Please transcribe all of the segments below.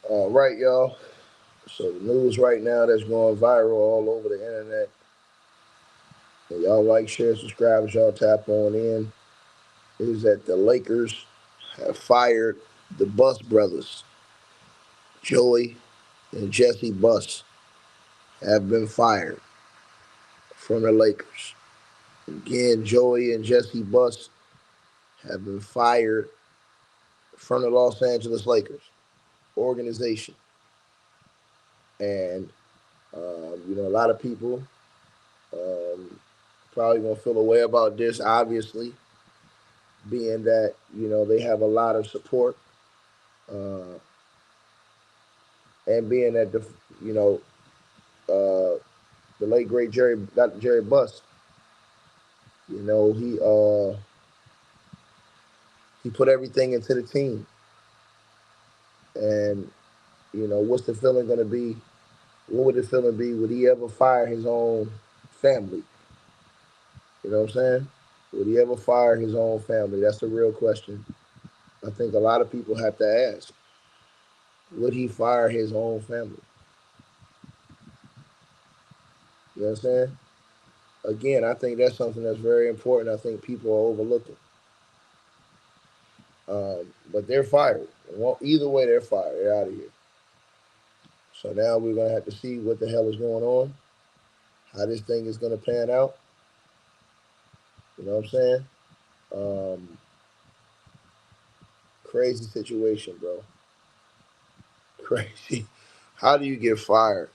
All right, y'all. So the news right now that's going viral all over the internet. And y'all like, share, subscribe as y'all tap on in. Is that the Lakers have fired the Bus brothers, Joey and Jesse Buss, have been fired from the Lakers. Again, Joey and Jesse Buss have been fired from the Los Angeles Lakers organization. And, a lot of people um, probably going to feel a way about this, obviously, being that, they have a lot of support. Uh, and being that, you know, the late, great Dr. Jerry Buss, he put everything into the team. And, what's the feeling going to be? What would the feeling be? Would he ever fire his own family? You know what I'm saying? Would he ever fire his own family? That's the real question. I think a lot of people have to ask. Would he fire his own family? You know what I'm saying? Again, I think that's something that's very important. I think people are overlooking. But they're fired. Well, either way, they're fired. They're out of here. So now we're going to have to see what the hell is going on, how this thing is going to pan out. You know what I'm saying? Um, Crazy situation, bro. Crazy. How do you get fired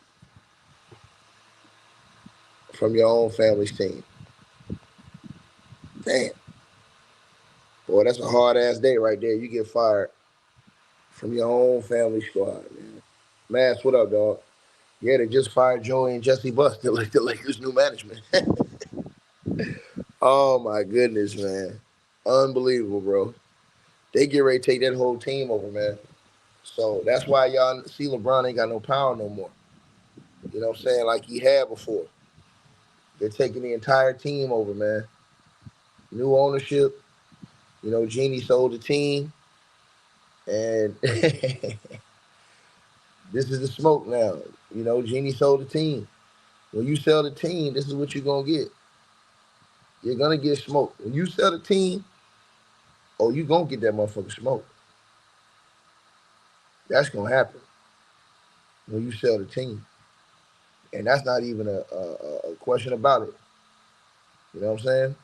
from your own family's team? Damn. Boy, that's a hard ass day right there. You get fired from your own family squad, man. Mass, what up, dog? Yeah, they just fired Joey and Jesse Buss, the Lakers' new management. Oh my goodness, man. Unbelievable, bro. They get ready to take that whole team over, man. So that's why y'all see LeBron ain't got no power no more. You know what I'm saying? Like he had before. They're taking the entire team over, man. New ownership. Genie sold the team. And this is the smoke now. Genie sold the team. When you sell the team, this is what you're gonna get. You're gonna get smoked. When you sell the team, oh, you gonna get that motherfucker smoke. That's gonna happen when you sell the team. And that's not even a question about it. You know what I'm saying?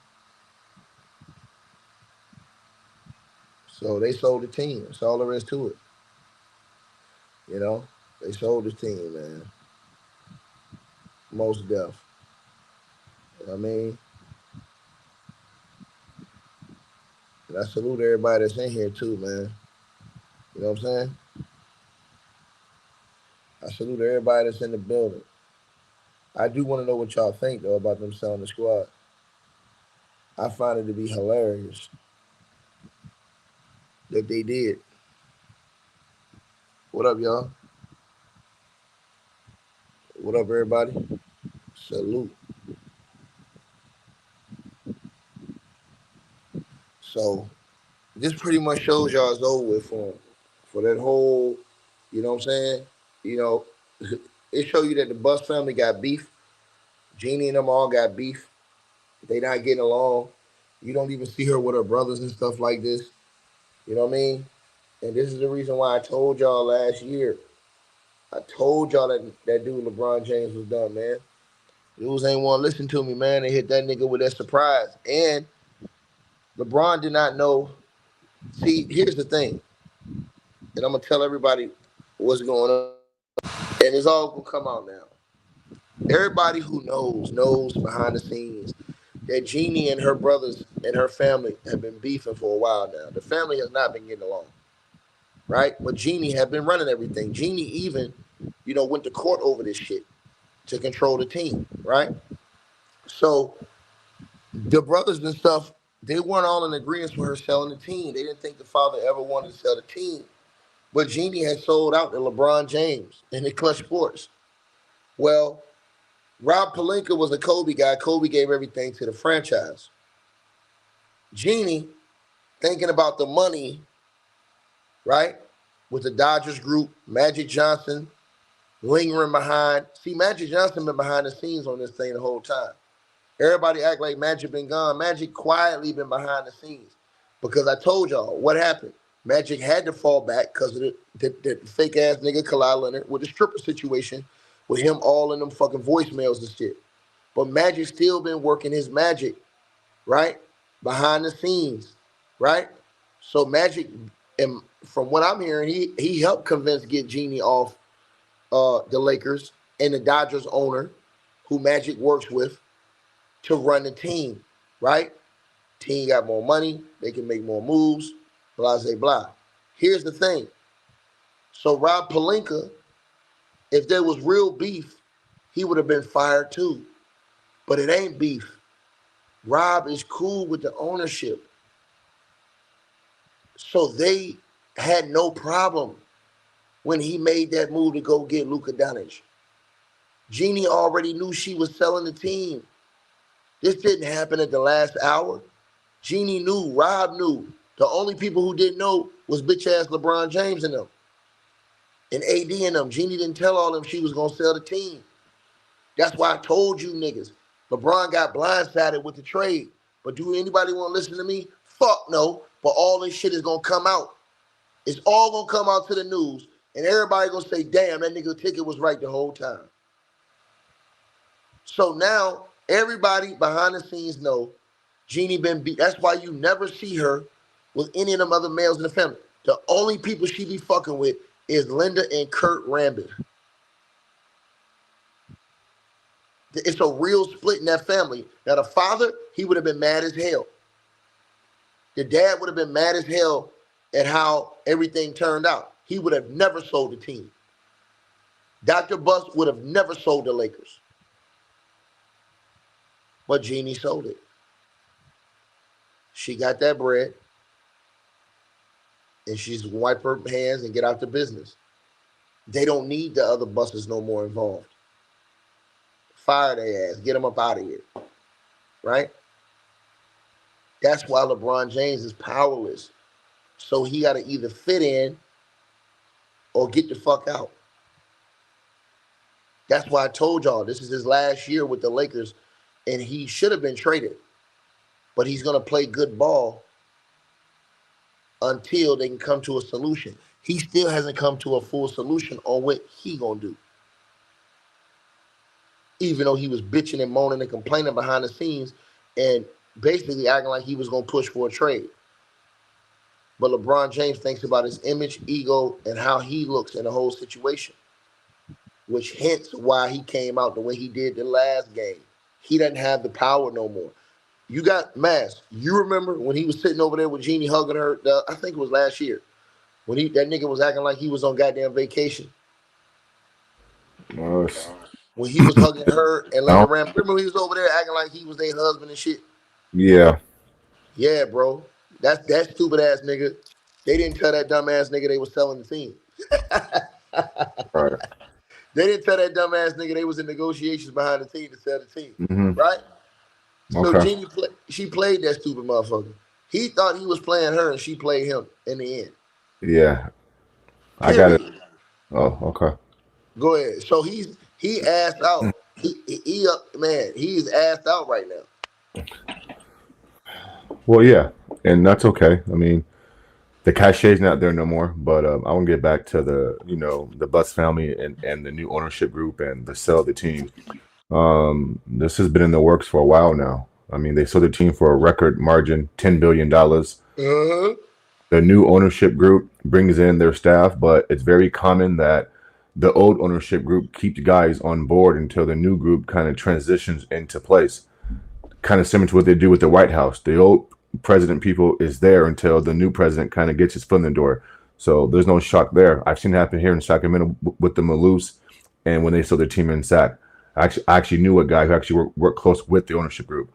So they sold the team. That's all there is to it. You know? They sold the team, man. Most deaf. You know what I mean? And I salute everybody that's in here too, man. You know what I'm saying? I salute everybody that's in the building. I do want to know what y'all think though about them selling the squad. I find it to be hilarious that they did. What up, y'all? What up, everybody? Salute. So this pretty much shows y'all it's over with for 'em. For that whole, you know what I'm saying? You know, it show you that the Buss family got beef. Jeannie and them all got beef. They not getting along. You don't even see her with her brothers and stuff like this. You know what I mean? And this is the reason why I told y'all last year. I told y'all that dude LeBron James was done, man. Dudes ain't want to listen to me, man. They hit that nigga with that surprise. And LeBron did not know. See, here's the thing. And I'm going to tell everybody what's going on. And it's all going to come out now. Everybody who knows behind the scenes that Jeannie and her brothers and her family have been beefing for a while now. The family has not been getting along, right? But Jeannie had been running everything. Jeannie even, went to court over this shit to control the team, right? So the brothers and stuff, they weren't all in agreement with her selling the team. They didn't think the father ever wanted to sell the team. But Jeannie had sold out to LeBron James and the Clutch Sports. Well, Rob Pelinka was a Kobe guy. Kobe gave everything to the franchise. Jeannie, thinking about the money, right, with the Dodgers group, Magic Johnson lingering behind. See, Magic Johnson been behind the scenes on this thing the whole time. Everybody act like Magic been gone. Magic quietly been behind the scenes because I told y'all what happened. Magic had to fall back because of the fake ass nigga Kawhi Leonard with the stripper situation with him all in them fucking voicemails and shit. But Magic still been working his magic, right? Behind the scenes, right? So Magic, and from what I'm hearing, he helped convince get Genie off the Lakers and the Dodgers owner, who Magic works with, to run the team, right? Team got more money, they can make more moves, blah, blah, blah. Here's the thing. So Rob Pelinka, if there was real beef, he would have been fired too. But it ain't beef. Rob is cool with the ownership. So they had no problem when he made that move to go get Luka Doncic. Jeannie already knew she was selling the team. This didn't happen at the last hour. Jeannie knew, Rob knew. The only people who didn't know was bitch ass LeBron James and them. And AD and them. Jeannie didn't tell all them she was gonna sell the team. That's why I told you niggas. LeBron got blindsided with the trade. But do anybody want to listen to me? Fuck no. But all this shit is gonna come out. It's all gonna come out to the news. And everybody gonna say, damn, that nigga ticket was right the whole time. So now everybody behind the scenes know Jeannie been beat. That's why you never see her with any of them other males in the family. The only people she be fucking with is Linda and Kurt Rambis. It's a real split in that family. Now the father, he would have been mad as hell. The dad would have been mad as hell at how everything turned out. He would have never sold the team. Dr. Buss would have never sold the Lakers. But Jeannie sold it. She got that bread. And she's going to wipe her hands and get out the business. They don't need the other Busses no more involved. Fire their ass. Get them up out of here. Right? That's why LeBron James is powerless. So he got to either fit in or get the fuck out. That's why I told y'all this is his last year with the Lakers, and he should have been traded. But he's going to play good ball until they can come to a solution. He still hasn't come to a full solution on what he going to do. Even though he was bitching and moaning and complaining behind the scenes and basically acting like he was going to push for a trade. But LeBron James thinks about his image, ego, and how he looks in the whole situation, which hints why he came out the way he did the last game. He doesn't have the power no more. You got Mass. You remember when he was sitting over there with Jeannie hugging her? I think it was last year when that nigga was acting like he was on goddamn vacation. Nice. When he was hugging her and letting her ram. Remember he was over there acting like he was their husband and shit? Yeah. Yeah, bro. That's that stupid ass nigga. They didn't tell that dumb ass nigga they was selling the team. Right. They didn't tell that dumb ass nigga they was in negotiations behind the team to sell the team. Mm-hmm. Right? So okay. Jeannie, she played that stupid motherfucker. He thought he was playing her and she played him in the end. Yeah. I got it. Oh, okay. Go ahead. So he asked out. He's asked out right now. Well, yeah, and that's okay. I mean, the cachet's not there no more. But I want to get back to the Buss family and the new ownership group and the sell of the team. This has been in the works for a while now. I mean, they sold the team for a record margin, $10 billion. Uh-huh. The new ownership group brings in their staff, but it's very common that the old ownership group keeps guys on board until the new group kind of transitions into place. Kind of similar to what they do with the White House. The old president people is there until the new president kind of gets his foot in the door. So there's no shock there. I've seen it happen here in Sacramento with the Maloofs and when they sold their team in Sac. I actually knew a guy who actually worked close with the ownership group.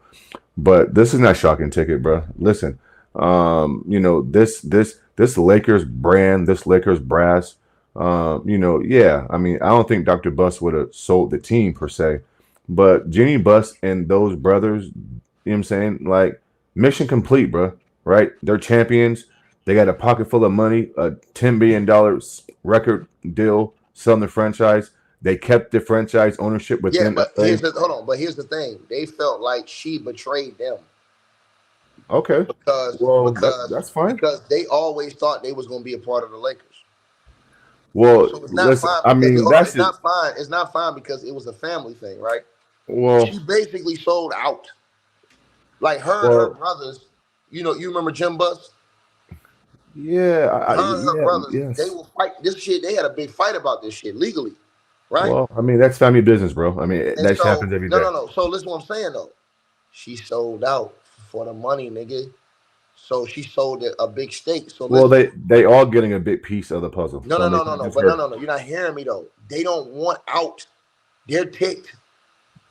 But this is not shocking ticket, bro. Listen, this Lakers brand, this Lakers brass, yeah. I mean, I don't think Dr. Buss would have sold the team per se, but Jeannie Buss and those brothers, you know what I'm saying? Like, mission complete, bro. Right? They're champions. They got a pocket full of money, a $10 billion record deal, selling the franchise. They kept the franchise ownership Yeah, within but LA. hold on. But here's the thing: they felt like she betrayed them Okay, because well because that's fine. because they always thought they was going to be a part of the Lakers. Well, So it's not listen, fine I because mean hold on, that's it's just not fine. It's not fine because it was a family thing, right? well, She basically sold out. Like her and her well, brothers, you remember Jim Buss? yeah, Her and her yeah, brothers, they yes. will fight this shit. They had a big fight about this shit legally, right? Well, I mean that's family business, bro. I mean And that shit so happens every no, day. no, no. So listen, what I'm saying though. She sold out for the money, nigga. So she sold a big stake. So Well, listen, they all getting a big piece of the puzzle. no, So I no, mean no, it's no, not no. just But no, her. no, no. You're not hearing me though. They don't want out. They're ticked.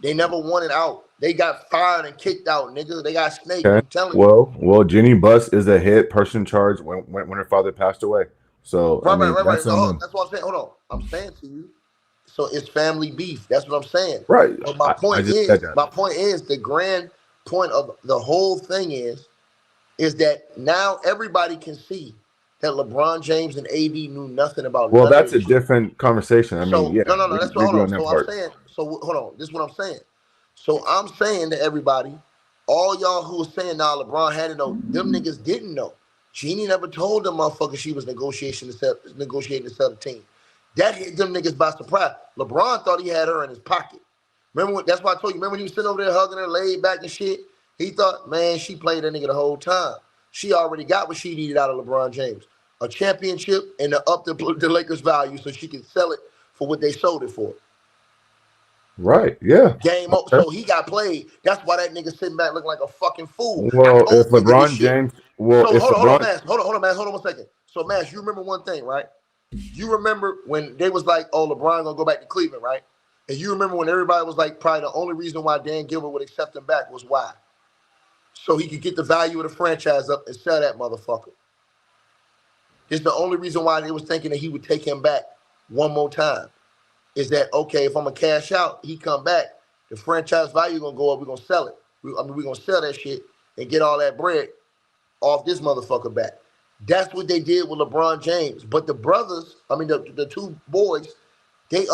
They never wanted out. They got fired and kicked out, nigga. They got snaked. Okay. I'm telling you. Well, Jenny Buss is a head person in charge when her father passed away. So I Right, right, mean right, right. that's on Oh, them. that's what I'm saying. Hold on. I'm saying to you. So it's family beef. That's what I'm saying. Right. But my I point just said is, that. the grand point of the whole thing is that now everybody can see that LeBron James and AD knew nothing about Well, none of that's a this shit. different conversation. I mean, So yeah, no, no, no. That's we what. agree Hold on on. that So I'm part. saying. So hold on. This is what I'm saying. So I'm saying to everybody, all y'all who was saying now LeBron had to know, them niggas didn't know. Jeannie never told them motherfuckers she was negotiating to sell the team. That hit them niggas by surprise. LeBron thought he had her in his pocket. Remember when, that's why I told you. Remember when he was sitting over there hugging her, laid back and shit. He thought, man, she played that nigga the whole time. She already got what she needed out of LeBron James, a championship and to up the Lakers' value so she can sell it for what they sold it for. Right. Yeah. Game over. Okay. So he got played. That's why that nigga sitting back looking like a fucking fool. I Well, if told nigga this LeBron shit. James, well, So if hold on, LeBron, Mass. Hold on, Mass. Hold on 1 second. So Mass, you remember one thing, right? You remember when they was like, oh, LeBron gonna go back to Cleveland, right? And you remember when everybody was like, probably the only reason why Dan Gilbert would accept him back was why? So he could get the value of the franchise up and sell that motherfucker. It's the only reason why they was thinking that he would take him back one more time. Is that okay? If I'm gonna cash out, he come back, the franchise value gonna go up. We're gonna sell it. We're gonna sell that shit and get all that bread off this motherfucker back. That's what they did with LeBron James. But the brothers, the two boys, they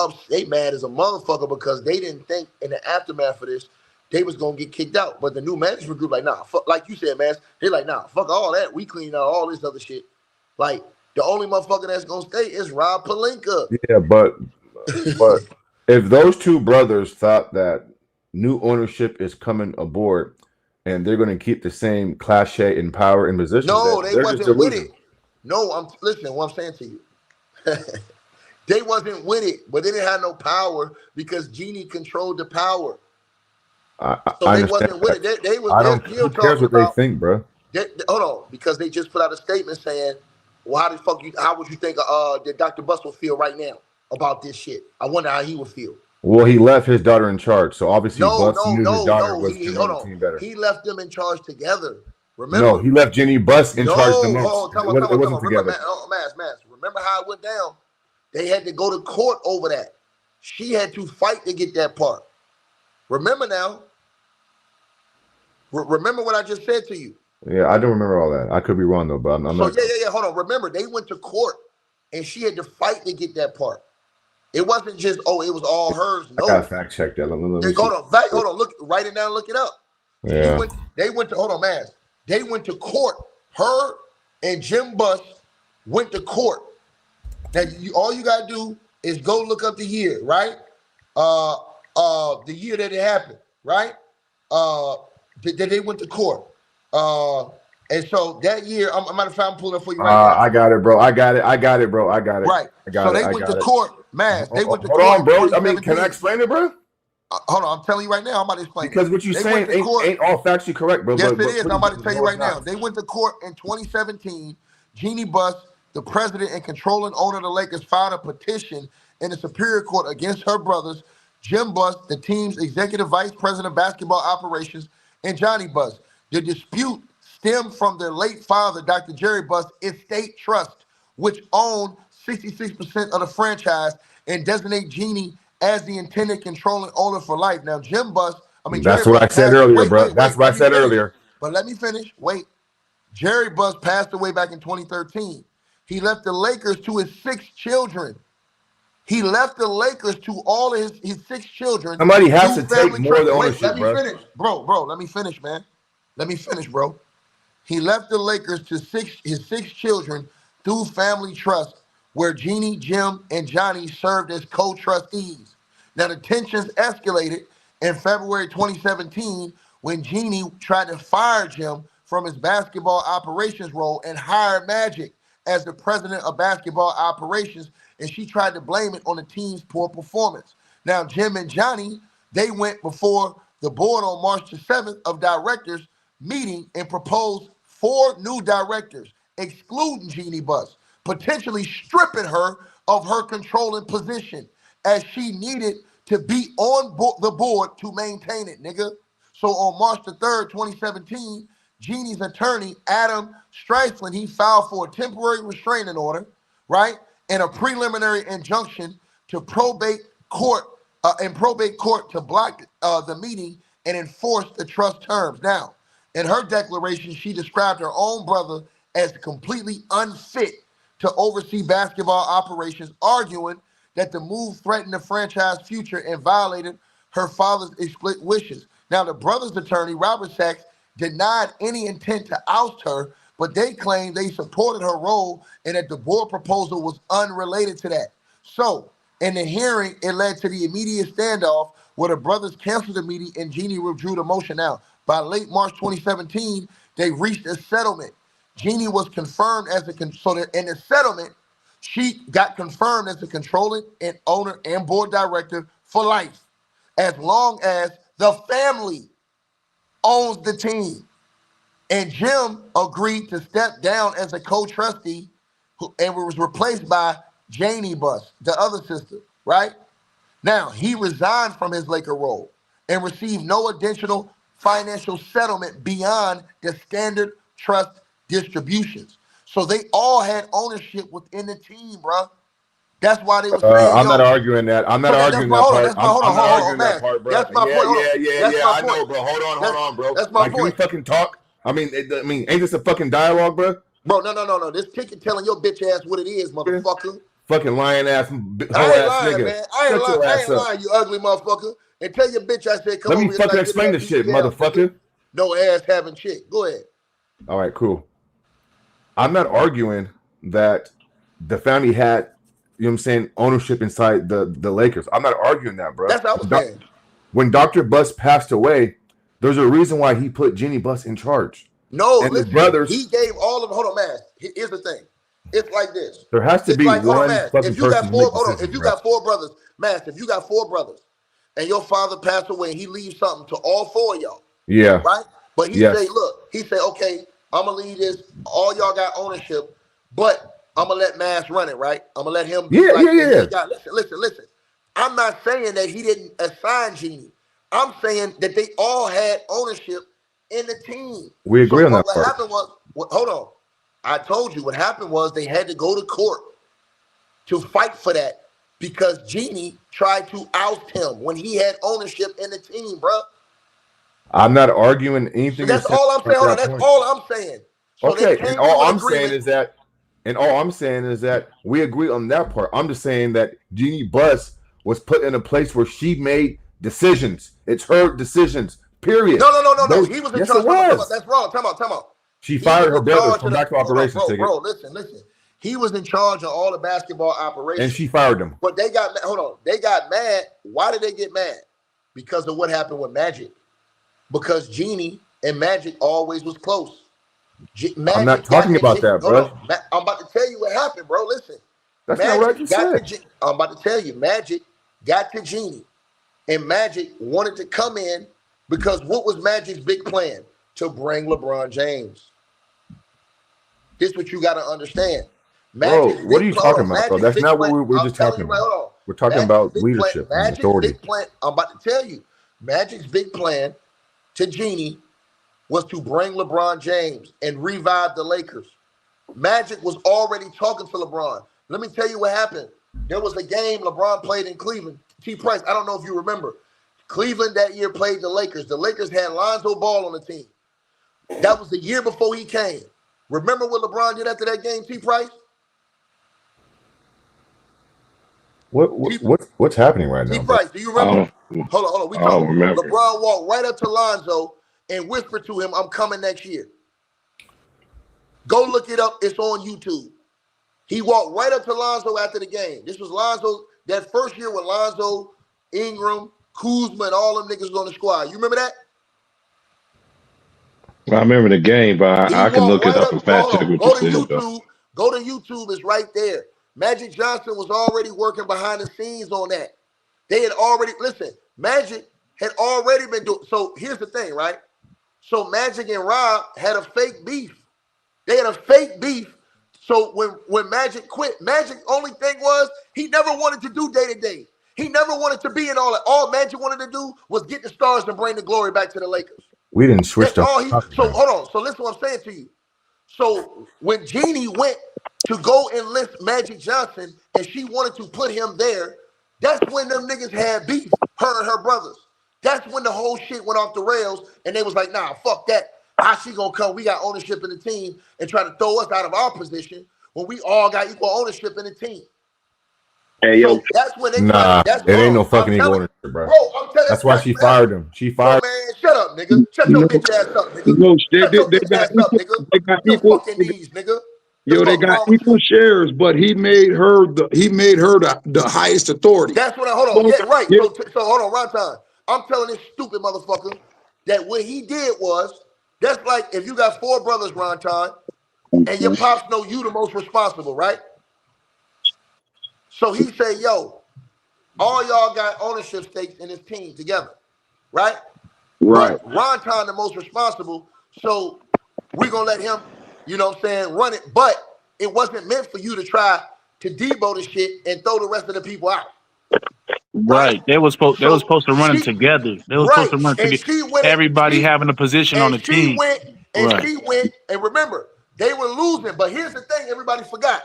mad as a motherfucker because they didn't think in the aftermath of this they was gonna get kicked out. But the new management group like, nah, fuck, like you said, man, they like, nah, fuck all that. We clean out all this other shit. Like the only motherfucker that's gonna stay is Rob Pelinka. yeah, but if those two brothers thought that new ownership is coming aboard and they're going to keep the same cachet and power and positions, then No, they they're just wasn't with it. delusional. No, I'm listening. What I'm saying to you, they wasn't with it, but they didn't have no power because Jeannie controlled the power. So I they understand wasn't with that. it. I They're don't. still Who cares talking what they about. think, bro? Hold on, because they just put out a statement saying, "Well, how the fuck you? How would you think that Dr. Buss would feel right now about this shit? I wonder how he would feel." Well, he left his daughter in charge, so obviously No, Buss no, knew his no, daughter no. was to Hold run the on. team better. He left them in charge together. No, Remember? he left Jenny Buss in No, charge the hold most. on. It, Tell me, was, tell it me, tell me. wasn't Remember, together. Mass. Remember how it went down? They had to go to court over that. She had to fight to get that part. Remember now? Remember what I just said to you. Yeah, I don't remember all that. I could be wrong though, but I'm So not. yeah. Hold on. Remember, they went to court, and she had to fight to get that part. It wasn't just it was all hers. I got No. fact check that. Let me see. Hold on. Look, write it down. Look it up. Yeah. They went to hold on, man. They went to court. Her and Jim Buss went to court. Now all you gotta do is go look up the year, right? The year that it happened, right? That they went to court. And so that year, I'm matter of fact, I'm pulling up for you right now. I got it, bro. I got it, bro. I got it. Right. So they went to court, man. They went to Hold court on, in bro. I mean, 2017. can I explain it, bro? Hold on, I'm telling you right now. I'm about to explain Because it. what you're They saying went to court. ain't all factually correct, bro. Yes, but it is. I'm about to tell you no, right it's now. not. They went to court in 2017. Jeannie Buss, the president and controlling owner of the Lakers, filed a petition in the Superior Court against her brothers, Jim Buss, the team's executive vice president of basketball operations, and Johnny Buss. The dispute stemmed from their late father, Dr. Jerry Buss, estate trust, which owned 66% of the franchise and designate Jeannie as the intended controlling owner for life. Now, Jerry That's what Buss I said passed. earlier, Wait, bro. That's what I let me said finish. earlier. But let me finish. Wait. Jerry Buss passed away back in 2013. He left the Lakers to his 6 children. He left the Lakers to all of his 6 children. Somebody has to take family more of the Wait, ownership, let me bro. finish. Bro, let me finish, man. Let me finish, bro. He left the Lakers to his 6 children through family trust, where Jeannie, Jim, and Johnny served as co-trustees. Now, the tensions escalated in February 2017 when Jeannie tried to fire Jim from his basketball operations role and hire Magic as the president of basketball operations, and she tried to blame it on the team's poor performance. Now, Jim and Johnny, they went before the board on March the 7th of directors meeting and proposed 4 new directors, excluding Jeannie Buss, potentially stripping her of her controlling position, as she needed to be on the board to maintain it, nigga. So on March the 3rd, 2017, Jeannie's attorney, Adam Streisand, he filed for a temporary restraining order, right, and a preliminary injunction to probate court to block the meeting and enforce the trust terms. Now, in her declaration, she described her own brother as completely unfit to oversee basketball operations, arguing that the move threatened the franchise future and violated her father's explicit wishes. Now, the brother's attorney, Robert Sachs, denied any intent to oust her, but they claimed they supported her role and that the board proposal was unrelated to that. So, in the hearing, it led to the immediate standoff where the brothers canceled the meeting and Jeannie withdrew the motion. Now, by late March 2017, they reached a settlement. Jeannie was confirmed as in the settlement, she got confirmed as the controlling and owner and board director for life, as long as the family owns the team. And Jim agreed to step down as a co-trustee and was replaced by Janie Buss, the other sister, right? Now, he resigned from his Laker role and received no additional financial settlement beyond the standard trust distributions. So they all had ownership within the team, bro. That's why they were saying, I'm not arguing that. I'm not arguing that part. I'm not arguing that part, bro. That's my point. Yeah. I know, bro. Hold on, bro. That's my point. Can we fucking talk? I mean, ain't this a fucking dialogue, bro? Bro, no. This ticket telling your bitch ass what it is, motherfucker. Fucking lying ass, whole ass nigga. Man. I ain't lying, you ugly motherfucker. And tell your bitch I said, come Let over me fucking explain this shit, motherfucker. No ass having shit. Go ahead. All right, cool. I'm not arguing that the family had, you know what I'm saying, ownership inside the Lakers. I'm not arguing that, bro. That's what I was saying. When Dr. Buss passed away, there's a reason why he put Jeannie Buss in charge. No, and listen, his brothers. He gave all of them. Hold on, man. Here's the thing. It's like this. There has to be like, one fucking if you got person. If you got 4 brothers, Master, if you got 4 brothers, and your father passed away, and he leaves something to all 4 of y'all. Yeah. Right? But he say, look, okay, I'm gonna leave this. All y'all got ownership, but I'm gonna let Mass run it, right? I'm gonna let him. Yeah. Listen. I'm not saying that he didn't assign Jeannie. I'm saying that they all had ownership in the team. We agree on that part. What happened was, hold on. I told you what happened was they had to go to court to fight for that because Jeannie tried to oust him when he had ownership in the team, bro. I'm not arguing anything. So that's all I'm saying. Hold on, that's all I'm saying. So okay, and all I'm saying is that we agree on that part. I'm just saying that Jeannie Buss was put in a place where she made decisions. It's her decisions. Period. No. He was in charge. That's wrong. Time out. She fired her brother from back to operations. Bro, listen. He was in charge of all the basketball operations. And she fired him. But they got mad. Why did they get mad? Because of what happened with Magic. Because Jeannie and Magic always was close. I'm not talking about that, bro. I'm about to tell you what happened, bro. Listen. That's not what you said. I'm about to tell you. Magic got to Jeannie. And Magic wanted to come in because what was Magic's big plan? To bring LeBron James. This is what you got to understand. Bro, what are you talking about, bro? That's not what we're just talking about. We're talking about leadership and authority. Big plan, I'm about to tell you. Magic's big plan to Jeannie was to bring LeBron James and revive the Lakers. Magic was already talking to LeBron. Let me tell you what happened. There was a game LeBron played in Cleveland. T. Price, I don't know if you remember. Cleveland that year played the Lakers. The Lakers had Lonzo Ball on the team. That was the year before he came. Remember what LeBron did after that game, T. Price? What's happening right T. now, bro? Price, do you remember? Hold on. We I don't talking. remember. LeBron walked right up to Lonzo and whispered to him, "I'm coming next year." Go look it up. It's on YouTube. He walked right up to Lonzo after the game. This was Lonzo, that first year with Lonzo, Ingram, Kuzma, and all them niggas on the squad. You remember that? I remember the game, but I can look it up and fact check what Go to you said, though. YouTube. Go to YouTube. It's right there. Magic Johnson was already working behind the scenes on that. They had already, listen, Magic had already been doing. So here's the thing, right? So Magic and Rob had a fake beef. They had a fake beef. So when Magic quit, Magic only thing was he never wanted to do day-to-day. He never wanted to be in all that. All Magic wanted to do was get the stars and bring the glory back to the Lakers. We didn't switch So hold on. So listen to what I'm saying to you. So when Jeannie went to go enlist Magic Johnson and she wanted to put him there, that's when them niggas had beef, her and her brothers. That's when the whole shit went off the rails and they was like, nah, fuck that. How she gonna come? We got ownership in the team and try to throw us out of our position when we all got equal ownership in the team. Hey, yo. So that's when they it ain't no fucking equal ownership, bro. I'm telling that's why she fired him. She fired. Man, shut up, nigga. Shut your bitch ass up, nigga. No, Shut your bitch ass up, nigga. They got Your equal. fucking knees, nigga. Yo, they got equal shares, but he made her the highest authority. That's what hold on. Yeah, right. So hold on, right time. I'm telling this stupid motherfucker that what he did was, that's like if you got 4 brothers, Ron Time, and your pops know you the most responsible, right? So he say, yo, all y'all got ownership stakes in this team together, right? Right. But Ron Time the most responsible, so we're gonna let him, you know what I'm saying, run it. But it wasn't meant for you to try to debo the shit and throw the rest of the people out. Right. They was supposed to run it together. They was supposed to run it together. Everybody having a position on the team. She went, and remember, they were losing. But here's the thing, everybody forgot.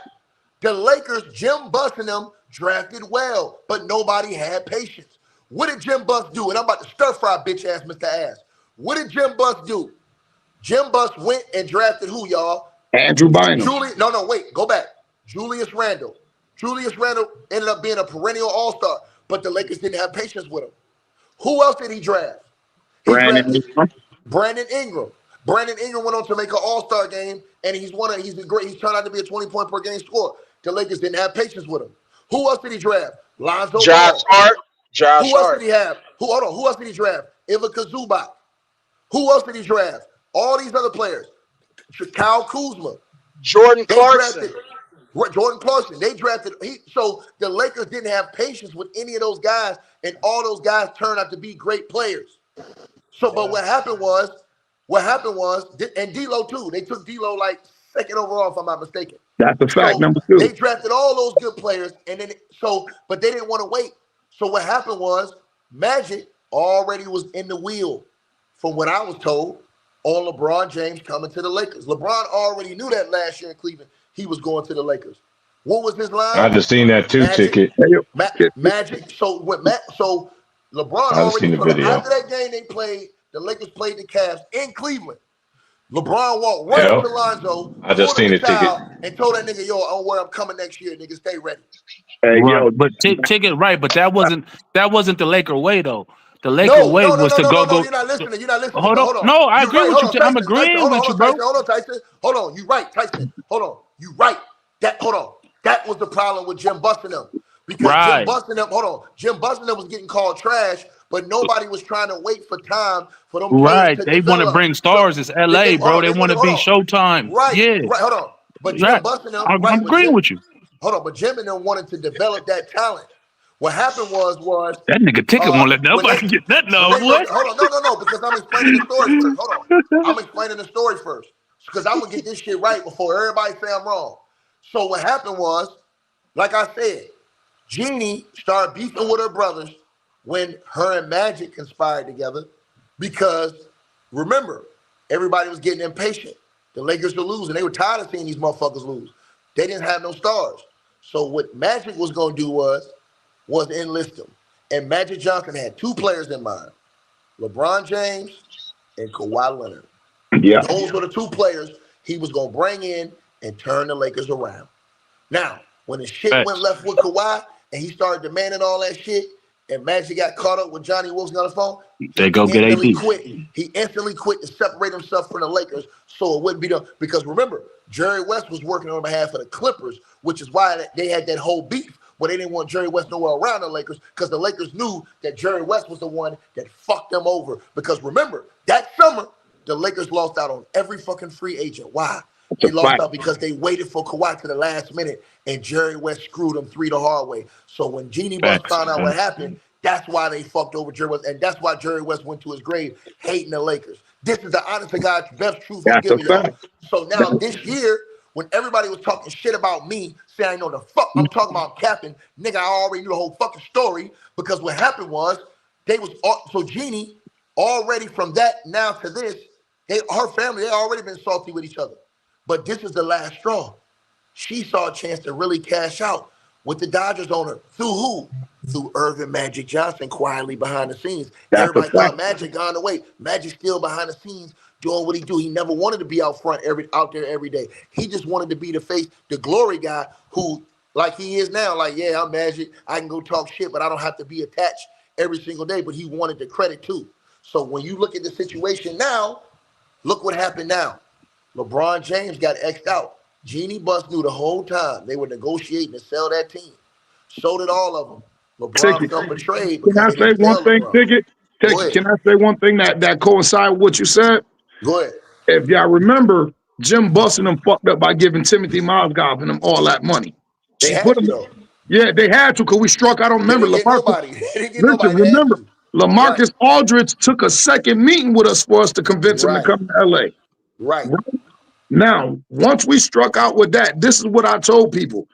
The Lakers, Jim Buss and them drafted well, but nobody had patience. What did Jim Buss do? And I'm about to stir fry bitch ass Mr. Ass. What did Jim Buss do? Jim Buss went and drafted who, y'all? Andrew Bynum. Go back. Julius Randle. Julius Randle ended up being a perennial all-star, but the Lakers didn't have patience with him. Who else did he draft? Brandon Ingram. Brandon Ingram went on to make an all-star game, and he's turned out to be a 20-point per game scorer. The Lakers didn't have patience with him. Who else did he draft? Lonzo Josh Hart. Who else did he have? Who else did he draft? Ivica Zubac. Who else did he draft? All these other players. Kyle Kuzma. Jordan Clarkson. Jordan Clarkson. They drafted. So the Lakers didn't have patience with any of those guys, and all those guys turned out to be great players. So, but what happened was, and D'Lo too. They took D'Lo like 2nd overall, if I'm not mistaken. That's a fact. Number 2. They drafted all those good players, and then but they didn't want to wait. So what happened was Magic already was in the wheel, from what I was told, on LeBron James coming to the Lakers. LeBron already knew that last year in Cleveland he was going to the Lakers. What was his line? I just seen that too. Ticket. Magic. So LeBron already. After that game they played, the Lakers played the Cavs in Cleveland. LeBron walked right up to Lonzo. I just seen the ticket and told that nigga, "Yo, don't worry, I'm coming next year, nigga. Stay ready." Hey, yo, but ticket right, but that wasn't the Laker way though. The Laker way was to go. You're not listening. Hold on. No, I agree with you. I'm agreeing with you, bro. Hold on, Tyson. Hold on. You right, Tyson. Hold on. You right. Hold on. That was the problem with Jim Buss and them. Because Jim Buss and them, Jim Buss and them was getting called trash, but nobody was trying to wait for time for them. Right. They want to bring stars. It's LA, bro. They want to be Showtime. Right. Yeah. Right. Hold on. But Jim Buss and them, I'm agreeing with you. Hold on. But Jim and them wanted to develop that talent. What happened was that nigga Ticket won't let nobody get that love. Hold on, no, because I'm explaining the story first. Hold on, I'm explaining the story first because I'm gonna get this shit right before everybody say I'm wrong. So what happened was, like I said, Jeannie started beefing with her brothers when her and Magic conspired together because remember, everybody was getting impatient. The Lakers were losing. They were tired of seeing these motherfuckers lose. They didn't have no stars. So what Magic was gonna do was enlist them. And Magic Johnson had 2 players in mind, LeBron James and Kawhi Leonard. Yeah. Those were the 2 players he was gonna bring in and turn the Lakers around. Now, when the shit went left with Kawhi and he started demanding all that shit, and Magic got caught up with Johnny Wilson on the phone, they go get AD. He instantly quit to separate himself from the Lakers so it wouldn't be done. Because remember, Jerry West was working on behalf of the Clippers, which is why they had that whole beef where they didn't want Jerry West nowhere around the Lakers because the Lakers knew that Jerry West was the one that fucked them over. Because remember, that summer, the Lakers lost out on every fucking free agent. Why? They lost out because they waited for Kawhi to the last minute, and Jerry West screwed them 3 the hard way. So when Jeanie Buss found out what happened, that's why they fucked over Jerry West, and that's why Jerry West went to his grave hating the Lakers. This is the honest to God best truth I'm giving y'all. So now this year, when everybody was talking shit about me, saying I know the fuck I'm talking about capping, nigga, I already knew the whole fucking story because what happened was so Jeanie already from that now to this, her family, they already been salty with each other. But this is the last straw. She saw a chance to really cash out with the Dodgers owner. Through who? Through Irvin Magic Johnson, quietly behind the scenes. Everybody thought Magic gone away. Magic still behind the scenes doing what he do. He never wanted to be out front out there every day. He just wanted to be the face, the glory guy who, like he is now, like, yeah, I'm Magic. I can go talk shit, but I don't have to be attached every single day. But he wanted the credit too. So when you look at the situation now, look what happened now. LeBron James got X'd out. Jeanie Buss knew the whole time they were negotiating to sell that team. So did all of them. LeBron felt betrayed. Can I say one thing, Ticket? Can I say one thing that coincides with what you said? Go ahead. If y'all remember, Jim Buss and them fucked up by giving Timothy Mozgov and them all that money. They had to, though. Yeah, they had to because we struck. I don't remember. Remember, LaMarcus Aldridge took a second meeting with us for us to convince him to come to LA. Right. Now, once we struck out with that, this is what I told people.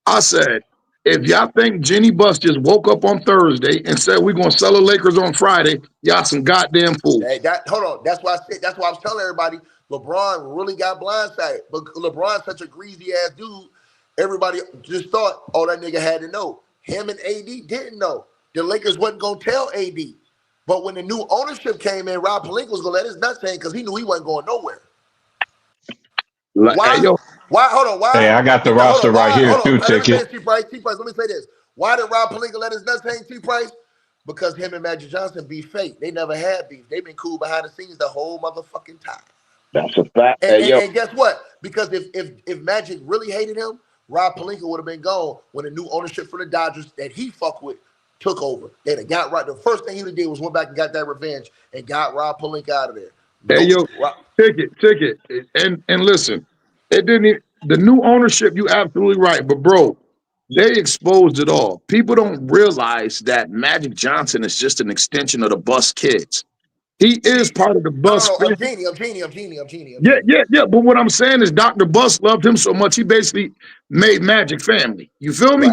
I said, if y'all think Jeanie Buss just woke up on Thursday and said we're gonna sell the Lakers on Friday, y'all some goddamn fools. Hey, hold on. That's why I was telling everybody LeBron really got blindsided. But LeBron's such a greasy ass dude. Everybody just thought, oh, that nigga had to know. Him and AD didn't know. The Lakers wasn't gonna tell AD. But when the new ownership came in, Rob Pelinka was gonna let his nuts hang because he knew he wasn't going nowhere. Why? Hey, why? Hold on. Why? Hey, I got the roster right here too, Ticket. T-Price, let me say this. Why did Rob Pelinka let his nuts hang, T-Price? Because him and Magic Johnson beef fake. They never had beef. They've been cool behind the scenes the whole motherfucking time. That's a fact. And guess what? Because if Magic really hated him, Rob Pelinka would have been gone when the new ownership for the Dodgers that he fucked with took over. They'd have got right. The first thing he would have did was went back and got that revenge and got Rob Pelinka out of there. Ticket. And listen, it didn't even, the new ownership, you absolutely right. But bro, they exposed it all. People don't realize that Magic Johnson is just an extension of the Buss kids. He is part of the Buss. I'm Jeanie. Yeah. But what I'm saying is Dr. Buss loved him so much, he basically made Magic family. You feel me?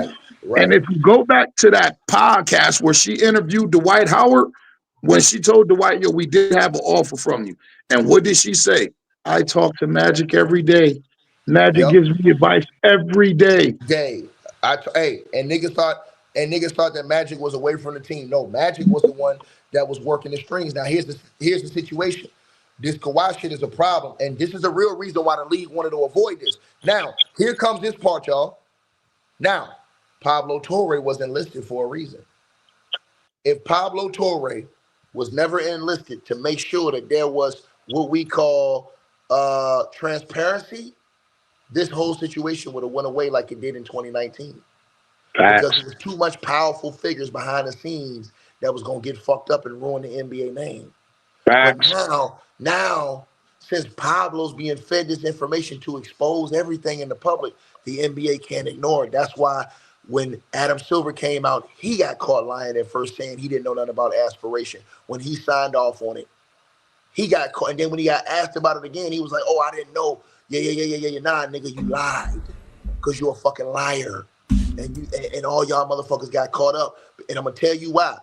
Right. And if you go back to that podcast where she interviewed Dwight Howard, when she told Dwight, yo, we did have an offer from you. And what did she say? I talk to Magic every day. Magic gives me advice every day. And niggas thought that Magic was away from the team. No, Magic was the one that was working the strings. Now here's the situation. This Kawhi shit is a problem, and this is the real reason why the league wanted to avoid this. Now, here comes this part, y'all. Now, Pablo Torre was enlisted for a reason. If Pablo Torre was never enlisted to make sure that there was what we call transparency, this whole situation would have went away like it did in 2019. Because there was too much powerful figures behind the scenes that was going to get fucked up and ruin the NBA name. But now, since Pablo's being fed this information to expose everything in the public, the NBA can't ignore it. That's why when Adam Silver came out, he got caught lying at first saying he didn't know nothing about aspiration. When he signed off on it, he got caught. And then when he got asked about it again, he was like, oh, I didn't know. Yeah. Nah, nigga, you lied because you're a fucking liar. And all y'all motherfuckers got caught up. And I'm going to tell you why.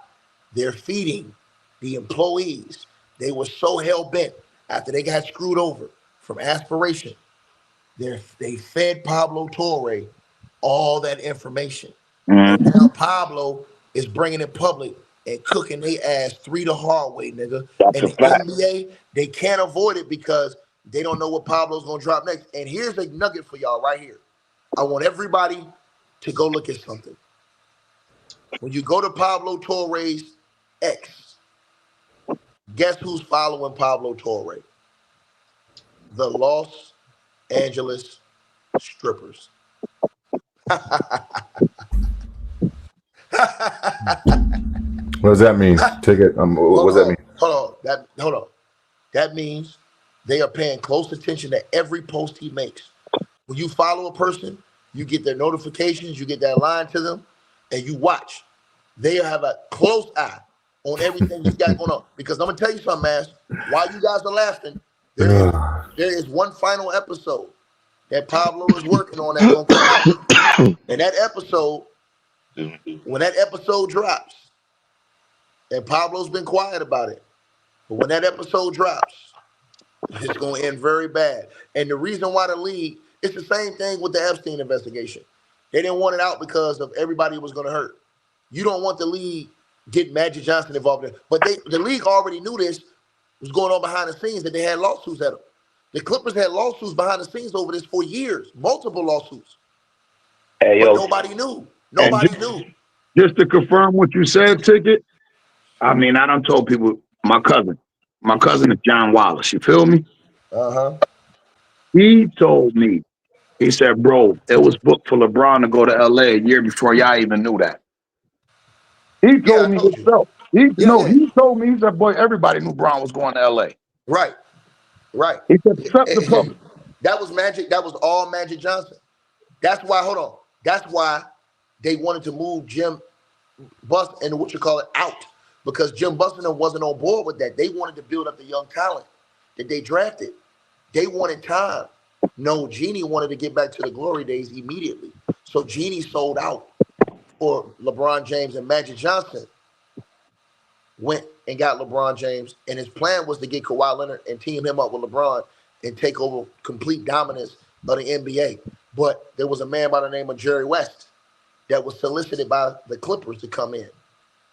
They're feeding the employees. They were so hell-bent after they got screwed over from aspiration. They fed Pablo Torre all that information. And now Pablo is bringing it public and cooking their ass 3 the hard way, nigga. And the NBA, they can't avoid it because They don't know what Pablo's gonna drop next. And here's a nugget for y'all right here. I want everybody to go look at something. When you go to Pablo Torre's X, guess who's following Pablo Torre? The Los Angeles Strippers. What does that mean? Ticket. What does that mean? Hold on. That means they are paying close attention to every post he makes. When you follow a person, you get their notifications, you get that line to them, and you watch. They have a close eye on everything he's got going on. Because I'm gonna tell you something, man. While you guys are laughing, there is one final episode that Pablo is working on that's gonna come out. And that episode, when that episode drops, and Pablo's been quiet about it, but when that episode drops, it's going to end very bad. And the reason why the league, it's the same thing with the Epstein investigation. They didn't want it out because of everybody was going to hurt. You don't want the league getting Magic Johnson involved in it. But the league already knew this was going on behind the scenes, that they had lawsuits at them. The Clippers had lawsuits behind the scenes over this for years, multiple lawsuits. Hey, but yo. nobody knew. Nobody knew. Just to confirm what you said, Ticket, I mean, I done told people, my cousin is John Wallace, you feel me? Uh-huh. He told me, he said, bro, it was booked for LeBron to go to LA a year before y'all even knew that. He told me himself. He told me, he said, boy, everybody knew Bron was going to LA. Right. He said, except the public. That was Magic. That was all Magic Johnson. That's why, hold on. That's why they wanted to move Jim Buss and out, because Jim Buss wasn't on board with that. They wanted to build up the young talent that they drafted. They wanted time. No, Jeannie wanted to get back to the glory days immediately. So Jeannie sold out for LeBron James, and Magic Johnson went and got LeBron James, and his plan was to get Kawhi Leonard and team him up with LeBron and take over complete dominance of the NBA. But there was a man by the name of Jerry West that was solicited by the Clippers to come in.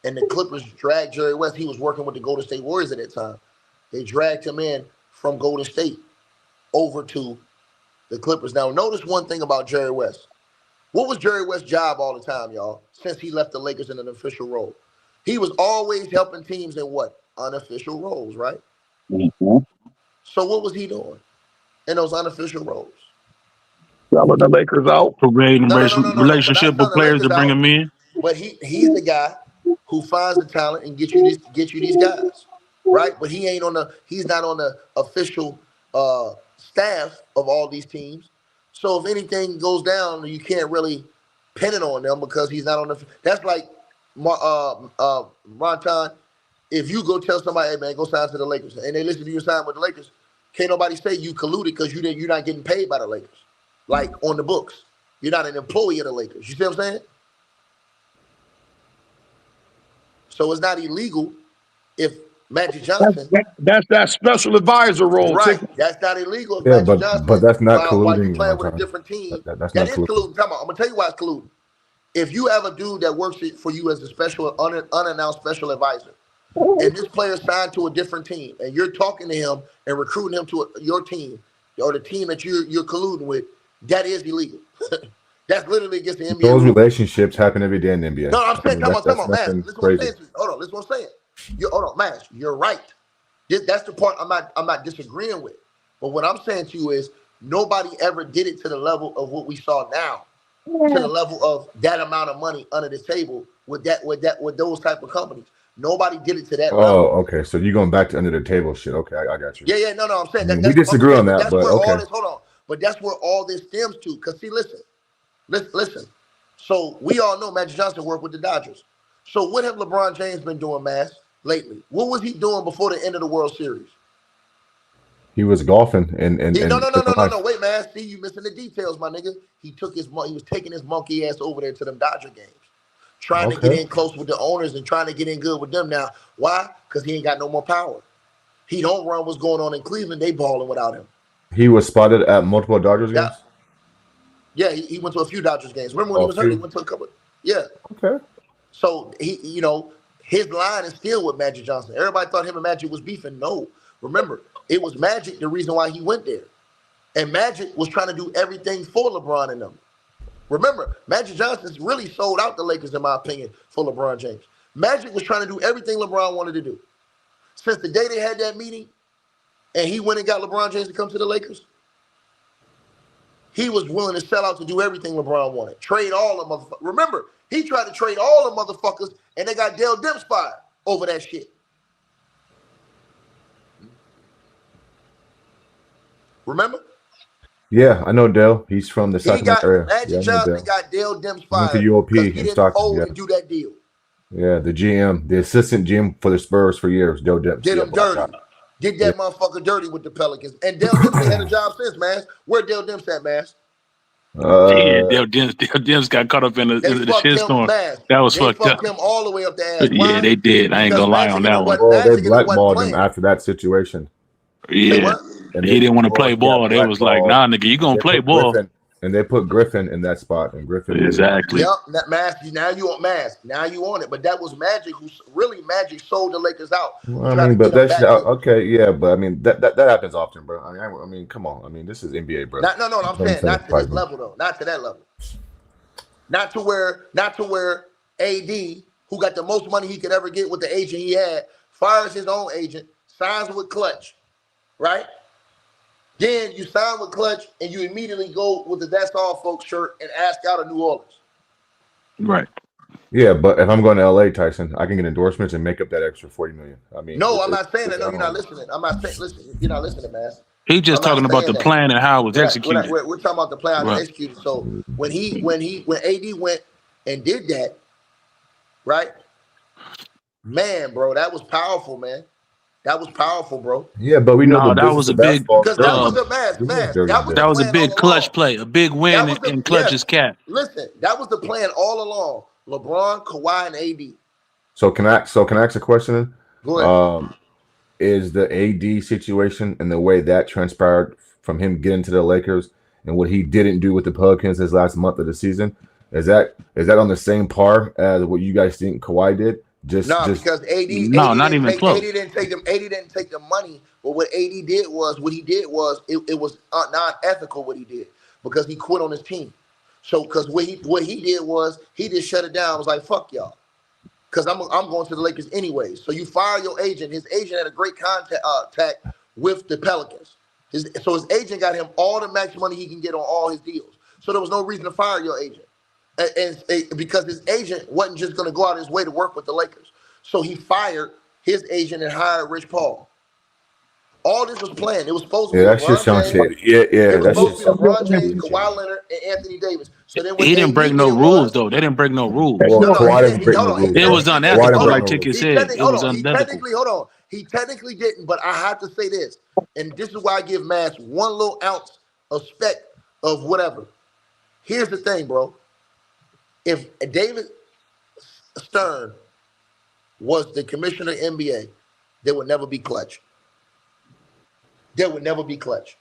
And the Clippers dragged Jerry West. He was working with the Golden State Warriors at that time. They dragged him in from Golden State over to the Clippers. Now, notice one thing about Jerry West. What was Jerry West's job all the time, y'all, since he left the Lakers in an official role? He was always helping teams in what? Unofficial roles, right? Mm-hmm. So what was he doing in those unofficial roles? Selling the Lakers out. Providing relationship with players to bring them in. But he's the guy who finds the talent and get you these guys, right? But he's not on the official staff of all these teams. So if anything goes down, you can't really pin it on them because he's not on the. That's like Ronton. If you go tell somebody, hey man, go sign to the Lakers, and they listen to you sign with the Lakers, can't nobody say you colluded because you're not getting paid by the Lakers, like on the books. You're not an employee of the Lakers. You see what I'm saying? So it's not illegal if Magic Johnson. That's that special advisor role. Right. That's not illegal. Yeah, but that's not colluding. While you playing with a different team. That's that not is colluding. Come on, I'm gonna tell you why it's colluding. If you have a dude that works for you as a special unannounced special advisor, and this player signed to a different team, and you're talking to him and recruiting him to your team or the team that you're colluding with, that is illegal. That's literally against the NBA. Those relationships happen every day in the NBA. No, I'm saying, come on, man. Listen what I'm saying. Hold on, listen what I'm saying. Hold on, Mash. You're right. That's the part I'm not disagreeing with. But what I'm saying to you is nobody ever did it to the level of what we saw now, to the level of that amount of money under the table with those type of companies. Nobody did it to that level. Oh, okay. So you're going back to under the table shit. Okay, I got you. Yeah. No, I'm saying we disagree on that, but okay. Hold on. But that's where all this stems to. Because see, listen. So we all know Magic Johnson worked with the Dodgers. So what have LeBron James been doing, Mass, lately? What was he doing before the end of the World Series? He was golfing and no. Wait, man. See, you missing the details, my nigga. He was taking his monkey ass over there to them Dodger games, trying to get in close with the owners and trying to get in good with them. Now, why? Because he ain't got no more power. He don't run what's going on in Cleveland. They balling without him. He was spotted at multiple Dodgers games. Yeah, he went to a few Dodgers games. Remember when he was hurt? He went to a couple. Yeah. Okay. So his line is still with Magic Johnson. Everybody thought him and Magic was beefing. No, Remember, it was Magic the reason why he went there. And Magic was trying to do everything for LeBron and them. Remember, Magic Johnson's really sold out the Lakers, in my opinion, for LeBron James. Magic was trying to do everything LeBron wanted to do. Since the day they had that meeting and he went and got LeBron James to come to the Lakers, he was willing to sell out to do everything LeBron wanted. Trade all the motherfuckers. Remember, he tried to trade all the motherfuckers and they got Dell Demps fired over that shit. Remember? Yeah, I know Dell. He's from the Sacramento area. Magic Johnson got Dell Demps fired to UOP because he in didn't Stockton, fold yeah. and do that deal. Yeah, the GM, the assistant GM for the Spurs for years, Dell Demps. Did him dirty. Did that motherfucker dirty with the Pelicans. And Dell Demps ain't had a job since, man. Where Dell Demps at, man? Dell Demps got caught up in the shitstorm. That was fucked up. Him all the way up the ass. Yeah, they did. I ain't gonna lie on that one. Oh, they blackballed him after that situation. Yeah. He didn't want to play ball. They was like, nah, nigga, you gonna play ball. And they put Griffin in that spot. And Griffin. Exactly. Yep, that Mask. Now you want Mask. Now you on it. But that was Magic who really Magic sold the Lakers out. Well, I mean, but that's okay, yeah. But I mean, that happens often, bro. I mean, come on. I mean, this is NBA, bro. No. I'm saying not to this level though. Not to that level. Not to where AD, who got the most money he could ever get with the agent he had, fires his own agent, signs with Clutch, right? Then you sign with Clutch and you immediately go with the That's All Folks shirt and ask out of New Orleans. Right. Yeah, but if I'm going to LA, Tyson, I can get endorsements and make up that extra $40 million. I mean, no, I'm not saying that. No, you're not listening. I'm not saying. Listen, you're not listening, man. He's just talking about the plan and how it was executed. We're talking about the plan and executed. So when AD went and did that, right? Man, bro, that was powerful, man. That was powerful, bro. Yeah, but we know that was a big because that was a mask. That was a big Clutch play, a big win in Clutch's cap. Listen, that was the plan all along. LeBron, Kawhi, and AD. So can I ask a question? Go ahead. Is the AD situation and the way that transpired from him getting to the Lakers and what he didn't do with the Pelicans his last month of the season, is that on the same par as what you guys think Kawhi did? Because AD not even close. AD didn't take the money, but what AD did was it was non-ethical what he did because he quit on his team. So because what he did was he just shut it down. It was like, fuck y'all. Because I'm going to the Lakers anyway. So you fire your agent. His agent had a great contact with the Pelicans. His agent got him all the max money he can get on all his deals. So there was no reason to fire your agent. And because his agent wasn't just going to go out his way to work with the Lakers. So he fired his agent and hired Rich Paul. All this was planned. It was supposed to be that shit sounds shady. It was supposed to be LeBron James, Kawhi Leonard, and Anthony Davis. So then he didn't break no rules, though. They didn't break no rules. It was unethical, like Ticket said. It was unethical. He technically didn't, but I have to say this, and this is why I give Mass one little ounce of speck of whatever. Here's the thing, bro. If David Stern was the commissioner of NBA, there would never be Clutch. There would never be Clutch.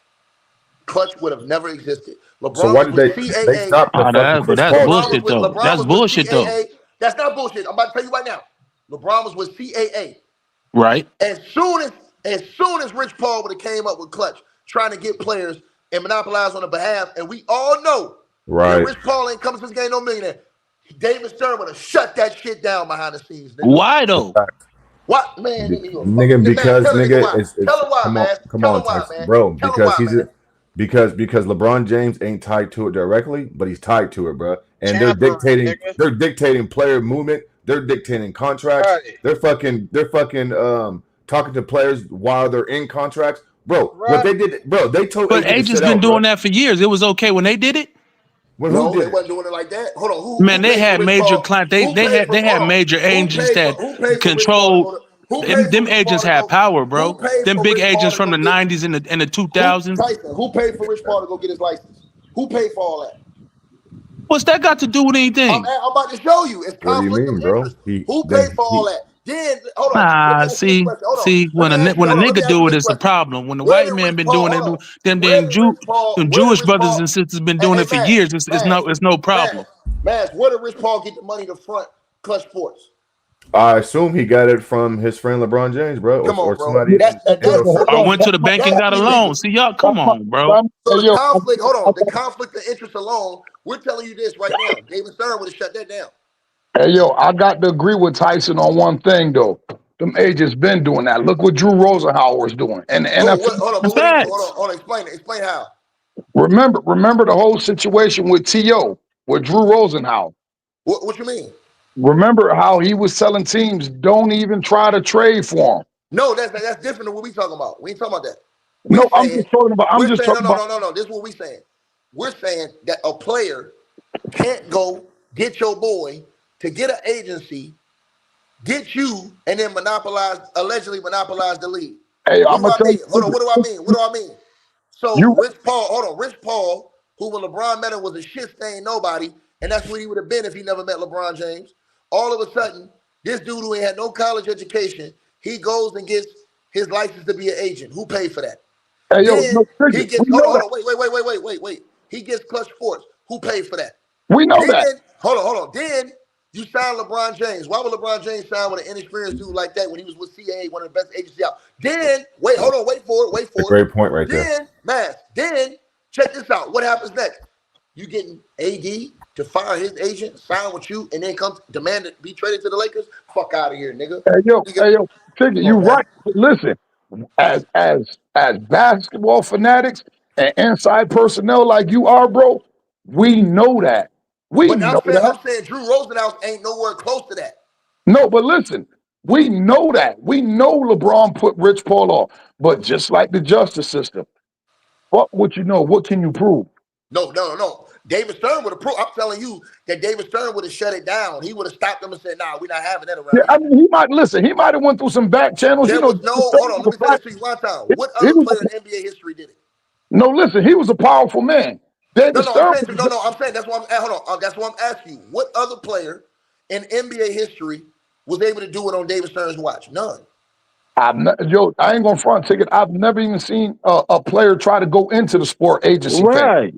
Clutch would have never existed. LeBron so why did they stop? That's bullshit, though. That's bullshit, though. That's not bullshit. I'm about to tell you right now. LeBron was with CAA. Right. As soon as Rich Paul would have came up with Clutch, trying to get players and monopolize on the behalf, and we all know that Rich Paul ain't coming to this game no millionaire. David Stern would have shut that shit down behind the scenes. Nigga. Why though? What man? Nigga, because nigga, it's come on, bro. Because LeBron James ain't tied to it directly, but he's tied to it, bro. And they're dictating player movement. They're dictating contracts. Right. They're fucking talking to players while they're in contracts, bro. Right. What they did, bro. They told. But agents been doing that for years. It was okay when they did it. They wasn't doing it like that. Hold on, man, they had major clients. They had major agents that controlled. Them agents had power, bro. Them big agents from the 90s and the 2000s. Who paid for Rich Paul to go get his license? Who paid for all that? What's that got to do with anything? I'm about to show you. It's conflict of interest. Who paid for all that? Then hold on. See, when a nigga do it, it's a problem. When the white man been doing it, them Jewish brothers and sisters been doing it for years. It's no problem. Mass, where did Rich Paul get the money to front Clutch Sports? I assume he got it from his friend LeBron James, bro, Come on, or bro. somebody. That's I went to the bank and that's got a illegal. loan. See, y'all, come on, bro. So the conflict, hold on, the conflict of interest alone, we're telling you this right now. David Stern would have shut that down. Hey, yo, I got to agree with Tyson on one thing, though. Them agents been doing that. Look what Drew Rosenhauer was doing. And the NFL. Hold on, but hold on, explain how. Remember the whole situation with T.O., with Drew Rosenhauer. What you mean? Remember how he was telling teams, don't even try to trade for him. No, that's different than what we talking about. We ain't talking about that. I'm just talking about. No. This is what we saying. We're saying that a player can't go get your boy to get an agency, get you, and then allegedly monopolize the league. Hey, What I'm do gonna I tell mean? you. Hold on, what do I mean? So You Rich Paul, who when LeBron met him was a shit stain nobody, and that's what he would have been if he never met LeBron James. All of a sudden, this dude who ain't had no college education, he goes and gets his license to be an agent. Who paid for that? Hey, yo, Then no, he gets hold on, wait. He gets Clutch Sports. Who paid for that? we know Then that. hold on. Then you sign LeBron James. Why would LeBron James sign with an inexperienced dude like that when he was with CAA, one of the best agencies out? Then wait for it. Great point right there. Then check this out. What happens next? You getting AD to fire his agent, sign with you, and then come demand to be traded to the Lakers? Fuck out of here, nigga. Hey, yo, Tigger, you right. But listen, as basketball fanatics and inside personnel like you are, bro, we know that. We But know that. I'm saying Drew Rosenhaus ain't nowhere close to that. No, but listen, we know that. We know LeBron put Rich Paul off. But just like the justice system, what you know, what can you prove? No. David Stern would have proved. I'm telling you that David Stern would have shut it down. He would have stopped them and said, "Nah, we're not having that around Yeah, here." I mean, he might have went through some back channels. There was no. Hold on. Let me say this to you one time. What other player in NBA history did it? No, listen, he was a powerful man. David Stern. I'm saying that's why I'm. Hold on. That's why I'm asking you. What other player in NBA history was able to do it on David Stern's watch? None. I ain't gonna front ticket. I've never even seen a player try to go into the sport agency thing. Right.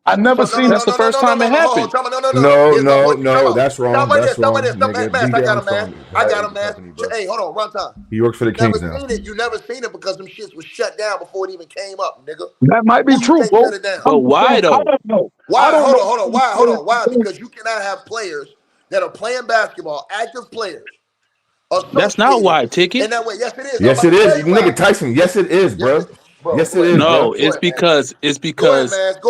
I never seen. That's the first time it happened. No, that's wrong. That's wrong, nigga. Mass, BJ Armstrong. I got him, man. Company, bro. Hey, hold on, run time. He works for the Kings now. You never seen it because them shits was shut down before it even came up, nigga. That might be true, bro. Shut it down? But why though? I don't know. Why? Hold on. Why? Because you cannot have players that are playing basketball, active players. That's not why, Ticket. In that way, yes, it is. Yes, it is. Nigga Tyson. Yes, it is, bro. Yes, it is. No, bro. it's because Go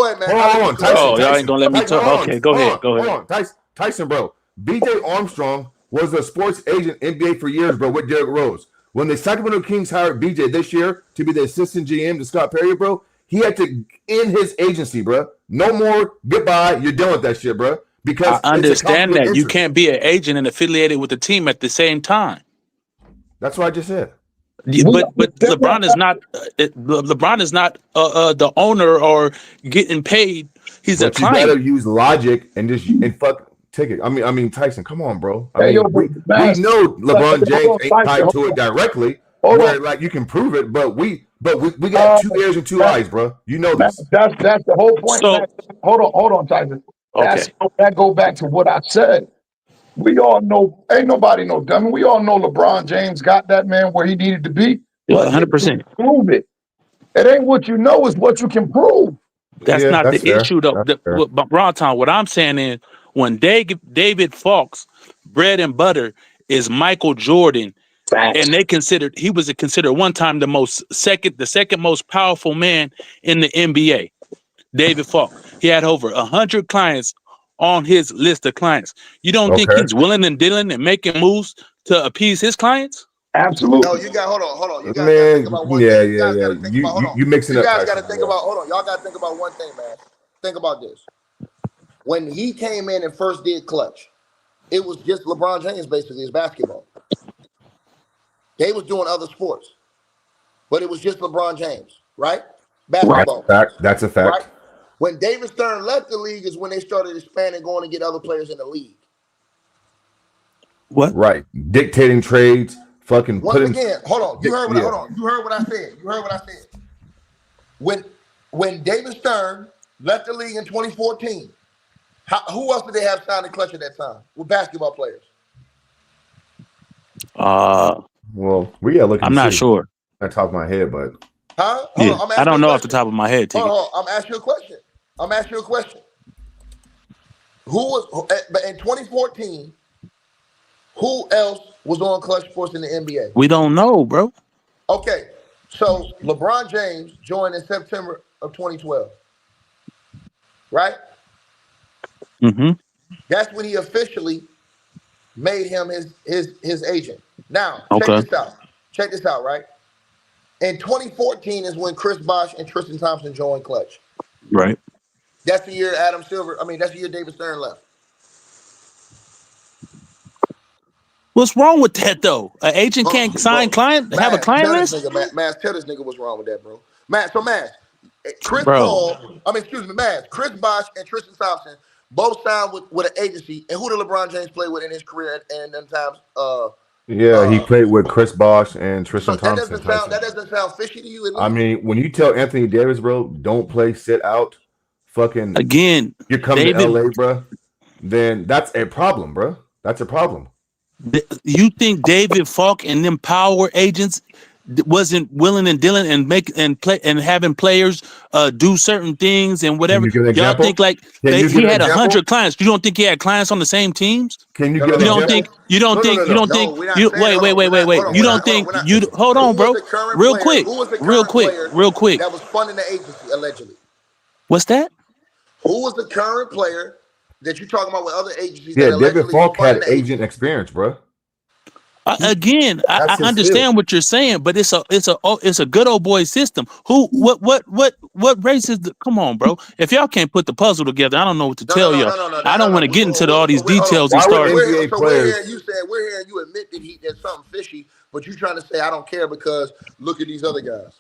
ahead, man. Hold on, Tyson. Oh, y'all ain't gonna let me talk. Okay, go ahead. Hold on, Tyson, bro. BJ Armstrong was a sports agent NBA for years, bro, with Derrick Rose. When the Sacramento Kings hired BJ this year to be the assistant GM to Scott Perry, bro, he had to end his agency, bro. No more. Goodbye. You're done with that shit, bro. Because I understand that you can't be an agent and affiliated with the team at the same time. That's what I just said. But LeBron is not. LeBron is not the owner or getting paid. He's a client. You gotta use logic and fuck ticket. I mean Tyson. Come on, bro. We know LeBron James ain't tied to it directly. Where like you can prove it, but we got 2 ears and 2 eyes, bro. You know this. That's the whole point. So, hold on, Tyson. Okay. That go back to what I said. We all know, ain't nobody no dummy. We all know LeBron James got that man where he needed to be. 100%. Prove it. It ain't what you know, it's what you can prove. That's not the fair. issue, though. Ron, what I'm saying is, when David Falk's bread and butter is Michael Jordan, and he was considered one time the second most powerful man in the NBA. David Falk. He had over 100 clients on his list of clients. You don't think he's willing and dealing and making moves to appease his clients? Absolutely. No, you got hold on. You guys man, gotta think about one thing. You mixing up. You guys gotta think about y'all gotta think about one thing, man. Think about this. When he came in and first did Clutch, it was just LeBron James basically his basketball. They was doing other sports, but it was just LeBron James, right? Basketball. That's a fact. Right? When David Stern left the league is when they started expanding, going to get other players in the league. What? Right. Dictating trades, fucking Once again, hold on. You heard what I said. When David Stern left the league in 2014, who else did they have signed in Clutch at that time with basketball players? Well, we gotta look and I'm not see sure. at the top of my head, but Huh? Hold Yeah, on, I'm I asking don't you a know off the question. top of my head. Ticket. Hold on, I'm asking you a question. Who was but in 2014? Who else was on Clutch Sports in the NBA? We don't know, bro. Okay, so LeBron James joined in September of 2012, right? Mm-hmm. That's when he officially made him his agent. Now, Okay. Check this out, right? In 2014 is when Chris Bosh and Tristan Thompson joined Clutch. Right. That's the year that's the year David Stern left. What's wrong with that though? An agent can't sign Bro, client, have a Mass, client tell this list, nigga, Mass, tell this nigga what's wrong with that, bro. Mass, Chris bro. Chris Bosh and Tristan Thompson both signed with an agency. And who did LeBron James play with in his career and them times? yeah, he played with Chris Bosh and So Tristan Thompson. that doesn't sound fishy to you, at least? I mean, when you tell Anthony Davis, bro, don't play, sit out, fucking Again, you come David, to LA, bro, then that's a problem, bro. That's a problem. You think David Falk and them power agents wasn't willing and dealing and having players do certain things and whatever? Can you give an Y'all example? think like he had 100 clients? You don't think he had clients on the same teams? Can you No, give no, an no, example? You don't think No, we're not saying- wait. hold on, You we're don't not- think we're not- you hold Who on, was bro. the current Real player? quick. Who was the Real current quick. player Real quick. that was funding the agency allegedly? What's that? Who was the current player that you're talking about with other agencies? Yeah, that David Falk had funding the agent experience, bro. Again, I That's his understand field. what you're saying, but it's a good old boy system. What race is the? Come on, bro. If y'all can't put the puzzle together, I don't know what to tell y'all. I don't want to get into all these details and Why would start. NBA players? We're hearing you admit that there's something fishy, but you're trying to say I don't care because look at these other guys.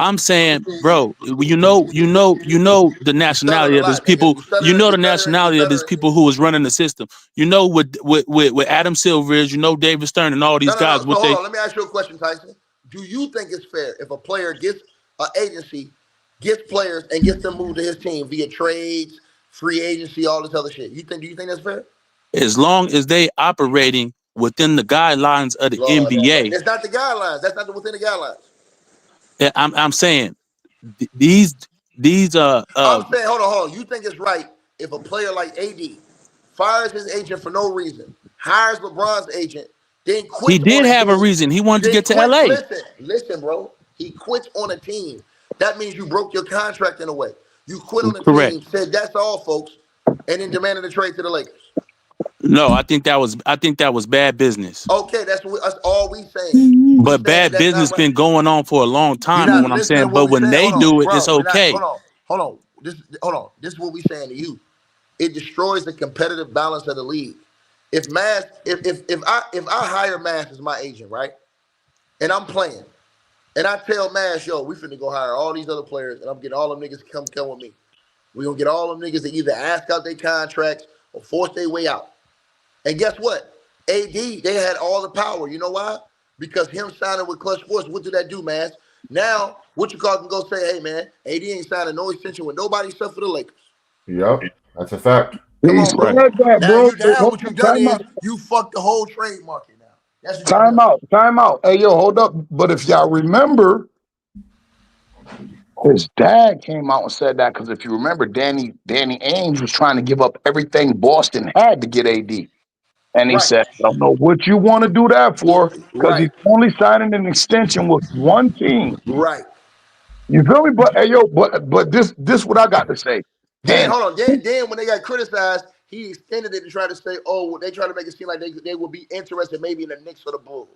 I'm saying, bro, you know the nationality of these people. You know the nationality of these people who was running the system. You know with Adam Silver is. You know David Stern and all these guys. So hold on. Let me ask you a question, Tyson. Do you think it's fair if a player gets an agency, gets players, and gets them moved to his team via trades, free agency, all this other shit? Do you think that's fair? As long as they operating within the guidelines of the NBA. It's not the guidelines. That's not within the guidelines. I'm saying these I'm saying, hold on. You think it's right if a player like AD fires his agent for no reason, hires LeBron's agent, then quits? He did have a reason. He wanted to get to LA. Listen, bro. He quits on a team. That means you broke your contract in a way. You quit on the team, said that's all, folks, and then demanded a trade to the Lakers. No, I think that was bad business. Okay, that's all we saying. But bad business been going on for a long time. What I'm saying, but when they do it, it's okay. Hold on. This is what we saying to you. It destroys the competitive balance of the league. If I hire Mass as my agent, right, and I'm playing, and I tell Mass, yo, we finna go hire all these other players, and I'm getting all them niggas to come with me. We gonna get all them niggas to either ask out their contracts or force their way out. And guess what? AD, they had all the power. You know why? Because him signing with Clutch Sports, what did that do, man? Now, what you call can go say, hey, man, AD ain't signing no extension with nobody except for the Lakers. Yep, that's a fact. Come on, bro. Now what you done is you fucked the whole trade market now. That's Time out. Hey, yo, hold up. But if y'all remember, his dad came out and said that because if you remember, Danny Ainge was trying to give up everything Boston had to get AD. And he said, I don't know what you want to do that for, because he's only signing an extension with one team. Right. You feel me? But hey, yo, but this what I got to say. Then hold on. Then when they got criticized, he extended it to try to say, oh, they try to make it seem like they would be interested maybe in the Knicks or the Bulls.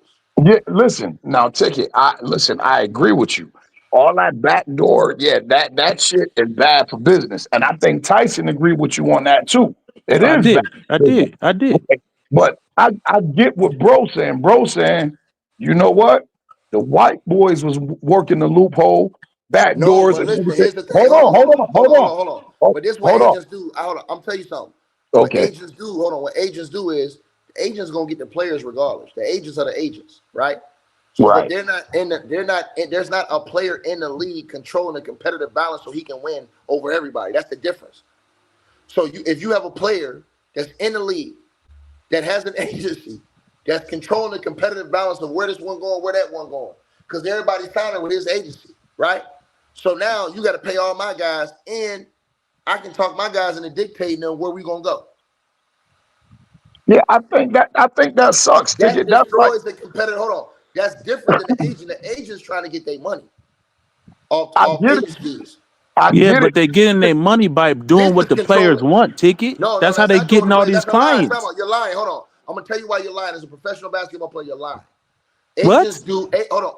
Yeah, listen, now take it. I agree with you. All that backdoor, that shit is bad for business. And I think Tyson agreed with you on that too. I did. Okay. But I get what bro saying. Bro saying, you know what? The white boys was working the loophole, backdoors. No, listen, here's the thing. Hold on. But this is what agents do. I'm tell you something. What agents do, what agents do is the agents gonna get the players regardless. The agents are the agents, right? So right. There's not a player in the league controlling the competitive balance so he can win over everybody. That's the difference. So if you have a player that's in the league that has an agency that's controlling the competitive balance of where this one going, where that one going. Because everybody's signing with his agency, right? So now you got to pay all my guys, and I can talk my guys into dictating them where we gonna go. Yeah, I think that sucks. That Ticket. That's like destroys the competitive. Hold on, that's different than the agent. The agent's trying to get their money off I get it. agent fees. I Yeah, get but it. they getting their money by doing This what is the players controlling. want. Ticket. No, That's how that's they not doing getting the all play. these That's a lie. clients. Time out. You're lying. Hold on. I'm gonna tell you why you're lying. As a professional basketball player, you're lying. What?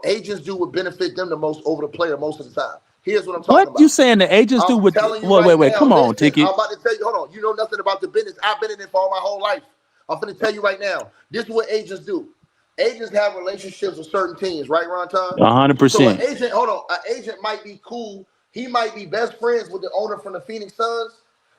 Agents do what benefit them the most over the player most of the time. Here's what I'm talking What about. you saying? The agents do I'm what? telling you Wait, right wait. now. Come on, Listen, Ticket. I'm about to tell you. Hold on. You know nothing about the business. I've been in it for all my whole life. I'm going to tell you right now. This is what agents do. Agents have relationships with certain teams, right, Ron Tom? 100%. So an agent, hold on. An agent might be cool. He might be best friends with the owner from the Phoenix Suns,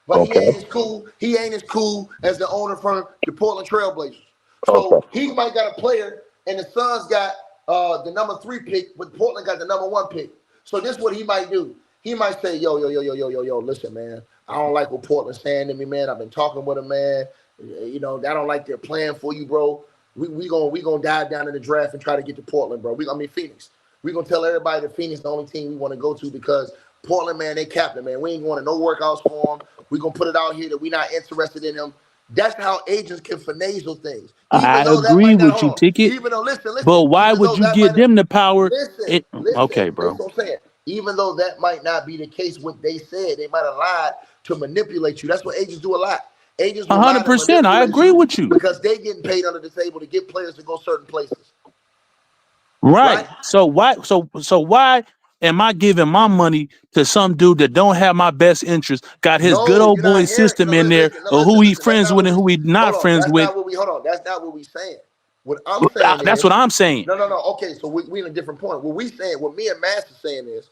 but he ain't as cool. He ain't as cool as the owner from the Portland Trailblazers. So he might got a player, and the Suns got the number 3 pick, but Portland got the number 1 pick. So this is what he might do. He might say, yo, listen, man, I don't like what Portland's saying to me, man. I've been talking with him, man. You know, I don't like their plan for you, bro. We gonna dive down in the draft and try to get to Portland, bro. Phoenix. We gonna tell everybody that Phoenix is the only team we want to go to because Portland, man, they captain, man. We ain't going to no workouts for them. We gonna put it out here that we not interested in them. That's how agents can finagle things. I agree with you, Ticket. Even though, listen. But why would you give them the power? Listen. Okay, bro. Listen what I'm saying. Even though that might not be the case, what they said, they might have lied to manipulate you. That's what agents do a lot. Agents 100%. I agree with you. because they getting paid under the table to get players to go certain places. Right. So why? So why am I giving my money to some dude that don't have my best interest? Got his good old boy system in there, or who he friends with and who he not friends with. Hold on. That's not what we saying. What I'm saying That's what I'm saying. No. Okay, so we in a different point. What me and Mass is saying is,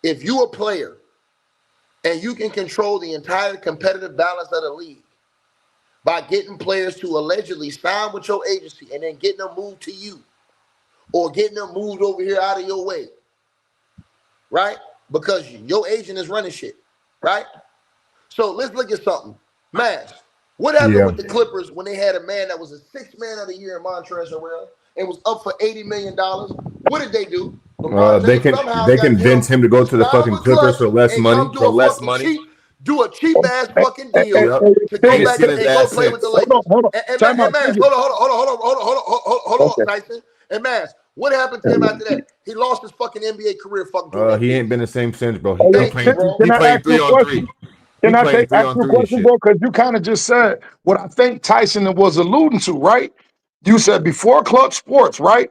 if you a player and you can control the entire competitive balance of the league by getting players to allegedly sign with your agency and then getting them moved to you or getting them moved over here out of your way, right? Because your agent is running shit, right? So let's look at something. Mass, what happened with the Clippers when they had a man that was a 6th man of the year in Montrezl Harrell and was up for $80 million? What did they do? They can convince him to go to the fucking Clippers for less money. Do a cheap ass fucking deal to go back and go play with the Lakers. Hold on, Tyson. And Mass, what happened to him after that? He lost his fucking NBA career. He ain't been the same since, bro. He playing 3-on-3. Can I ask you a question, bro? Because you kind of just said what I think Tyson was alluding to, right? You said before club sports, right?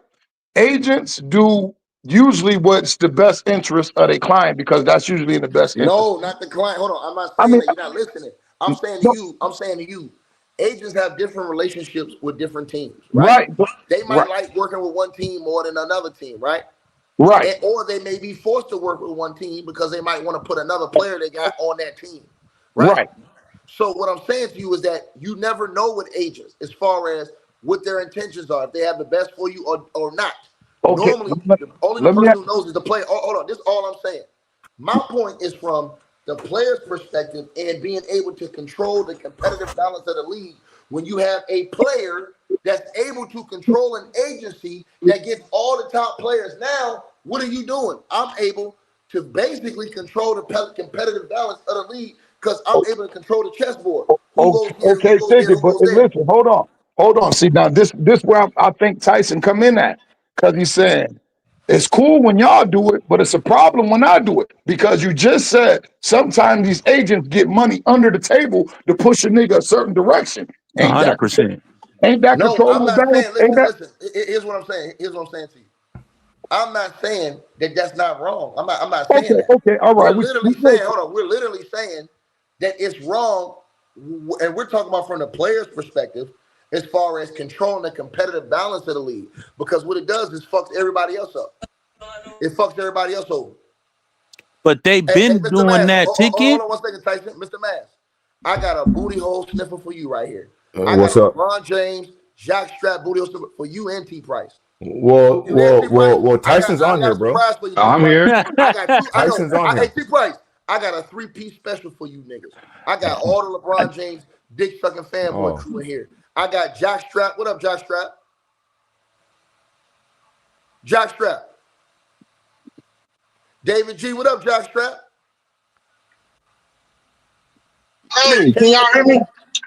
Agents do usually what's the best interest of their client because that's usually in the best interest. No, not the client. Hold on. I'm not saying that. You're not listening. I'm saying to you. Agents have different relationships with different teams, right? They might like working with one team more than another team, right? Right. Or they may be forced to work with one team because they might want to put another player they got on that team, right? So what I'm saying to you is that you never know with agents as far as what their intentions are, if they have the best for you or not. Okay. Normally, the only person who knows is the player. Hold on, this is all I'm saying. My point is from the player's perspective and being able to control the competitive balance of the league when you have a player that's able to control an agency that gets all the top players. Now, what are you doing? I'm able to basically control the competitive balance of the league because I'm able to control the chessboard. Listen, hold on. See, now this where I think Tyson come in at because he's saying, it's cool when y'all do it, but it's a problem when I do it. Because you just said sometimes these agents get money under the table to push a nigga a certain direction. 100%. Ain't that no, control? I'm not saying, listen. Here's what I'm saying. Here's what I'm saying to you. I'm not saying that that's not wrong. I'm not saying that. Okay, all right. We're literally saying that it's wrong. And we're talking about from the player's perspective as far as controlling the competitive balance of the league. Because what it does is fucks everybody else up. It fucks everybody else over. But they've been doing that, Ticket. Hold on 1 second, Tyson. Mr. Mass, I got a booty hole sniffer for you right here. What's up? LeBron James, Jock Strap booty hole sniffer for you and T Price. Well, Tyson's on here, bro. I'm here. Tyson's on here. Hey, T Price, I got a 3-piece special for you niggas. I got all the LeBron James dick sucking fanboy crew in here. I got Jock Strap. What up, Jock Strap? Jockstrap. David G, what up, Jockstrap? Hey, can y'all hear me?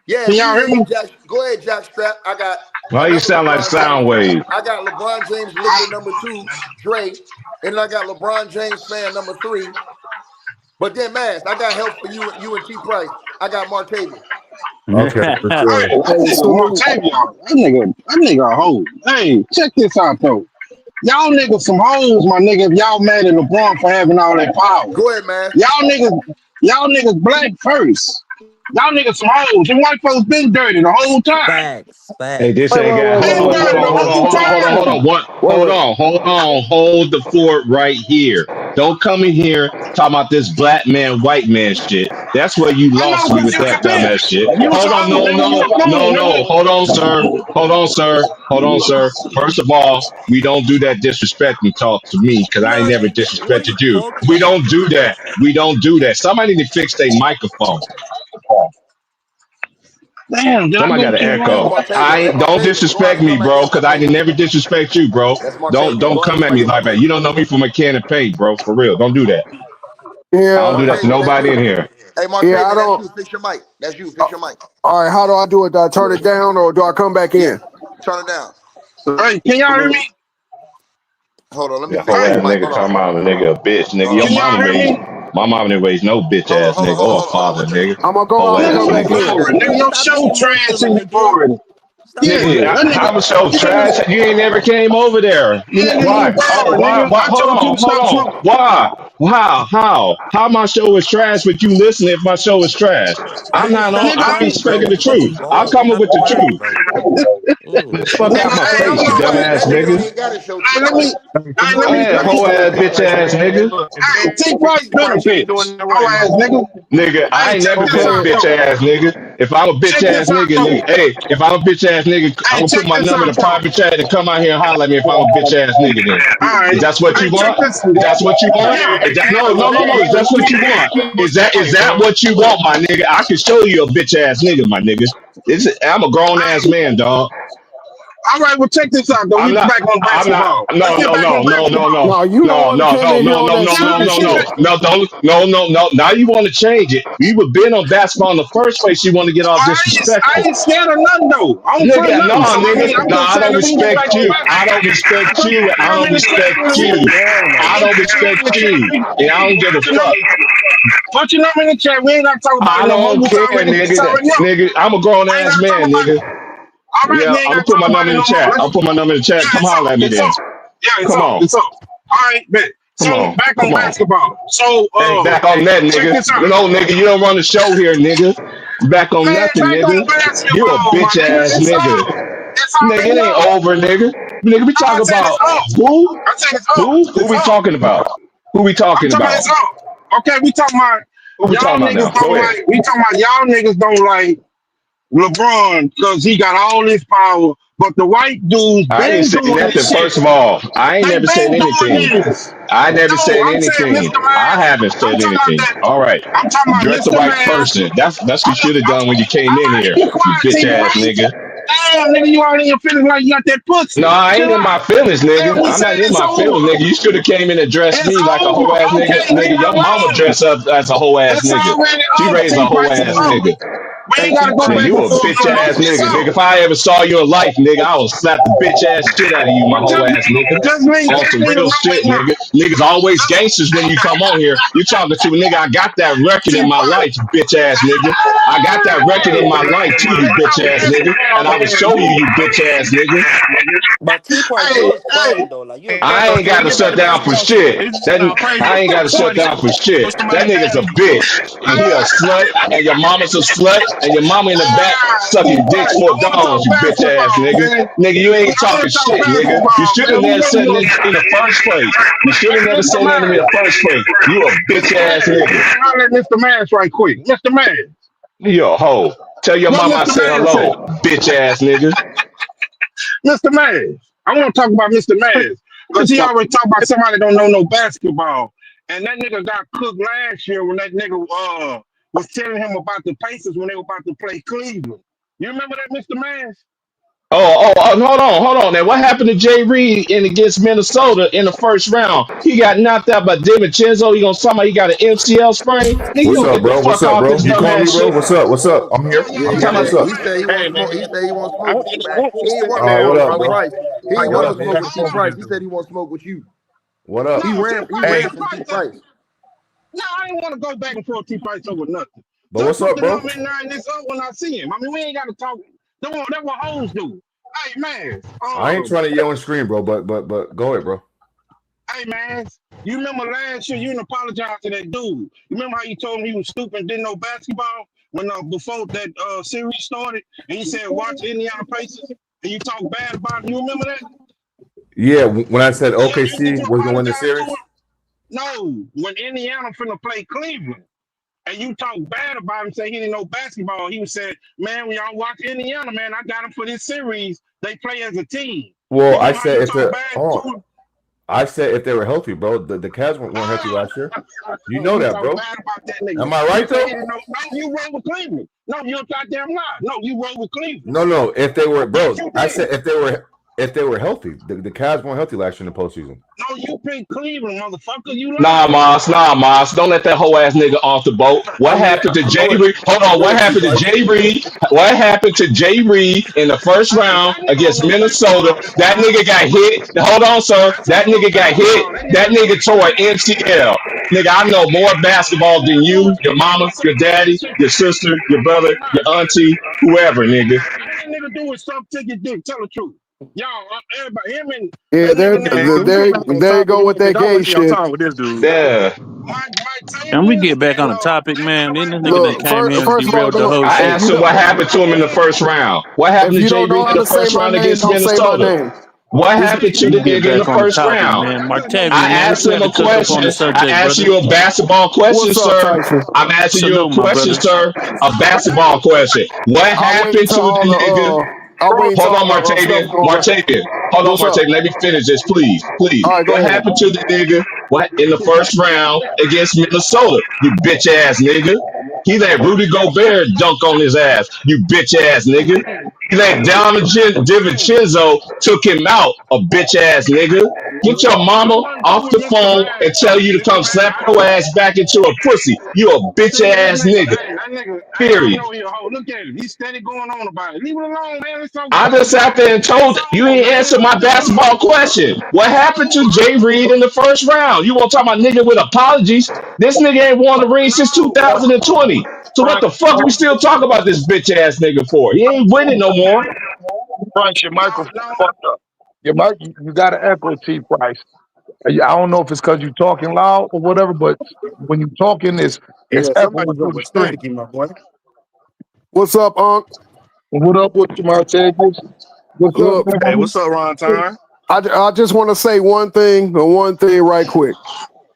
Yeah, Can y'all hear me? Go ahead, Jockstrap. I got. Why you sound like Soundwave? I got LeBron James liquor number 2, Dre, and then I got LeBron James fan number 3. But then, man, I got help for you and T Price. I got Martavian. Okay, for Hey, sure. that nigga a hoe. Hey, check this out though. Y'all niggas some hoes, my nigga. If y'all mad at LeBron for having all that power. Go ahead, man. Y'all niggas black first. Y'all niggas some hoes. And white folks been dirty the whole time. Facts. Hey, this ain't got. Hold the fort right here. Don't come in here talking about this black man, white man shit. That's where you lost me with that dumbass shit. Hold on, no. Hold on, sir. First of all, we don't do that disrespecting talk to me because I ain't never What are you disrespected you. talking We about? don't do that. We don't do that. Somebody need to fix their microphone. Damn, did Somebody I got go an too echo. long? Don't disrespect me, bro, because I did never disrespect you, bro. That's Don't Martavian. Go ahead come and at me bring like that. You don't know me from a can of paint, bro. For real. Don't do that. I don't do that to Martavian, that's nobody you. in here. Hey, Martavian, that's you. Fix your mic. That's you. Fix your mic. All right, how do I do it? Do I turn it down or do I come back in? Turn it down. Hey, can y'all hear me? Hold on, let me Yeah, fix whole this ass mic. nigga Hold on. talking about a nigga a bitch, nigga. Hold Your on. Can y'all mama hear raised. me? My mama didn't raise no bitch Hold on, ass hold on, nigga hold on, or hold on, hold father, on. nigga. I'm gonna go Whole out and ass come Nigga, back you nigga. in. boring. Nigga, your Stop show being trash emotional, and you nigga. boring. Stop being Nigga, Yeah, that emotional. nigga. how show trash? You ain't never came over there. Nigga, you Why? Oh, boring, why? nigga. Why? I told you to Hold stop on. smoking. Why? How my show is trash, but you listen if my show is trash? I'm Nigga, not on. stop Nigga, I'm lying, speaking bro. the You fucking truth. I'm bald. coming Stop with the lying, truth. bro. The fuck out nigga, my hey, Hey, face, hold you on, T-Price, wait. dumbass that nigga don't nigga. even got a show, Hey, let me, T-Price. Yeah, whole ass bitch ass nigga. hey, T-Price benefits. Whole ass nigga. Nigga, I Hey, ain't check never this been a out, Okay, bitch though. ass nigga. If I'm a bitch Check ass this out, nigga, though. if I'm a bitch ass nigga, I'm Hey, gonna put check my this number in out, a though. private chat and come out here and holler at me if I'm a bitch ass nigga then. All Is right. that what Hey, you check want? this. Is that what you want? Yeah. No. Is that what you want? Is that what you want, my nigga? I can show you a bitch ass nigga, my nigga. I'm a grown ass Hey, man, dog. all right, well, check this out, though. I'm We not. back on I'm not. basketball. Let's No, get no, back no, on no, no, basketball. no, no, you the no, one that no, came no, in here no, on no, that no, Yeah, no, stupid no, shit. no, no, don't, no. Now you want to change it. We were been on basketball in the first place. You want to get all I disrespectful. ain't scared of nothing, though. I don't fear Nigga, no, nothing. So, I nigga, mean, I'm no, just I saying, don't let me get back respect on you. I basketball. don't respect Put you. your I don't number in the chat. respect you. I don't respect you. And I don't give a Put your fuck. number, put your number in the chat. We ain't got to talk about it I no more. don't We care, already, it's nigga. already up. Nigga, I'm a grown We ain't ass got to talk man, about it. nigga. All right, Yeah, we ain't I'm gonna got to put talk my about number it in the no more. chat. I'll put my number in the chat. Yeah, Come holler at me it's then. up. Yeah, it's Come up. on. It's up. All right, bet. Come So, on. back on Come on. basketball. So, Hey, back on that, check nigga. this out. No, nigga, you don't run the show here, nigga. Back on Man, nothing, back on nigga. You a basketball, my bitch nigga. ass It's nigga. up. It's Nigga, it already ain't up. over, nigga. Nigga, we No, I talking said it's about up. who? I said it's up. Who It's we up. talking about? Who we I'm talking talking about about? it's up. Okay, we talking about Who we y'all talking about niggas now? Go don't ahead. like. We talking about y'all niggas don't like LeBron because he got all this power, but the white dudes I didn't been say doing nothing. this shit. First of all, I ain't They never said been anything. doing this. I never No, said I'm saying anything. Mr. I Mass. haven't I'm said talking about anything. that. All right. I'm talking about You're at the Mr. right Mass. person. That's what you I'm, should have done when you came all in right, here. be You quiet, bitch T. ass Price. nigga. Damn, nigga, you already in your feelings like you got that No, pussy. I ain't Chill in my out. feelings, And nigga. we I'm said not in it's my feelings, over. nigga. You should have came in and addressed It's me like a over. whole ass nigga. Okay, leave Nigga, it your mama alone. dress up as a whole ass It's nigga. already She up. raised a T whole Price is ass up. nigga. We Hey, ain't gotta go Nigga, back you and a forth bitch no more. ass It's nigga. Nigga, up. if I ever saw you in life, nigga, I would slap the bitch ass shit out of you, my But whole ass nigga. just On some leave real it shit, right now. nigga. Niggas always gangsters when you come on here. You talking to a nigga, I got that record T in my Price. life, bitch ass nigga. I got that record in my life too, you bitch ass nigga. And I will show you, you bitch ass nigga. But T Price, Hey, you was hey, quiet though. Like you agree I with ain't got to Dame shut that down for basketball shit? shit. I ain't got to shut down for shit. That nigga's a bitch, and he a slut, and your mama's a slut, and your mama in the back T sucking dicks Price. for I want to dollars, talk you bitch ass basketball, nigga. man. Nigga, you ain't I want talking to talk shit, nigga. You basketball, should have man. We never know said you. anything in the first place. You should have Hey, never Mr. said anything in Man. the first place. You a bitch Mr. ass Man. nigga. I'll let Mr. Mass right quick. Mr. Man. You a hoe. Tell your What mama I Mr. said Man hello, say? bitch ass nigga. Mr. Mass. I want to talk about Mr. Mass. Because he already talked about somebody that don't know no basketball. And that nigga got cooked last year when that nigga was telling him about the Pacers when they were about to play Cleveland. You remember that, Mr. Mass? Hold on. Now, what happened to Jay Reed in against Minnesota in the first round? He got knocked out by DiVincenzo. You gonna somebody he got an MCL sprain? Nigga, you What's don't up, get the bro? What's fuck up, off bro? this You calling me, dumbass bro? shit. What's up? I'm here. Yeah, I'm yeah, talking about yeah. stuff. He said he won't smoke. He said he won't smoke with you, Mac. He ain't want All no right, what smoke with up, T bro? Price. He ain't What want no up? smoke with T Hold on. Price. He said he won't smoke with you. What up? He No, T ran. He Price, ran T from T Price. Price. No, I didn't want to go back and forth T Price over nothing. But Just what's put up, the bro? number in there and this up when I see him. I mean, we ain't got to talk. That's what hoes do. Hey, man. I ain't trying to yell and scream, bro. But go ahead, bro. Hey, man. You remember last year you didn't apologize to that dude. You remember how you told him he was stupid and didn't know basketball when before that series started? And he said, watch Indiana Pacers. And you talk bad about him. You remember that? Yeah, when I said Yeah, did OKC you was gonna win the apologize to series. him? No. When Indiana finna play Cleveland. And you talk bad about him, say he didn't know basketball. He said, man, when y'all watch Indiana, man, I got him for this series. They play as a team. Well, You I remember how said you if talk the bad to oh, him? I said if they were healthy, bro. The Cavs weren't healthy Ah, last year. You know you that, talk bro. bad about that nigga. Am I You right say he though? didn't know. No, you roll with Cleveland. No, you're a goddamn lie. No, you roll with Cleveland. No. If they were, Yes, bro, you I did. said if they were healthy. The Cavs weren't healthy last year in the postseason. No, you picked Cleveland, motherfucker. You Nah, lying. Moss. Don't let that whole ass nigga off the boat. What happened to Jay Go ahead, Reed? Hold on. go What ahead, T happened to Price. Jay Reed? What happened to Jay Reed in the first Hey, round that nigga don't against know Minnesota? basketball. That's That why. nigga got hit. Hold on, sir. That's That don't know nigga got hit. basketball. That That nigga nigga tore an MCL. Nigga, I know more basketball than you, your mama, your daddy, your sister, your brother, your auntie, whoever, nigga. All that nigga do is suck to your dick. Tell the truth. Y'all, everybody, him and Yeah, that there, nigga named Man, we ain't on there you top of go this with that bitch. I gay want to see on shit. time with this dude. Yeah. Mike And we Tavius get back on and the topic, man. Then this nigga that Look, came in and first of all, derailed the whole I shit. asked him what happened to him in the first round. What if happened to you Jay don't know Reed how in the to say first my round name, against don't say my Minnesota? name. What It's happened to We the get nigga in back the on the first topic, round? man. I Martavian, man, asked what you him got to a cook up on question. the I subject, asked brother? you a basketball question, What's up, sir. Tyson? I'm asking you a Salute, my question, brother. sir. A basketball question. What I'll wait happened to until the all nigga? I'll wait until Hold on, all the stuff Martavian. going back. Martavian. Hold on, What's up? Martavian. Let me finish this, please. Please. All right, go What ahead. happened to the nigga? What in the first round against Minnesota? You bitch ass nigga. He let Rudy Gobert dunk on his ass. You bitch ass nigga. He let DiVincenzo took him out. A bitch ass nigga. Get your I mama wasn't off through the with Mr. phone Mass and tell though. you to Mr. come Mass, slap your ass back into a pussy. You a bitch see that ass nigga, nigga. that nigga, I Period. know he a hoe. Look at him. He's steady going on about it. Leave it alone, man. It's over. I just sat there and It's told you over, ain't man. answer my Leave it alone. basketball question. What It's happened to over. Jay Reed in the first round? You want to talk about nigga with apologies? This nigga ain't won the ring since No. 2020. So what the fuck we still talk about this bitch ass nigga for? He ain't winning no more. Price, your No, microphone no. fucked up. Your mic, you got to echo T Price. I don't know if it's because you're talking loud or whatever, but when you're talking, it's Yeah, echoing somebody's through up the with screen. staticky, my boy. What's up, Unc? What up with you, Martavius? What's up, Look, man, Hey, homie? what's up, Ron Time? I just want to say one thing right quick.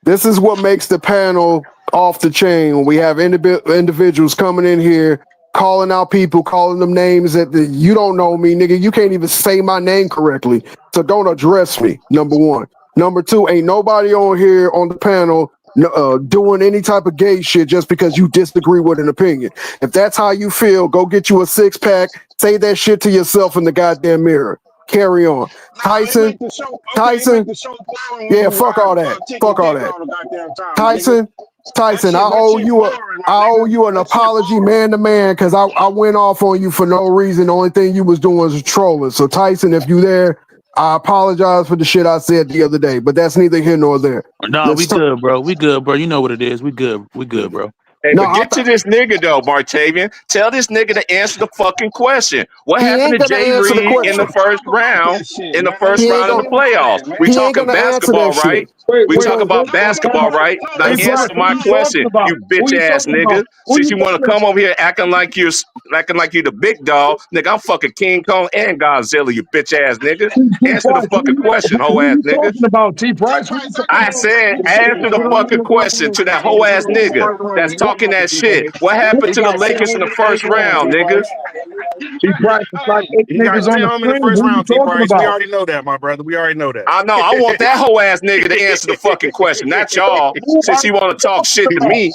This is what makes the panel off the chain when we have individuals coming in here calling out people, calling them names that you don't know me, nigga. You can't even say my name correctly. So don't address me, number one. Number two, ain't nobody on here on the panel doing any type of gay shit just because you disagree with an opinion. If that's how you feel, go get you a six pack, say that shit to yourself in the goddamn mirror. Carry on. No, it Tyson, make the show, okay, it make Tyson, the show boring when yeah, you fuck ride all that. ticket Fuck all dick that. all the goddamn time, my nigga. Tyson, Tyson, That shit boring, my I owe nigga. you an That shit apology boring. man to man because I went off on you for no reason. The only thing you was doing was trolling. So Tyson, if you there, I apologize for the shit I said the other day, but that's neither here nor there. Nah, we Let's talk. good, bro. We good, bro. You know what it is. We good. We good, bro. Hey, No, but get to this nigga though, Martavian. Tell this nigga to answer the fucking question. What he happened ain't to gonna Jay answer the Reed in Nigga, the question. first talk about round? that shit, In the man. first He ain't round of gonna the Leave it playoffs, alone, man. we he ain't talking gonna answer basketball, that right? shit. We Wait, talk wait, about what? basketball, right? Now Hey, answer Price, No, who my you no. talking question, about? you Who bitch you ass talking about? nigga. Who Since you you want to talking come about? over here acting like you the big dog, nigga, I'm fucking King Kong and Godzilla, you bitch ass nigga. T Answer the Price, fucking question, hoe who ass you nigga. talking about? T T Price, who you Price, I talking can I about? answer said, that shit. answer the fucking question to that whole ass nigga that's talking that shit. What happened He to the got Lakers in the 7 first rounds, round, T nigga? Price. T Price, it's like Hey, eight He got niggas 10 on the of them in the screen. first Who you round, T talking Price. We about? already know that, my brother. We already know that. I know. I want that whole ass nigga to answer the fucking question, not y'all, Who since are he you want to talk talking shit to about? me.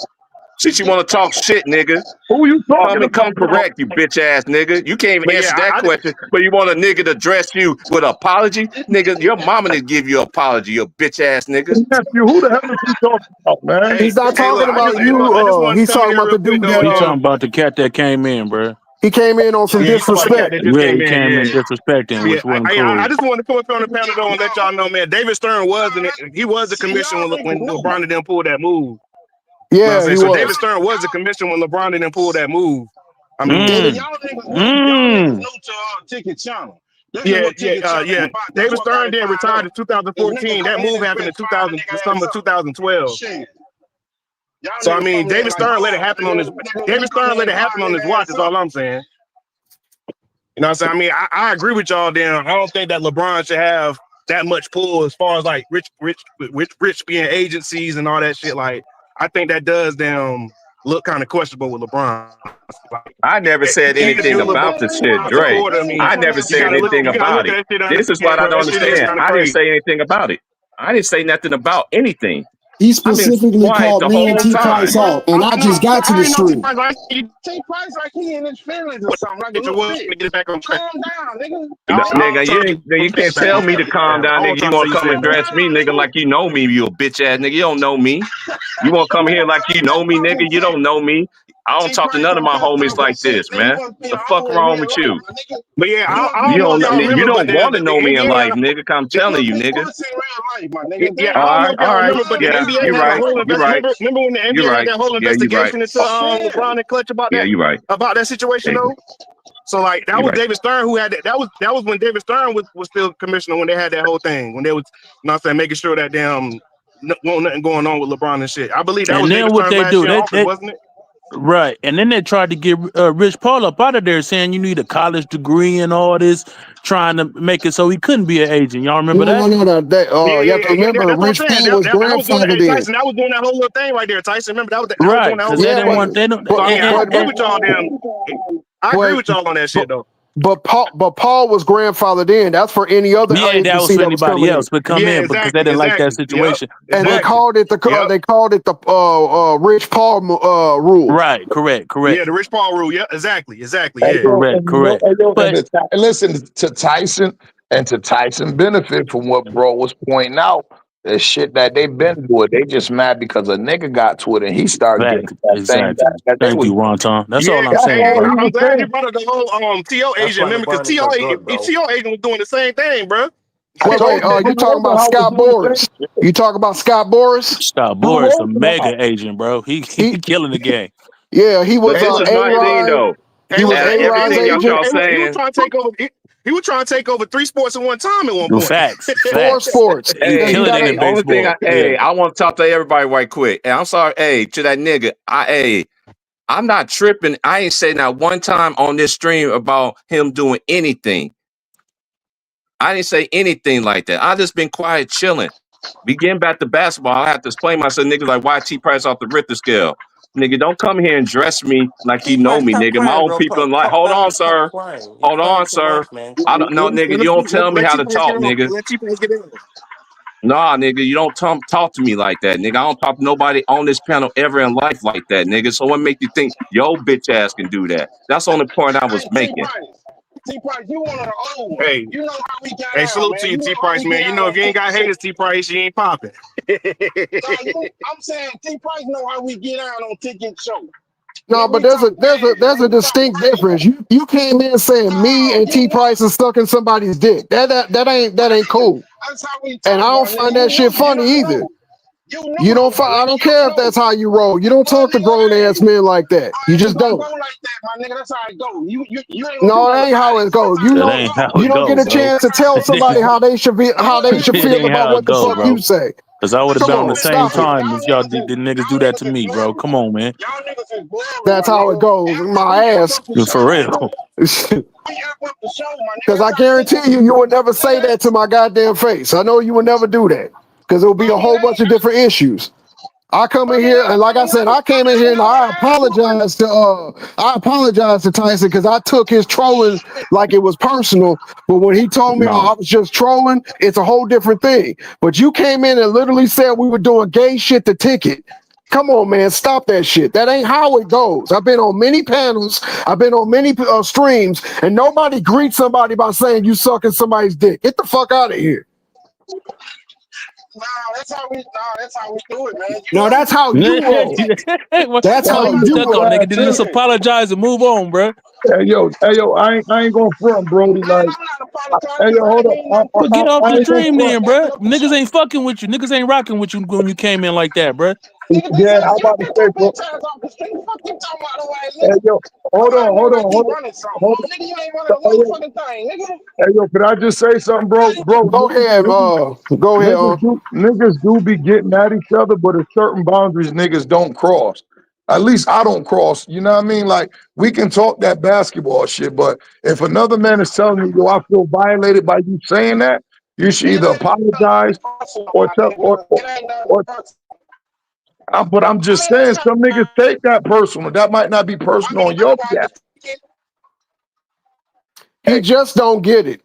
Since you want to talk shit, nigga. Who you talking Come about? correct, you bitch ass nigga. You can't even But answer yeah, that question, but you want a nigga to address you with an apology? Nigga, your mama didn't give you an apology, you bitch ass nigga. Nephew, who the hell is you talking about, man? He's not Hey, look, talking about I just you. want to He's come in talking here about real the quick, dude though. He that talking about the cat that came in, bro. he came in on some Yeah, you talking about the cat disrespect. that just Yeah, came he in. came in Yeah. disrespecting, Yeah, which wasn't I cool. just wanted to come up on the panel though and let y'all know, man. David Stern was the commission when LeBron didn't pull that move. You know what I'm Yeah, saying? he So was. David Stern was the commission when LeBron didn't pull that move. I mean, Mm. y'all niggas Mm. new to Ticket Channel. Yeah. David Stern then retired in 2014. That move happened in the summer of 2012. So I mean, David Stern let it happen on his watch. Is all I'm saying. You know what I'm saying? I mean, I agree with y'all. Then I don't think that LeBron should have that much pull as far as like rich being agencies and all that shit. Like, I think that does look kind of questionable with LeBron. I never said anything about the shit, Dre. I never said anything about it. This is what I don't understand. I didn't say anything about it. I didn't say nothing about anything. He I've been specifically quiet called the me and whole T time. Price out, and I just got to the street. T Price like he in his feelings or something. Like a little bit. Get back on track. Calm down, Nigga, you can't tell me to calm down, nigga. You want to come address me, nigga, like you know me, you a bitch ass nigga. You don't know me. You want to come here like you know me, nigga. You don't know me. I don't talk to none of my homies like this, man. The fuck wrong with you? But yeah, I don't know if y'all remember. You don't want to the know me in life, Indiana, nigga. I'm telling you, nigga. Yeah, I don't know if y'all remember, but the Yeah, NBA you're had a right. whole You're right. Remember when the You're NBA right. had that whole Yeah, you're right. investigation into LeBron and Clutch about Yeah, that? you're right. About that situation Yeah, though. So like that you're was right. David Stern who had that. That was when David Stern was still commissioner when they had that whole thing. When they was, you know what I'm saying, making sure that wasn't nothing going on with LeBron and shit. I believe that And was then David what Stern's they last do, year in office, wasn't it? right. And then they tried to get Rich Paul up out of there, saying you need a college degree and all this, trying to make it so he couldn't be an agent. Y'all remember that? No. You have to remember, That's what I'm Rich saying. Paul was That was doing grandfathered in. Tyson. That was doing that whole little thing right there, Tyson. Remember that was Right, doing that whole because they little didn't thing. want they don't. So I mean, I agree but- with y'all. I agree with y'all on that shit though. But Paul was grandfathered in. That's for any other Yeah, that was agency for that was anybody coming else, in. but come Yeah, in because they didn't like that situation. Yep, And they called it the Rich Paul rule. Right, correct. Yeah, the Rich Paul rule. Yeah, exactly. Hey, Yeah. Correct. But and listen to Tyson and to Tyson benefit from what bro was pointing out. The shit that they've been doing, they just mad because a nigga got to it and he started facts, getting that same exactly. that they Thank was you, doing. Ron Tom. That's all I'm Yeah, saying, hey, bro. I'm glad you brought up the whole TO agent. Remember, because TO agent was doing the same thing, bro. Wait, you talking about Scott Boras? You talking about Scott Boras? Scott Boras, a mega agent, bro. He killing the game. Yeah, he was But this is my thing, though. He was A-Rod's everything agent. y'all He saying. was trying to take over. He was trying to take over 3 sports at one time at one point. Facts. 4 sports. He Hey, killing it in only thing baseball. I want to talk to everybody right quick. And I'm sorry, to that nigga. I'm not tripping. I ain't say not one time on this stream about him doing anything. I didn't say anything like that. I just been quiet, chilling. We getting back to basketball. I have to explain myself, niggas like why T Price off the Richter scale. Nigga, don't come here and dress me like you know me, nigga. My own people in life. Hold on, sir. Hold on, sir. I don't know, nigga. You don't tell me how to talk, nigga. Let T-Price get in. Nah, nigga, you don't talk to me like that, nigga. I don't talk to nobody on this panel ever in life like that, nigga. So what make you think your bitch ass can do that? That's the only point I was making. T-Price, you one of the old ones. Hey, you know how we got out, salute to you, T-Price, man. You know if you ain't got haters, T-Price, you ain't popping. I'm saying T-Price know how we get out on Ticket Show. No, but there's a distinct difference. You came in saying me and T Price is sucking somebody's dick. That ain't cool. That's how we And I don't find that shit funny either. You don't. I don't care if that's how you roll. You don't talk to grown ass men like that. You just don't. Go like that, my nigga. That's how it go. You ain't No, it ain't how it goes. You don't get a chance to tell somebody how they should feel about what the fuck you say. Because I would have been on the same stop time if y'all the niggas do that to me, bro. Come on, man. That's how it goes. My ass. For real. Because I guarantee you would never say that to my goddamn face. I know you would never do that. Because it will be a whole bunch of different issues. I come in here and like I said, I came in here and I apologize to Tyson because I took his trolling like it was personal. But when he told me I was just trolling, it's a whole different thing. But you came in and literally said we were doing gay shit to Ticket. Come on, man. Stop that shit. That ain't how it goes. I've been on many panels. I've been on many streams, and nobody greets somebody by saying you sucking somebody's dick. Get the fuck out of here. That's how we do it, man. No, that's how you roll. That's how you stuck roll. on, nigga. Just apologize and move on, bro. Hey yo, I ain't gonna front, Brody. Like, hey yo, hold up. But get off I the ain't gonna stream then, front. bro. Niggas ain't fucking with you. Niggas ain't rocking with you when you came in like that, bro. Yeah, I'm about to say, bro. Hey yo, hold on. Hey yo, could I just say something, bro? Go ahead, go ahead. Niggas do be getting at each other, but there's certain boundaries niggas don't cross. At least I don't cross. You know what I mean? Like, we can talk that basketball shit, but if another man is telling me, yo, I feel violated by you saying that, you should either apologize or tell but I'm just saying, some niggas take that personal. That might not be personal on your behalf. He just don't get it.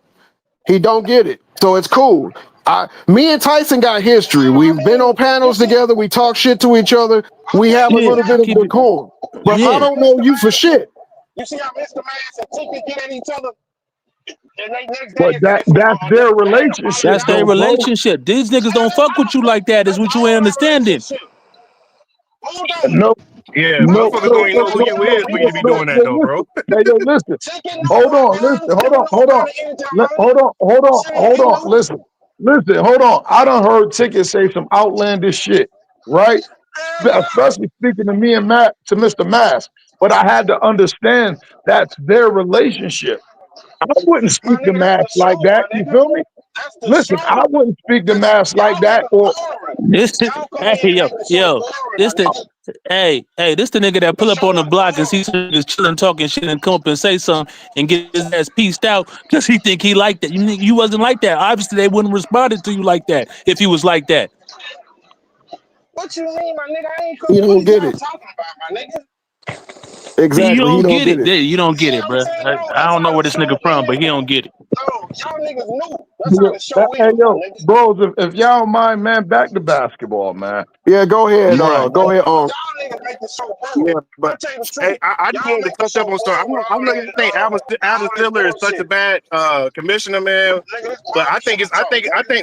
He don't get it. So it's cool. Me and Tyson got history. We've been on panels together. We talk shit to each other. We have a little bit of decorum. But I don't know you for shit. You see how Mr. Mass and Tinker get at each other? But that's their relationship. That's their relationship. These niggas don't fuck with you like that, is what you ain't understanding. No. Yeah, motherfuckers don't even know who you is when you be doing that though, bro. Hey, yo, listen. Hold on. Listen, hold on. I done heard Ticket say some outlandish shit, right? Especially speaking to me and Matt, to Mr. Mass. But I had to understand that's their relationship. I wouldn't speak to Mass like that. You feel me? Listen, I wouldn't speak to Mass like that. Or this, hey, this the nigga that pull up on the block and see some niggas chilling, talking shit, and come up and say something and get his ass pieced out because he think he like that. You wasn't like that. Obviously, they wouldn't responded to you like that if he was like that. What you mean, my nigga? I ain't You don't get it. talking about, my nigga. Exactly. You don't get it. You don't get it, bro. I don't know where this nigga from, but he don't get it. No, y'all niggas knew. That's how the show hey, yo, bros, if y'all don't mind, man, back to basketball, man. Yeah, go ahead. Right. Go ahead. Y'all niggas make the show Yeah, but hey, I just wanted to touch up on something. I know you think Adam Stiller is such a bad commissioner, man. But I think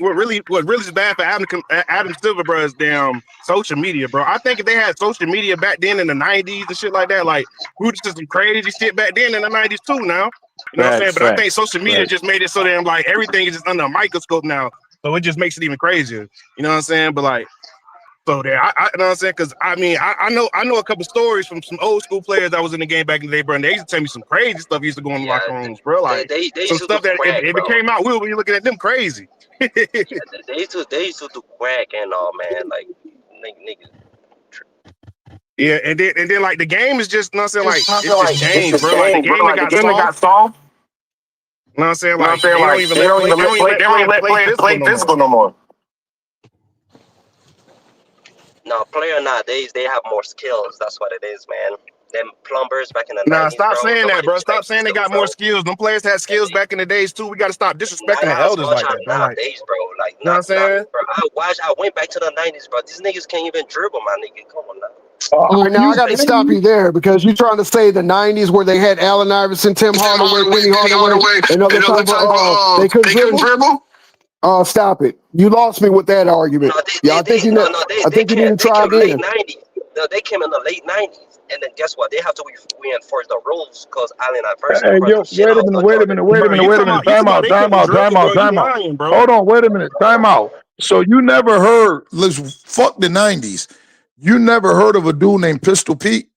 what really is bad for Adam Silver, bro, is damn social media, bro. I think if they had social media back then in the 90s and shit like that, like we would just some crazy shit back then in the 90s too now. You know what I'm saying? But I think social media just made it so damn like everything is just under a microscope now. So it just makes it even crazier. You know what I'm saying? But like, so there, I you know what I'm saying? Because I mean, I know a couple stories from some old school players that was in the game back in the day, bro. And they used to tell me some crazy stuff used to go in the locker rooms, bro. Like they some stuff that if it came out, we were looking at them crazy. They used to do crack and all, man. Like niggas. Yeah, and then like the game is just, you know what I'm saying, like it's just changed, bro. Like the game got soft. You know what I'm saying? Like they don't even let players play physical no more. No, player nowadays they have more skills. That's what it is, man. Them plumbers back in the 90s. Nah, stop saying that, bro. Stop saying they got more skills. Them players had skills back in the days too. We gotta stop disrespecting the elders like that, bro. Nowadays, bro. Like, you know what I'm saying? Bro, I went back to the 90s, bro. These niggas can't even dribble, my nigga. Come on now. All right, now I got to stop you there because you're trying to say the 90s where they had Allen Iverson, Tim Hardaway, Penny Hardaway, and other type they couldn't dribble? Stop it. You lost me with that argument. I think you need to try again. They came in the late 90s, and then guess what? They have to reinforce the rules because Allen Iverson. Hey, yo, wait a minute. Time out. Hold on, wait a minute. Time out. So you never heard, fuck the 90s. You never heard of a dude named Pistol Pete?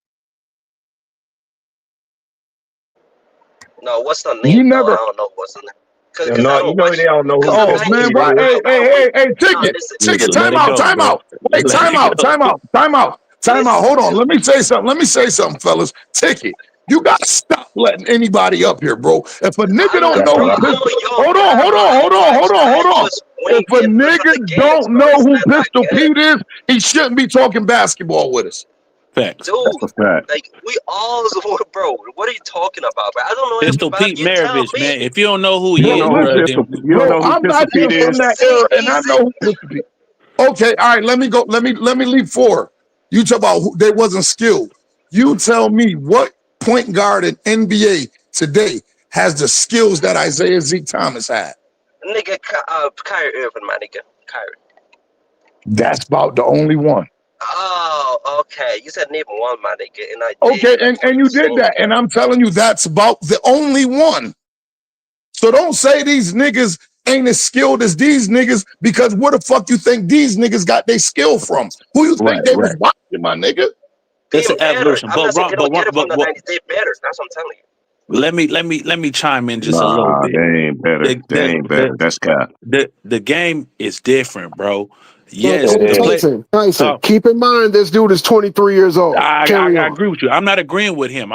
No, what's the name? You never. I don't know what's the name. No, you know they don't know who. Oh man, bro. Hey, ticket. Time out. Wait, time out. Hold on. Let me say something, fellas. Ticket. You gotta stop letting anybody up here, bro. If a nigga don't know who Pistol, hold on. If a nigga don't know who Pistol Pete is, he shouldn't be talking basketball with us. Facts. Dude, like we all, bro. What are you talking about, bro? I don't know. Pistol Pete Maravich, man. If you don't know who he is, I'm not even from that era, and I know who Pistol Pete. Okay, all right. Let me leave 4. You talk about they wasn't skilled. You tell me what point guard in NBA today has the skills that Isaiah Zeke Thomas had. Nigga, Kyrie Irving, my nigga. Kyrie. That's about the only one. Oh, okay. You said name one, my nigga. And I Okay, did. and you did that. And I'm telling you, that's about the only one. So don't say these niggas ain't as skilled as these niggas, because where the fuck you think these niggas got their skill from? Who you think they was watching, my nigga? It's an evolution. I'm not saying they don't get it from the 90s. They better. That's what I'm telling you. Let me chime in just a little bit. They ain't better. They ain't better. That's cap. The game is different, bro. Yes, Tyson, keep in mind this dude is 23 years old. I agree with you. I'm not agreeing with him.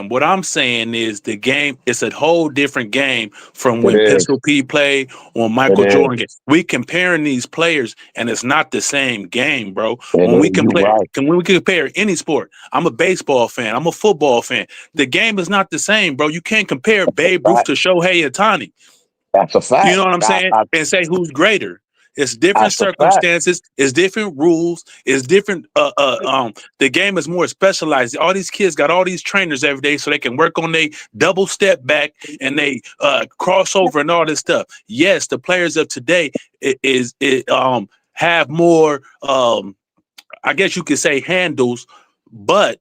What I'm saying is the game is a whole different game from when Pistol P played, when Michael Jordan. We comparing these players, and it's not the same game, bro. When we compare any sport, I'm a baseball fan. I'm a football fan. The game is not the same, bro. You can't compare Babe Ruth to Shohei Ohtani. That's a fact. You know what I'm saying? And say who's greater. It's different circumstances. It's different rules. It's different. The game is more specialized. All these kids got all these trainers every day, so they can work on they double step back and they crossover and all this stuff. Yes, the players of today have more. I guess you could say handles, but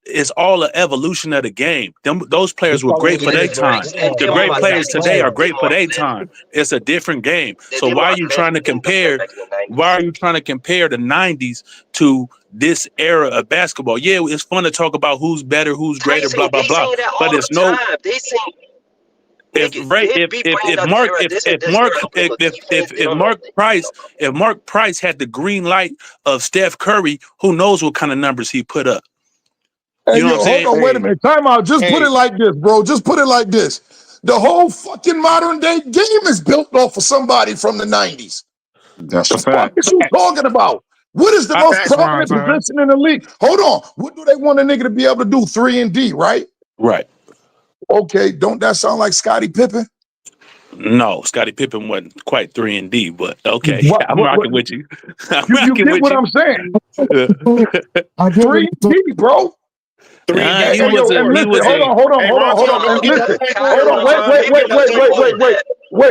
it's all an evolution of the game. Those players were great for their time. The great players today are great for their time. It's a different game. So why are you trying to compare? Why are you trying to compare the 90s to this era of basketball? Yeah, it's fun to talk about who's better, who's greater, blah blah blah. But it's no. If Mark Price had the green light of Steph Curry, who knows what kind of numbers he put up? Hey, hold on, wait a minute. Time out. Just put it like this, bro. Just put it like this. The whole fucking modern day game is built off of somebody from the 90s. That's a fact. What you talking about? What is the most prominent position in the league? Hold on. What do they want a nigga to be able to do? 3-and-D, right? Right. Okay. Don't that sound like Scottie Pippen? No, Scottie Pippen wasn't quite 3-and-D, but okay. I'm rocking with you. You get what I'm saying? 3-and-D, bro. Wait.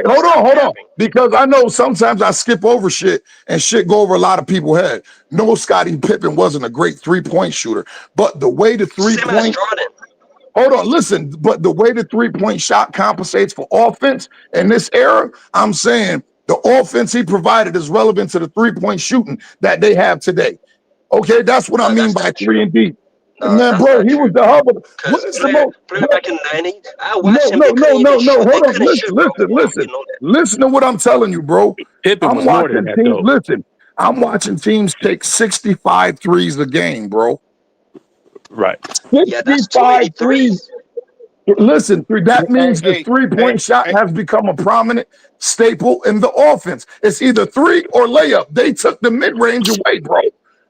Hold on. Because I know sometimes I skip over shit and shit go over a lot of people's head. No, Scottie Pippen wasn't a great 3-point shooter, but the way the 3-point. Hold on, listen. But the way the 3-point shot compensates for offense in this era, I'm saying the offense he provided is relevant to the 3-point shooting that they have today. Okay, that's what I mean by 3-and-D. Man, bro, he was the hub. What is the most? Back in the 90s, I watched him. No. Hold on. Listen to what I'm telling you, bro. I'm watching teams. Listen, I'm watching teams take 65 threes a game, bro. Right. 65 threes. Listen, that means the 3-point shot has become a prominent staple in the offense. It's either 3 or layup. They took the mid-range away, bro.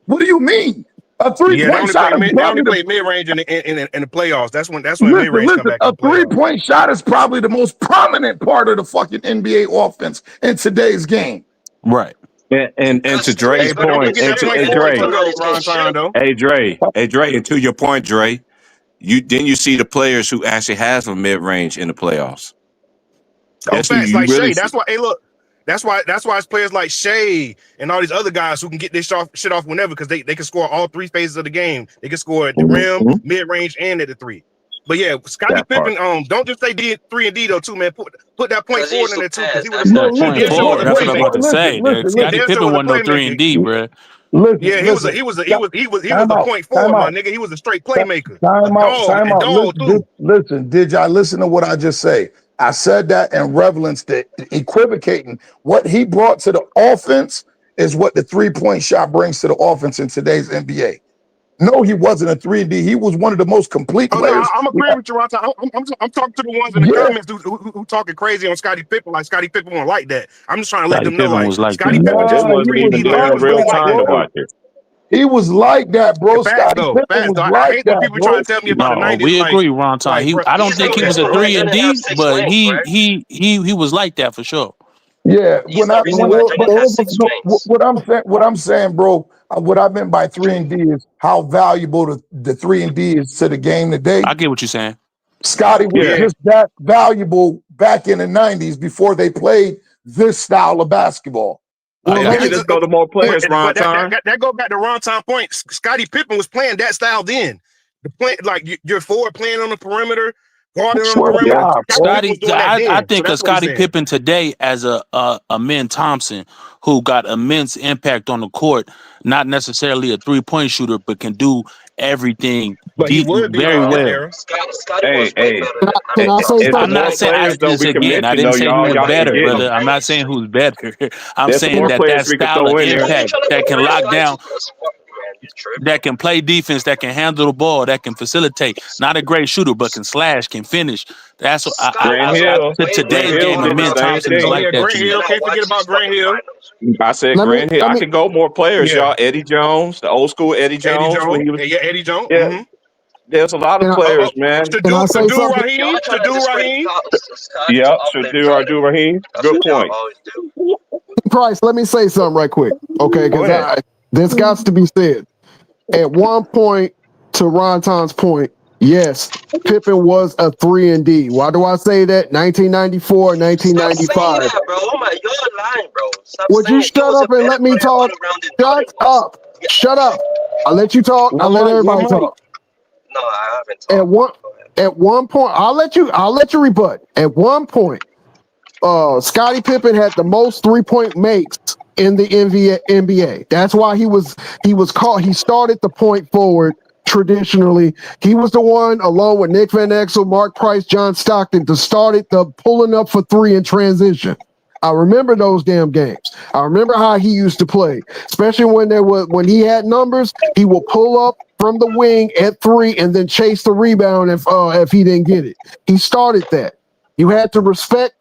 What do you mean? A 3-point shot. They only play mid-range in the playoffs. That's when mid-range come back. A 3-point shot is probably the most prominent part of the fucking NBA offense in today's game. Right. And to Dre's point, Dre, and to your point, Dre, you see the players who actually has a mid-range in the playoffs. That's like really Shea. That's why. Hey, look. That's why it's players like Shea and all these other guys who can get this shit off whenever, because they can score all 3 phases of the game. They can score at the rim, mid-range, and at the 3. But yeah, Scottie Pippen, don't just say 3-and-D though too, man. Put that point forward in there too. That's what I'm about to say. Scottie Pippen wasn't no 3-and-D, bro. Yeah, he was a point forward, my nigga. He was a straight playmaker. Time out. Listen, did y'all listen to what I just say? I said that in relevance to equivocating what he brought to the offense is what the 3-point shot brings to the offense in today's NBA. No, he wasn't a 3-and-D. He was one of the most complete players. I'm agreeing with you, Ron. I'm talking to the ones in the comments who talking crazy on Scottie Pippen, like Scottie Pippen won't like that. I'm just trying to let them know, like Scottie Pippen just wasn't 3-and-D. He was like that, bro. Scottie Pippen was like that, people trying to tell me about the 90s. We agree, Ron. I don't think he was a 3-and-D, but he was like that for sure. Yeah, what I'm saying, bro, what I meant by 3 and D is how valuable the 3 and D is to the game today. I get what you're saying. Scotty was Yeah. just that valuable back in the 90s before they played this style of basketball. I Well, can just go to more players, Ron But Time. that go back to Ron Time point. Scottie Pippen was playing that style then. The play, like your forward playing on the perimeter, guarding on the Swear to perimeter. God, bro. Scotty, was doing that then. I So think of that's what I'm Scottie saying. Pippen today as a Men Thompson who got immense impact on the court. Not necessarily a 3-point shooter, but can do everything But he would be very like that well. era. Scotty Hey, was way hey, better than Can I say it's the I'm something? not more saying players though this we can again. I mention didn't though. say who was Y'all better, forgetting. brother. I'm not saying who's better. I'm There's some saying more that players we can style throw of in there. impact that can lock down, You tripping. that can play defense, that can handle the ball, that can facilitate. Not a great shooter, but can slash, can finish. That's what Scotty Grant was Hill, to way today's Grant Hill game. The did the Men all-around same Thompson is defense. Oh thing. like yeah, that Grant to me. Hill. Then I Can't forget watched his about Grant fucking Hill. finals. I said Let me Grant Hill. let I me could go more players, Yeah, y'all. Eddie Jones, the old school Eddie Eddie Jones when Jones. he was. Yeah, Eddie Jones. Yeah, Mm-hmm. there's a lot of can I, players, man. can I say Shadur something? Raheem. Y'all trying to Shadur discredit Raheem. Scotty to Yep, outplay Shadur Jordan. Raheem. That's Good what y'all point. always do. Price, let me say something right quick, okay? Go Because ahead. this got to be said. At one point, to Ron Tom's point, yes, Pippen was a 3 and D. Why do I say that? 1994, Stop saying 1995. that, bro. Oh my, you're lying, bro. Stop Would you saying he shut was a up and better let me player all talk? around than Jordan Shut was. up. Yeah. Shut up. I'll let you talk. I'll One let mic, everybody one mic. talk. No, I haven't At talked. one Go ahead. at one point, I'll let you rebut. At one point, Scottie Pippen had the most 3-point makes in the NBA. That's why he was called. He started the point forward traditionally. He was the one, along with Nick Van Exel, Mark Price, John Stockton, to started the pulling up for 3 in transition. I remember those damn games. I remember how he used to play, especially when he had numbers. He will pull up from the wing at 3 and then chase the rebound if he didn't get it. He started that. You had to respect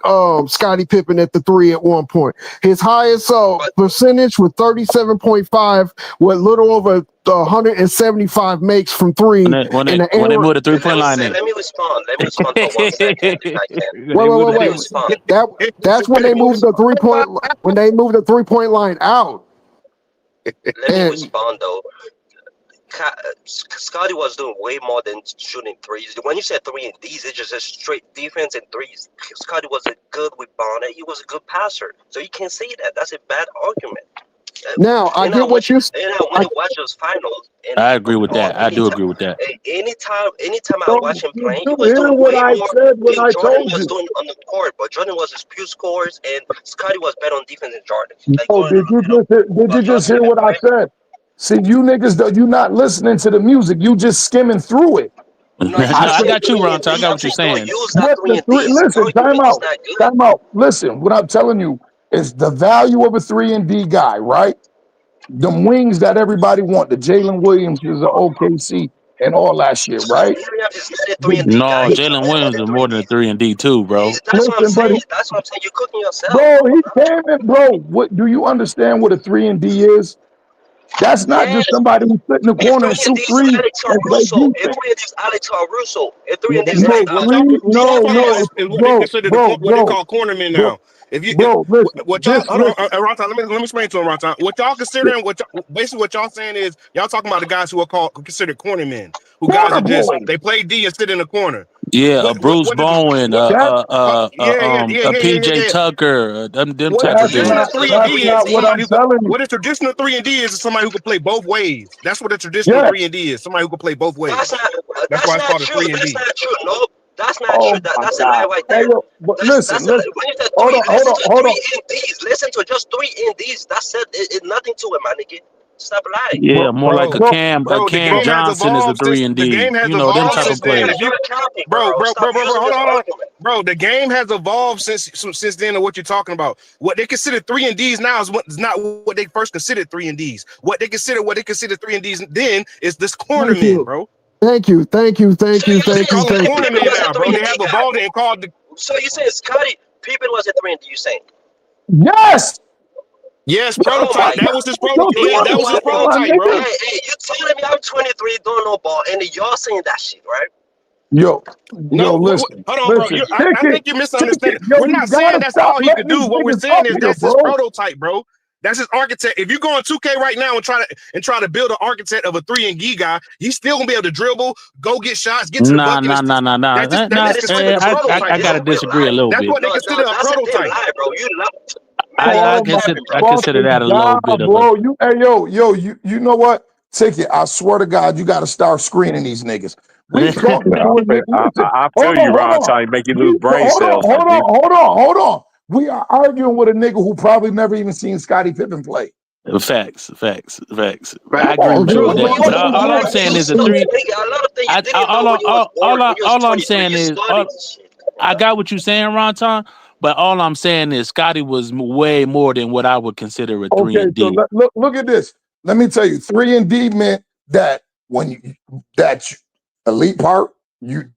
Scottie Pippen at the 3 at one point. His highest percentage was 37.5, with little over 175 makes from 3 When in they the era. moved the 3-point line in. Let me respond. Let me respond for 1 second, if I can. Wait. Let me respond. That's when they moved the 3-point. When they moved the 3-point line out. Let me respond though. Scotty was doing way more than shooting threes. When you said 3 and D's, it's just a straight defense and threes. Scotty was a good rebounder. He was a good passer. So you can't say that. That's a bad argument. Now I get what you. And I want to watch those finals. And I agree with that. I do agree with that. Anytime I Bro, watch him playing, he you was hear doing what way I more said when than I Jordan told was you. doing on the court. But Jordan was his pure scores, and Scotty was better on defense than Jordan. Like, Oh, did you just hear what I said? See, you niggas, though, you not listening to the music. You just skimming through it. No, I got you, Ron. I got what you're saying. Use that 3 and D's. Listen, time out. Time out. Listen, what I'm telling you is the value of a 3 and D guy, right? The wings that everybody want, the Jalen Williams is an OKC and all that shit, right? No, Jalen Williams is more than a 3 and D too, bro. That's what I'm Listen, saying. buddy. That's what I'm saying. You're cooking yourself. Bro, he came in, bro. What do you understand what a 3 and D is? That's not just somebody who sit in the corner and shoot threes and play defense. If 3 and D's Alex Caruso, if 3 and D's No, like What y'all talking about is what they consider what they call cornermen now. What y'all hold on, Ron Time, let me explain to him, Ron Time. What y'all considering? Basically what y'all saying is y'all talking about the guys who are considered cornermen, who guys are just they play D and sit in the corner. Yeah, Bruce Bowen, a PJ Tucker, them type of dudes. That's not what I'm telling you. What a traditional 3 and D is somebody who can play both ways. That's what a traditional 3 and D is. Somebody who can play both ways. That's why it's called a 3 and D. That's not true. No, that's not true. That's a lie right there. Hey, but listen. When you said Hold on. 3 and D's, listen to just 3 and D's. That's it. It's nothing to it, my nigga. Stop lying. Yeah, more like a Cam Johnson is a 3 and D. The game has You know, them evolved type since of players. then. Hold on. Bro, the game has evolved since then of what you're talking about. What they consider 3 and D's now is not what they first considered 3 and D's. What they consider 3 and D's then is this cornerman, bro. Thank you. They call them cornermen now, bro. They have evolved and called the. So you saying Scottie Pippen was a 3 and D? You saying? Yes. Yes, prototype. That was his prototype. Yeah, that was his prototype, bro. Hey, you telling me I'm 23, doing no ball, and y'all saying that shit, right? Yo, listen. Hold on, bro. I think you're misunderstanding. We're not saying that's all he could do. What we're saying is that's his prototype, bro. That's his architect. If you go on 2K right now and try to build an architect of a 3-and-D guy, he's still gonna be able to dribble, go get shots, get to the bucket. Nah. I gotta disagree a little bit. That's what they consider a prototype. Bro, you I consider that a little bit of bro. You know what? Ticket. I swear to God, you got to start screening these niggas. We talking I'll tell you, Ron, trying to make you lose brain cells. Hold on. We are arguing with a nigga who probably never even seen Scottie Pippen play. Facts. I agree with you on that. But all I'm saying is all I'm saying is I got what you're saying, Ron. But all I'm saying is Scottie was way more than what I would consider a 3-and-D. So look at this. Let me tell you, 3-and-D meant that elite part,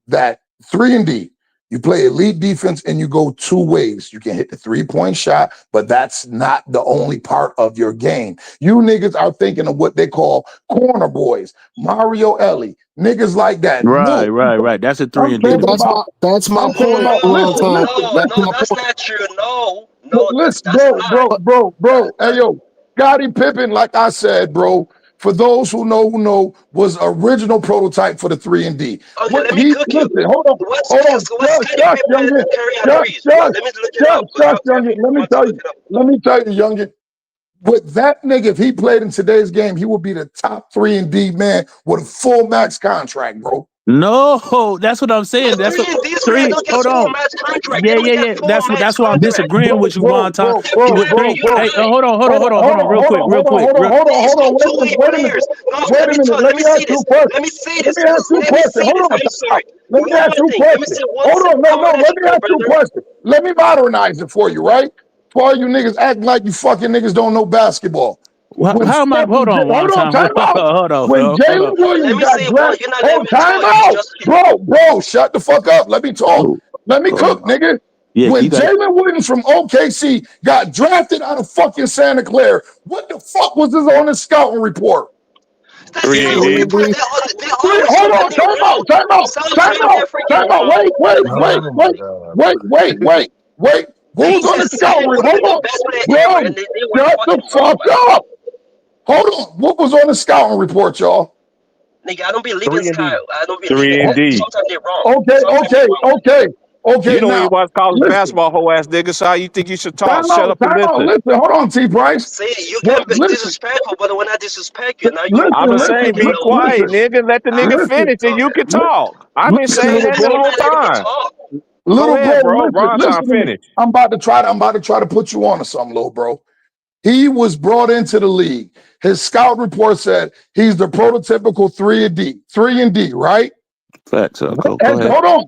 that 3-and-D, you play elite defense and you go two ways. You can hit the 3-point shot, but that's not the only part of your game. You niggas are thinking of what they call corner boys, Mario Ellie, niggas like that. Right. That's a 3-and-D. That's my point. That's not true. No. Listen, bro. Hey, yo, Scottie Pippen, like I said, bro, for those who know, was original prototype for the 3-and-D. Okay, let me cook you. Hold on. Let me tell you, youngin. With that nigga, if he played in today's game, he would be the top 3-and-D man with a full max contract, bro. No, that's what I'm saying. That's what three. Hold on. Yeah. That's why I'm disagreeing with you, Ron. Hey, hold on, real quick. Hold on. Wait a minute. Let me ask you a question. Let me say this. Hold on. Let me ask you a question. Hold on. No. Let me ask you a question. Let me modernize it for you, right? For all you niggas acting like you fucking niggas don't know basketball. How am I? Hold on. Time out. When Jalen Williams got drafted, time out, bro. Shut the fuck up. Let me talk. Let me cook, nigga. Yeah, when Jalen Williams from OKC got drafted out of fucking Santa Clara, what the fuck was this on his scouting report? 3-and-D. Hold on. Time out. Wait. Who's on the scouting report? Hold on. Bro, shut the fuck up. Hold on. What was on the scouting report, y'all? Nigga, I don't believe in Kyle. I don't believe 3-and-D. Sometimes they're wrong. Okay. You don't even watch college basketball, whole ass nigga. So how you think you should talk? Shut up and listen. Listen, hold on, T. Price. See, you can be disrespectful, but when I disrespect you, now you. I've been saying be quiet, nigga. Let the nigga finish, and you can talk. I've been saying that the whole time. Little bro, Ron, finish. I'm about to try to put you on to something, little bro. He was brought into the league. His scout report said he's the prototypical 3-and-D, right? Facts. Go ahead. Hold on.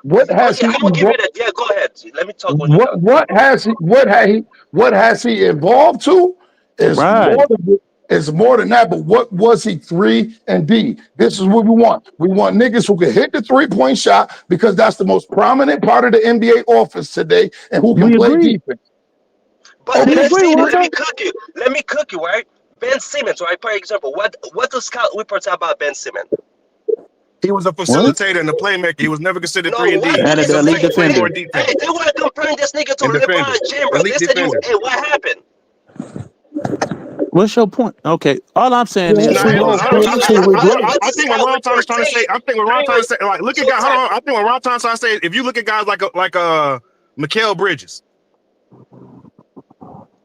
What has he? I'm gonna give you that. Yeah, go ahead. Let me talk. What has he evolved to? Is more than that. But what was he 3-and-D? This is what we want. We want niggas who can hit the 3-point shot because that's the most prominent part of the NBA offense today, and who can play defense. But let me cook you, right? Ben Simmons, right? For example, what does scout report about Ben Simmons? He was a facilitator and a playmaker. He was never considered 3-and-D. And a elite defender. Hey, they were comparing this nigga to LeBron James, bro. They said, hey, what happened? What's your point? Okay, all I'm saying is, I think what Ron Thomas trying to say. Like, look at guys. Hold on. I think what Ron Thomas trying to say. If you look at guys like Mikal Bridges,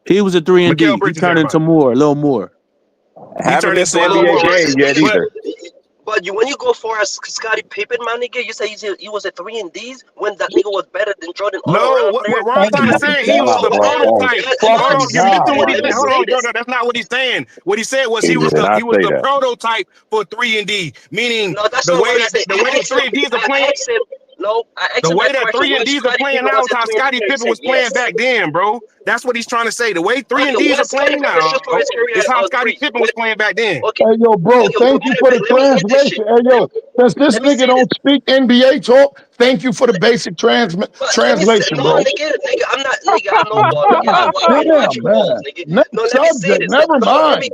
he was a 3-and-D. He turned into a little more. Haven't missed an NBA game yet either. But when you go for a Scottie Pippen, my nigga, you say he was a 3-and-D's when that nigga was better than Jordan. No, what Ron Thomas is saying, he was the prototype. Hold on, brother. That's not what he's saying. What he said was he was the prototype for 3-and-D, meaning the way that 3-and-D's are playing. The way that 3-and-D's are playing now is how Scottie Pippen was playing back then, bro. That's what he's trying to say. The way 3-and-D's are playing now is how Scottie Pippen was playing back then. Hey, yo, bro, thank you for the translation. Hey, yo, since this nigga don't speak NBA talk, thank you for the basic translation, bro. Nigga, I'm not, nigga, I know ball, nigga. Never mind.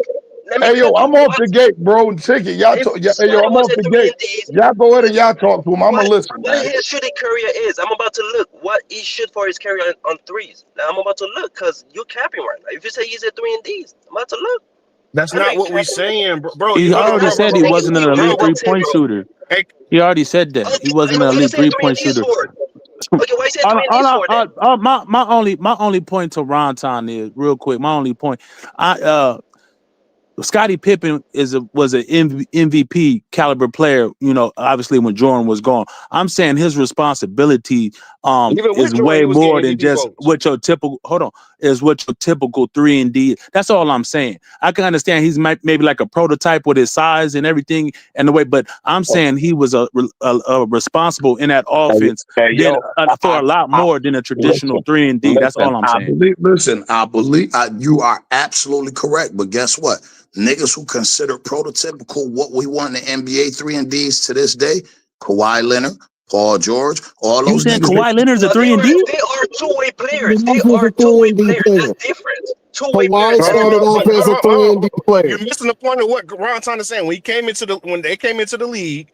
Let me Hey, yo, tell you I'm off what. the gate, bro. Ticket. Y'all If talk. Yeah, hey, yo, Scotty I'm was off a the 3 gate. and D's, Y'all go ahead and y'all talk to him. I'ma listen, what man. his shooting career is. I'm about to look what he shoot for his career on threes. Now I'm about to look because you're capping right now. If you say he's a 3 and D's, I'm about to look. That's I know not you what we capping. saying, bro. He He's already not. said This he nigga, wasn't an he elite real Bro, 3-point material. shooter. hey, He already said that he Okay, wasn't and an what you elite say 3 and 3-point D's shooter. for? Okay, why you say 3 and D's for then? My only point to Ronton is real quick. My only point, Scottie Pippen was an MVP caliber player. You know, obviously when Jordan was gone. I'm saying his responsibility even with is Jordan, way he was more getting than MVP just votes. what your typical 3 and D. That's all I'm saying. I can understand he's maybe like a prototype with his size and everything and the way, but I'm saying he was a responsible in that offense Hey, than yo, for a lot I more than a traditional listen, 3 and D. That's listen. all I'm I saying. believe. Listen, I believe. You are absolutely correct. But guess what? Niggas who consider prototypical what we want in the NBA 3 and Ds to this day, Kawhi Leonard, Paul George, all You those saying niggas. Kawhi Leonard's a But 3 and D? they are two-way players. They Off as are a 3 two-way and D players. player. That's different. Two-way Kawhi players. That's started different. off as a 3 and D You're player. missing the point of what Ron Ton is saying. When they came into the league,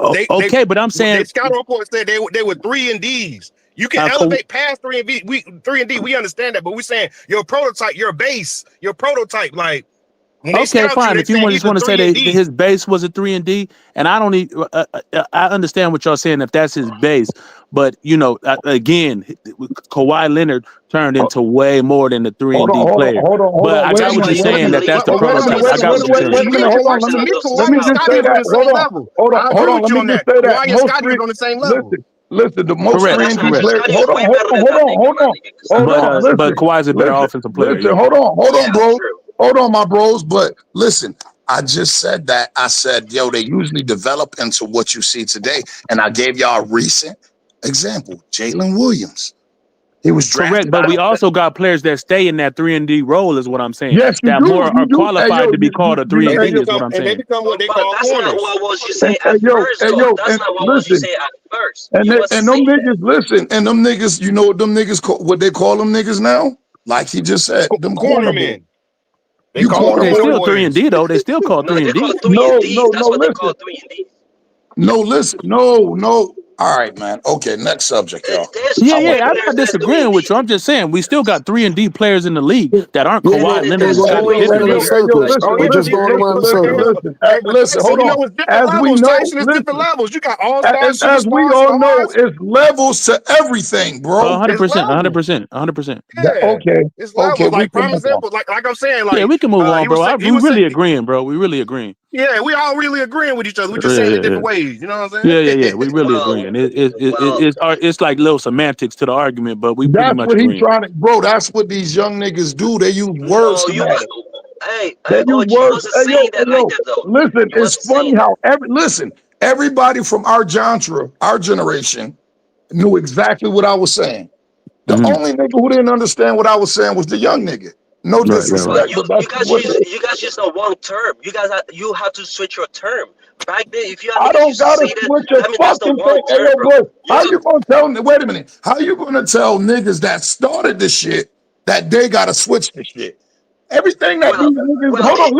they Okay, but I'm they saying scout report said they were 3 and D's. You can Ka- elevate past 3 and D. 3 and D. We understand that, but we're saying your prototype, your base, your prototype. Like when they okay, scout you, fine. they If you saying just he's a want to say 3 and D. his base was a 3 and D, and I don't need, I understand what y'all saying if that's his base, but you know, again, Kawhi Leonard turned into way more than a 3 Hold and on, D hold on, player. hold on, hold But on. I Wait a got what minute, you're wait a saying minute. that that's the Wait a minute, prototype. wait I a got minute, what you're wait, saying. wait a minute. Hold on. To me, Let Kawhi me and just Scotty say is on that. the same level. I agree with Let you me on just that. say that. Kawhi and Most Scotty is three. on the same level. Listen. The most Nah, Correct, 3 that's and D not true. correct. players. Scotty is Hold on, way hold better on, than hold that on, nigga, hold my on, nigga. hold Stop on. that. But Kawhi's a better offensive player. Listen. Yeah. Hold on, Yeah, bro. true. Hold on, my bros. But listen, I just said that. I said, yo, they usually develop into what you see today. And I gave y'all a recent example, Jalen Williams. He was Correct, drafted but out we of. also got players that stay in that 3 and D role, is what I'm saying. Yes, you That do. more You are do. Hey, qualified yo, to be called a three And and they D, is what become I'm and they saying. become what they But call that's not corners. what was you say Hey, at yo, first, hey, though. yo, That's and not what was you listen. say at first. And You they, was and them saying that. niggas, listen, and them niggas, you know what them niggas call, what they call them niggas now? Like he just said, them corner boys. Cornermen. They You call them corner They corner still boys. 3 and boys. D though. They still call No, they 3 and call D. three and No, D's. That's what they call listen. 3 and D's. No. All right, man. Okay, next subject, y'all. There's Yeah, two-way yeah. I'm players not that's 3 and disagreeing with you. D's. I'm just saying we still got 3 and D players in the league that aren't Yeah, Kawhi There- Leonard we're and There's Scottie going two-way Pippen. around in players. Yo, circles. Like, Oh We're yeah, just yeah, going yeah. around in circles. Hey, but listen, Tyson, hold you on. know it's different As we levels. know, Tyson is different listen, levels. You got all-stars, as we superstars, all know, stars. it's levels to everything, bro. 100%, It's levels. 100%, 100%. Yeah, Okay, it's okay, levels. we Like can prime move on. example, like I'm saying, Yeah, like we can move on, bro. he We was really saying, agreeing, bro. We really agreeing. yeah, we all really agreeing with each other. We're just Yeah, saying it yeah, yeah. different ways. You know what I'm Yeah, saying? yeah, yeah. We really Well, agreeing. well, It's like little semantics to the argument, but we pretty That's much what he's agreeing. trying to, bro. That's what these young niggas do. They use words no, to you. matter. Hey, They use OG, you words. wasn't Hey saying that like yo. that though. Listen, You it's wasn't saying funny that. how everybody from our genre, our generation, knew exactly what I was saying. The Mhm. only nigga who didn't understand what I was saying was the young nigga. No Right, right, right. But disrespect, but that's what it is. you guys use a one term. You have to switch your term. Back then, if you I niggas don't used to gotta say that, switch a that means that's the fucking one thing. Hey, term, yo, bro. bro, You how just you gonna tell me? Wait a minute. How you gonna tell niggas that started the shit that they gotta switch the shit? Everything that well, these niggas, well, hold on,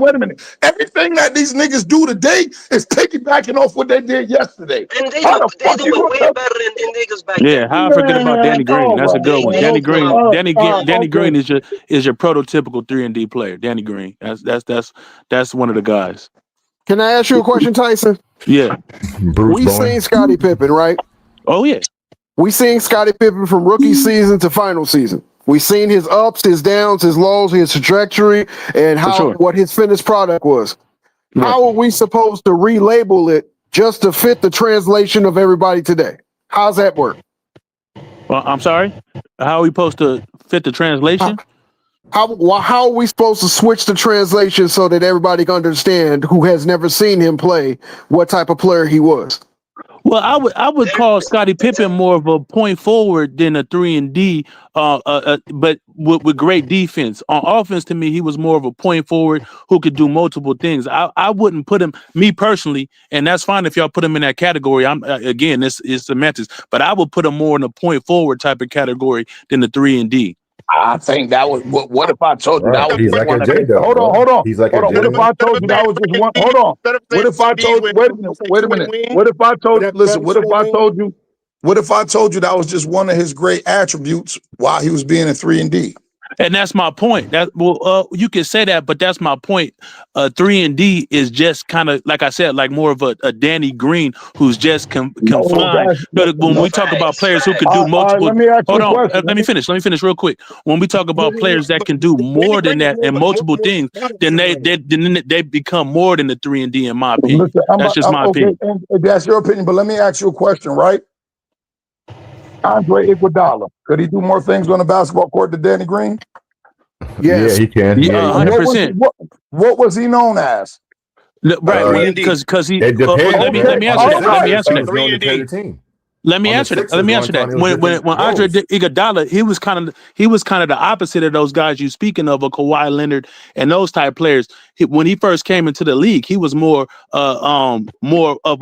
wait a minute. Everything that these niggas do today is piggybacking off what they did yesterday. and How the they fuck do you it gonna way tell? better than niggas back then. Yeah, how I forget about Man, Danny Green. all That's a right, good one. man. They Danny Okay, Green. Danny okay. Green is your prototypical 3 and D player. Danny Green. That's one of the guys. Can I ask you a question, Tyson? Yeah. Bruce We Bowen. seen Scottie Pippen, right? Oh yeah. We seen Scottie Pippen from rookie season to final season. We seen his ups, his downs, his lows, his trajectory, and For sure. what his finished product was. Right. How are we supposed to relabel it just to fit the translation of everybody today? How's that work? Well, I'm sorry. How are we supposed to fit the translation? How are we supposed to switch the translation so that everybody can understand who has never seen him play what type of player he was? Well, I would call Scottie Pippen more of a point forward than a 3 and D, but with great defense. On offense, to me, he was more of a point forward who could do multiple things. I wouldn't put him, me personally, and that's fine if y'all put him in that category. I'm again, this is semantics, but I would put him more in a point forward type of category than the 3 and D. I think that was what if I told you that Right. was He's just like one a of his, J Dub, hold on, bro. hold on, He's like hold a on. What J if I Dub. told you that was just one? Hold on. What if I told? Wait a minute. Wait a minute. What if I told? Listen. What if I told you? What if I told you that was just one of his great attributes while he was being in 3 and D? And that's my point. You can say that, but that's my point. 3 and D is just kind of like I said, like more of a Danny Green who's just No, confined. But when we talk about players who can do All right, multiple, let me ask you hold a on, question. let me finish. Let me finish real quick. When we talk about players that can do more than that and multiple things, then they become more than the 3 and D, in my opinion. Listen, That's just my okay, opinion. and that's your opinion, but let me ask you a question, right? Andre Iguodala, could he do more things on the basketball court than Danny Green? Yeah, he can. Yeah, 100%. What was he known as? Right, because he. It depends. Let me answer that. Let me answer that. Known to carry the team. Let me answer that. Let me answer that. When Andre Iguodala, he was kind of the opposite of those guys you speaking of, a Kawhi Leonard and those type players. When he first came into the league, he was more of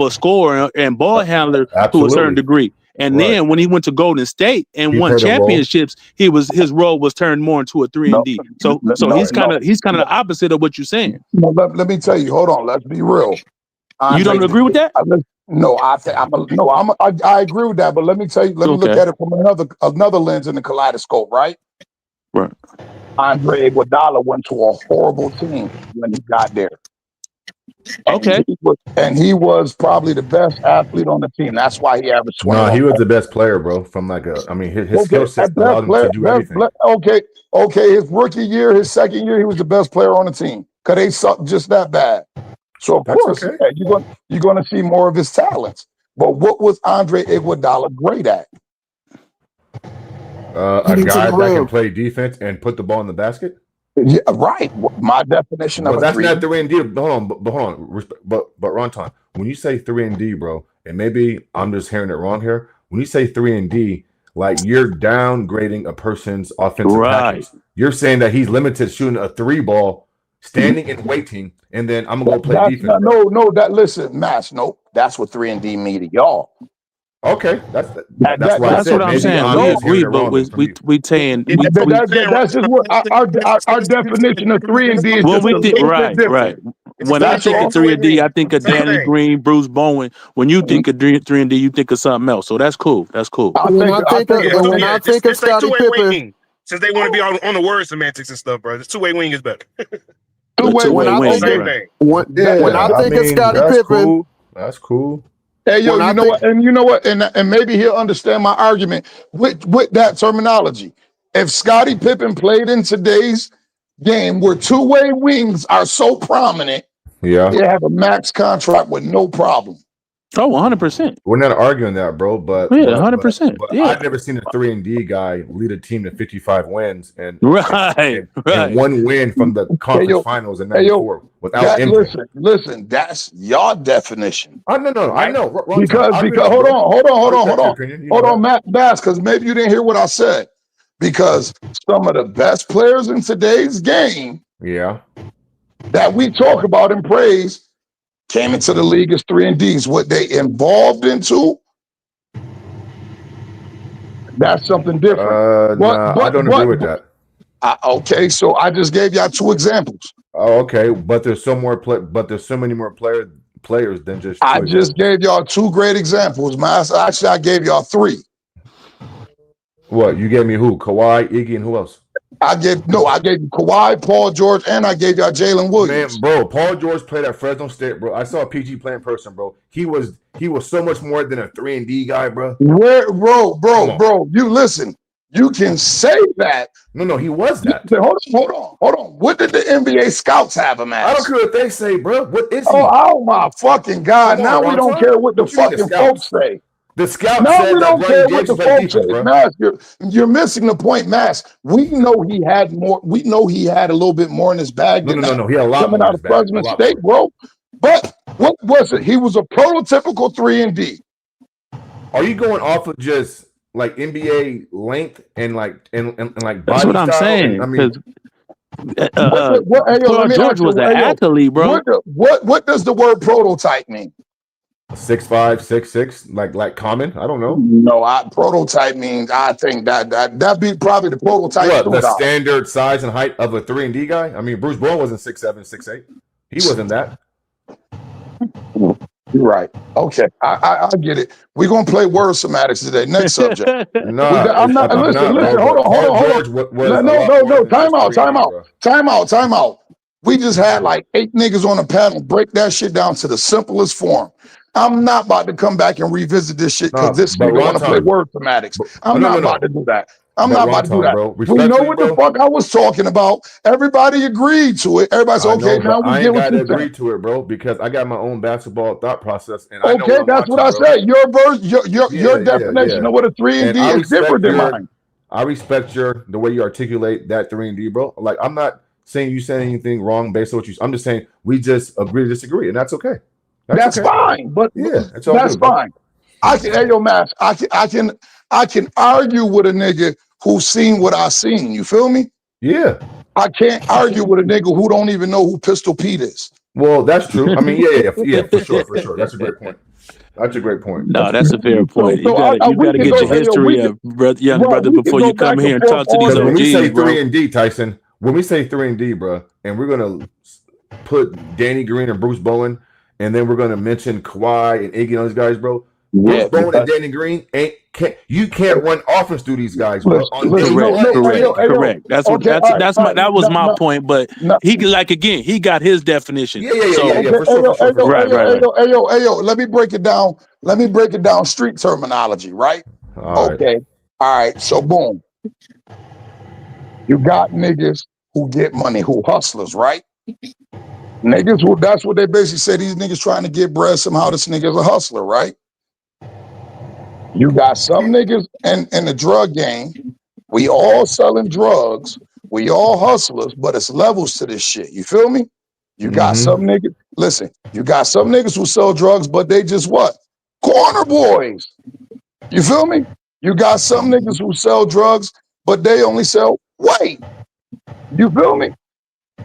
a scorer and ball handler to a certain degree. And then when he went to Golden State and won championships, his role was turned more into a 3 and D. So he's kind of the opposite of what you're saying. No, let me tell you. Hold on. Let's be real. You don't agree with that? No, I agree with that. But let me tell you. Let me look at it from another lens in the kaleidoscope. Right. Right. Andre Iguodala went to a horrible team when he got there. Okay. And he was probably the best athlete on the team. That's why he averaged 20. No, he was the best player, bro. From his skill set allowed him to do everything. Okay. His rookie year, his second year, he was the best player on the team because they sucked just that bad. So of course, you're going to see more of his talents. But what was Andre Iguodala great at? A guy that can play defense and put the ball in the basket. Yeah, right. My definition of that's not 3 and D. Hold on. But Ronton, when you say 3 and D, bro, and maybe I'm just hearing it wrong here. When you say 3 and D, like you're downgrading a person's offensive package. You're saying that he's limited to shooting a 3 ball, standing and waiting, and then I'm gonna go play defense. Listen, Mass. Nope. That's what 3 and D mean to y'all. Okay, that's what I'm saying. We agree, but we saying that's just what our definition of 3 and D is. Well, we think right. When I think of 3 and D, I think of Danny Green, Bruce Bowen. When you think of 3 and D, you think of something else. So that's cool. That's cool. When I think of Scottie Pippen, since they want to be on the word semantics and stuff, bro, this two-way wing is better. When I think of Scottie Pippen, that's cool. Hey, yo, you know what? And maybe he'll understand my argument with that terminology. If Scottie Pippen played in today's game where two-way wings are so prominent, they have a max contract with no problem. Oh, 100%. We're not arguing that, bro. But 100%. I've never seen a 3 and D guy lead a team to 55 wins and and one win from the conference finals in '94 without impact. Listen, that's your definition. No, I know. Because hold on, Matt Bass, because maybe you didn't hear what I said. Because some of the best players in today's game, that we talk about and praise, came into the league as 3 and Ds. What they involved into, that's something different. I don't agree with that. Okay, so I just gave y'all 2 examples. Oh, okay, but there's so many more players than just. I just gave y'all 2 great examples, man. Actually, I gave y'all 3. What you gave me? Who? Kawhi, Iggy, and who else? I gave you Kawhi, Paul George, and I gave y'all Jalen Williams. Man, bro, Paul George played at Fresno State, bro. I saw PG play in person, bro. He was so much more than a 3 and D guy, bro. Bro, you listen. You can say that. No, he was that. Hold on. What did the NBA scouts have him as? I don't care what they say, bro. What is he? Oh my fucking God! Now we don't care what the fucking folks say. The scouts said we don't care what the folks say. Mask, you're missing the point, Mask. We know he had more. We know he had a little bit more in his bag. No. He had a lot coming more out of Fresno State, bro. But what was it? He was a prototypical 3 and D. Are you going off of just like NBA length and like body? That's what I'm saying. I mean, Paul George was an athlete, bro. What does the word prototype mean? 6'5", 6'6", like common. I don't know. No, prototype means I think that be probably the prototype What, the shootout. standard size and height of a 3-and-D guy? I mean, Bruce Bowen wasn't 6'7", 6'8". He wasn't that. You're right. Okay, I get it. We're gonna play word semantics today. Next subject. No, I'm not. Listen. Hold on. No. Time out. We just had like 8 niggas on the panel break that shit down to the simplest form. I'm not about to come back and revisit this shit because this nigga want to play word semantics. I'm not about to do that. I'm not about to do that. Bro. We know what the fuck I was talking about. Everybody agreed to it. Everybody's okay. Now we get what you agree to it, bro, because I got my own basketball thought process. And okay, that's what I said. Your definition of what a 3-and-D is different than mine. I respect the way you articulate that 3-and-D, bro. Like, I'm not saying you said anything wrong based on what you. I'm just saying we just agree to disagree, and that's okay. That's okay. Fine, but yeah, that's fine. Bro. I can, hey yo, Max, I can argue with a nigga who's seen what I seen. You feel me? Yeah. I can't argue with a nigga who don't even know who Pistol Pete is. Well, that's true. I mean, yeah, for sure. That's a great point. That's a great point. No, that's a fair point. You gotta get your history of young brother before you come here and talk to these OGs, when we say bro. 3-and-D, Tyson, when we say 3-and-D, bro, and we're gonna put Danny Green and Bruce Bowen, and then we're gonna mention Kawhi and Iggy and those guys, bro. Bruce Bowen and Danny Green you can't run offense through these guys, bro. Correct. That was my point. But he he got his definition. Yeah, for sure. Right. Let me break it down. Let me break it down. Street terminology, right? Okay. All right. So boom. You got niggas who get money, who hustlers, right? Niggas who that's what they basically say. These niggas trying to get bread somehow. This nigga's a hustler, right? You got some niggas in the drug game. We all selling drugs. We all hustlers, but it's levels to this shit. You feel me? You got some niggas. Listen, you got some niggas who sell drugs, but they just what? Corner boys. You feel me? You got some niggas who sell drugs, but they only sell weight. You feel me?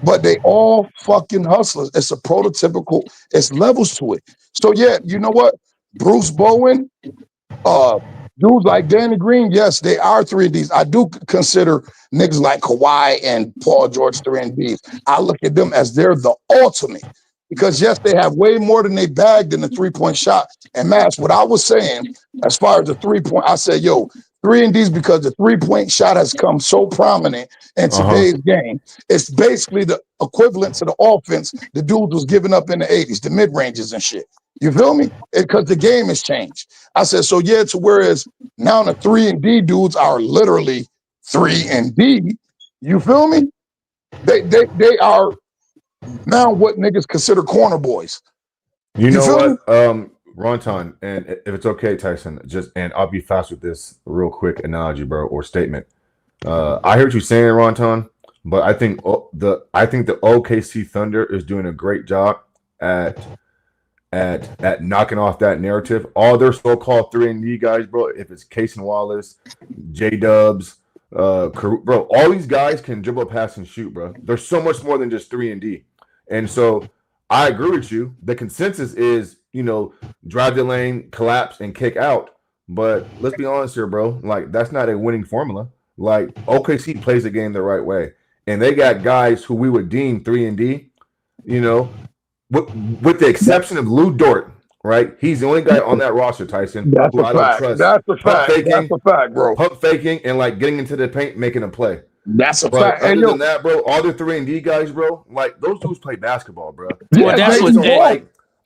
But they all fucking hustlers. It's a prototypical, it's levels to it. So yeah, you know what? Bruce Bowen, dudes like Danny Green, yes, they are 3-and-Ds. I do consider niggas like Kawhi and Paul George 3-and-Ds. I look at them as they're the ultimate. Because yes, they have way more than they bagged in the 3-point shot. And Max, what I was saying, as far as the 3-point, I said, yo, 3-and-Ds because the 3-point shot has come so prominent in today's game. It's basically the equivalent to the offense the dudes was giving up in the 80s, the mid-ranges and shit. You feel me? Because the game has changed. I said, so yeah, to whereas now the 3-and-D dudes are literally 3-and-D. You feel me? They are now what niggas consider corner boys. You know what? Ronton, and if it's okay, Tyson, and I'll be fast with this real quick analogy, bro, or statement. I hear what you're saying, Ronton, but I think the OKC Thunder is doing a great job at knocking off that narrative. All their so-called 3-and-D guys, bro, if it's Cason Wallace, J-Dubs, bro, all these guys can dribble, pass, and shoot, bro. There's so much more than just 3-and-D. And so I agree with you. The consensus is, drive the lane, collapse, and kick out. But let's be honest here, bro. Like, that's not a winning formula. Like, OKC plays the game the right way. And they got guys who we would deem 3-and-D, with the exception of Lou Dort, right? He's the only guy on that roster, Tyson, That's who a I don't fact. trust. That's a fact. That's a fact, bro. Pump faking and like getting into the paint, making a play. That's a But fact. other than that, bro, all the 3-and-D guys, bro, like those dudes play basketball, bro. Well, that's what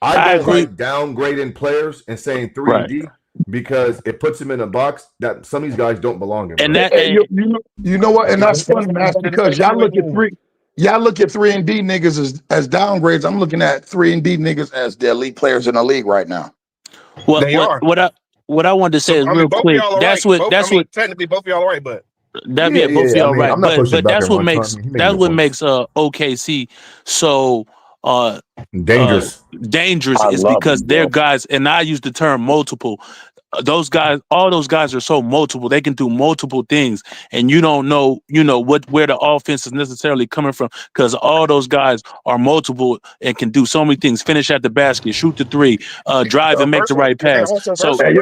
I don't like downgrading players and saying 3-and-D because it puts them in a box that some of these guys don't belong in. And bro. that you know what? And that's funny, man, because y'all look at 3-and-D niggas as downgrades. I'm looking at 3-and-D niggas as the elite players in the league right now. What I wanted to say is real quick. That's what technically both of y'all are right, but both of y'all right. But that's what makes OKC so dangerous is because they're guys, and I use the term multiple. those guys, all those guys are so multiple. They can do multiple things, and you don't know, where the offense is necessarily coming from, because all those guys are multiple and can do so many things. Finish at the basket, shoot the three, drive and make the right pass. So right,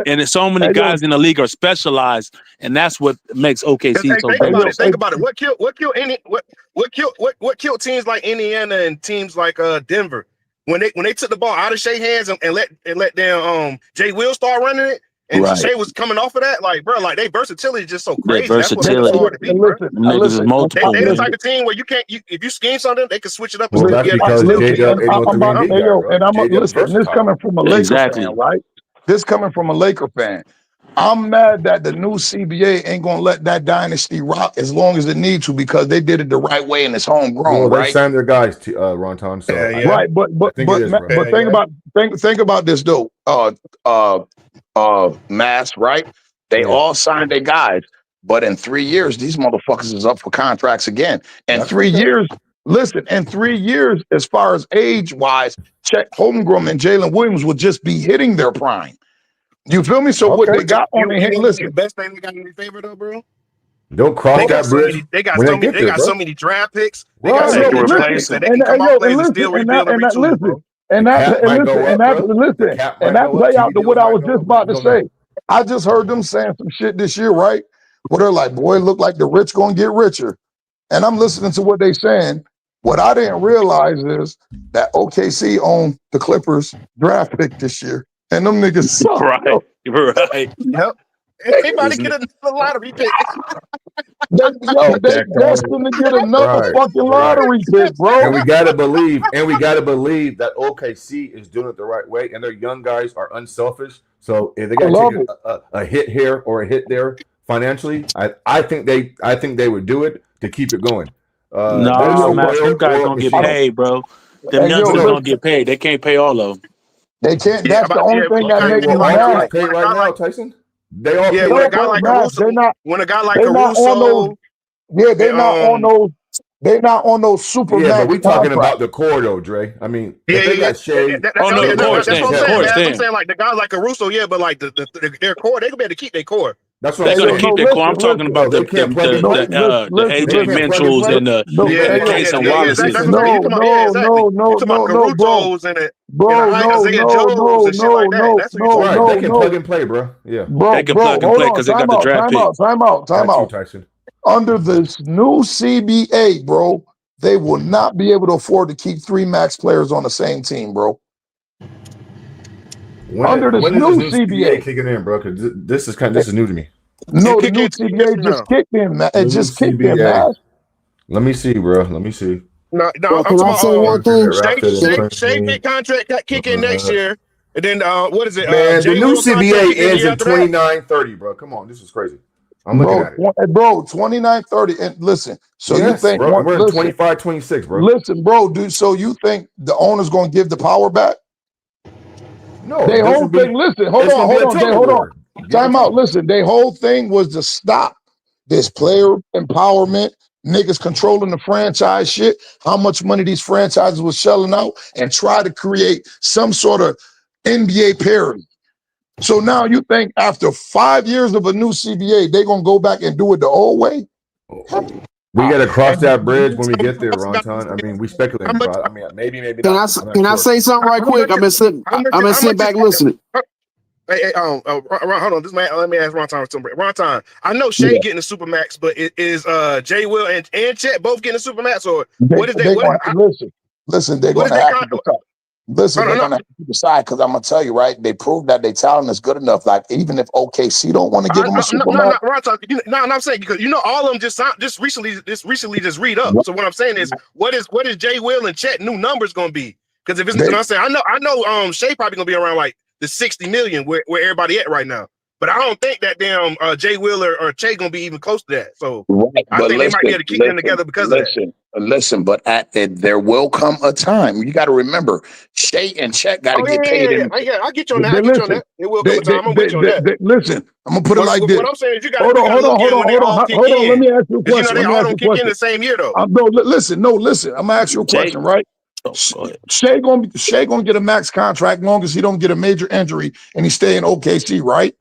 and there's so many guys in the league are specialized, and that's what makes OKC so great. Think about it. What killed teams like Indiana and teams like Denver? When they took the ball out of Shea hands and let them Jay Will start running it, and Shea was coming off of that, like, bro, like, they versatility is just so crazy. That's what makes it hard to beat, bro. They the type of team where if you scheme something, they can switch it up. Well, that's because listen, this coming from a Laker fan, right? This coming from a Laker fan. I'm mad that the new CBA ain't gonna let that dynasty rock as long as it needs to, because they did it the right way and it's homegrown. Well, they signed their guys to Ronton. So right, but think about this though. Mass, right? They all signed their guys, but in 3 years, these motherfuckers is up for contracts again. And 3 years, listen, in 3 years, as far as age wise, Chet Holmgren and Jalen Williams will just be hitting their prime. You feel me? So what they got on their hand, listen. The best thing they got in their favor though, bro. Don't cross that bridge. They got so many draft picks. They got And that play out to what I was just about to say. I just heard them saying some shit this year, right? Where they're like, boy, it look like the rich gonna get richer. And I'm listening to what they saying. What I didn't realize is that OKC owned the Clippers draft pick this year. And them niggas suck. Right. Yep. Anybody get a lottery pick? They destined to get another fucking lottery pick, bro. And we gotta believe that OKC is doing it the right way, and their young guys are unselfish. So if they gotta take a hit here or a hit there financially, I think they would do it to keep it going. No, man, them guys don't get paid, bro. Them youngsters don't get paid. They can't pay all of them. They can't. That's the only thing that makes me mad. Pay right now, Tyson. They all when a guy like Caruso, they're not on those. They're not on those super. Yeah, but we talking about the core though, Dre. I mean, they got Shea. That's what I'm saying. Like the guys like Caruso, yeah, but like their core, they gonna be able to keep their core. That's what they're gonna keep their core. I'm talking about the AJ Mitchells and the Jason Wallaces. They can plug and play, bro. Yeah, they can plug and play because they got the draft pick. Time out. Under this new CBA, bro, they will not be able to afford to keep 3 max players on the same team, bro. Under this new CBA kicking in, bro, because this is new to me. No, the new CBA just kicked in, man. It just kicked in, man. Let me see, bro. Let me see. No, can I say one thing? Shea big contract got kick in next year, and then what is it? Man, the new CBA ends in 29-30, bro. Come on, this is crazy. I'm looking at it. Bro, 29-30. And listen, so you think bro, we're 25-26, bro. Listen, bro, dude. So you think the owner's gonna give the power back? No, they whole thing. Listen, hold on. Time out. Listen, their whole thing was to stop this player empowerment, niggas controlling the franchise shit, how much money these franchises was shelling out, and try to create some sort of NBA parity. So now you think after 5 years of a new CBA, they're gonna go back and do it the old way? We gotta cross that bridge when we get there, Ronton. I mean, we speculating, bro. I mean, maybe not. Can I say something right quick? I'm gonna sit back listening. Hey, hold on. Let me ask Ronton something. Ronton, I know Shea getting the Supermax, but is Jay Will and Chet both getting the Supermax, or what is that? Listen, they're gonna have to decide. Listen, they're gonna have to decide, because I'm gonna tell you, right? They proved that their talent is good enough. Like, even if OKC don't want to give them a Supermax. No, I'm saying, because all of them just recently read up. So what I'm saying is, what is Jay Will and Chet new numbers gonna be? Because if it's, I'm saying, I know Shea probably gonna be around like the 60 million where everybody at right now. But I don't think that damn Jay Wheeler or Che gonna be even close to that. So I think they might be able to keep them together because of that. Listen, but there will come a time. You got to remember, Shea and Chet got to get paid. Yeah, I'll get you on that. It will come a time. I'm with you on that. Listen, I'm gonna put it like this. What I'm saying is, you got hold on. Let me ask you a question. They all don't kick in the same year though. No, listen. I'm gonna ask you a question, right? Go ahead. Shea gonna get a max contract long as he don't get a major injury and he stay in OKC, right?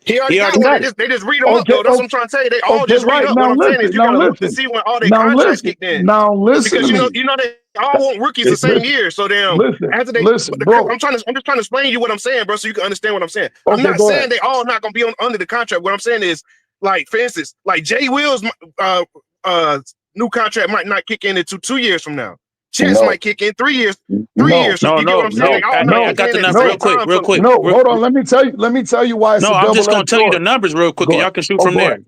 He already He got already one. got it. They just read them up, though. That's what I'm trying to say. They all just read right. up. Now What I'm saying listen, is you got to look to see when all their contracts kicked in. Now listen Because to me. you know they all want rookies the same year. So damn, after they, bro. I'm just trying to explain to you what I'm saying, bro, so you can understand what I'm saying. I'm Okay, not go saying ahead. they all not gonna be under the contract. What I'm saying is, like, for instance, like Jay Will's new contract might not kick in until 2 years from now. Chet's might kick in 3 years. 3 years. So you get what I'm saying? They all not I got the kicking in at the number same time. real quick. No, hold on. Let me tell you why it's No, a I'm just gonna double-edged tell you the sword. numbers real quick, Go and y'all ahead. can shoot Oh, from go there. ahead.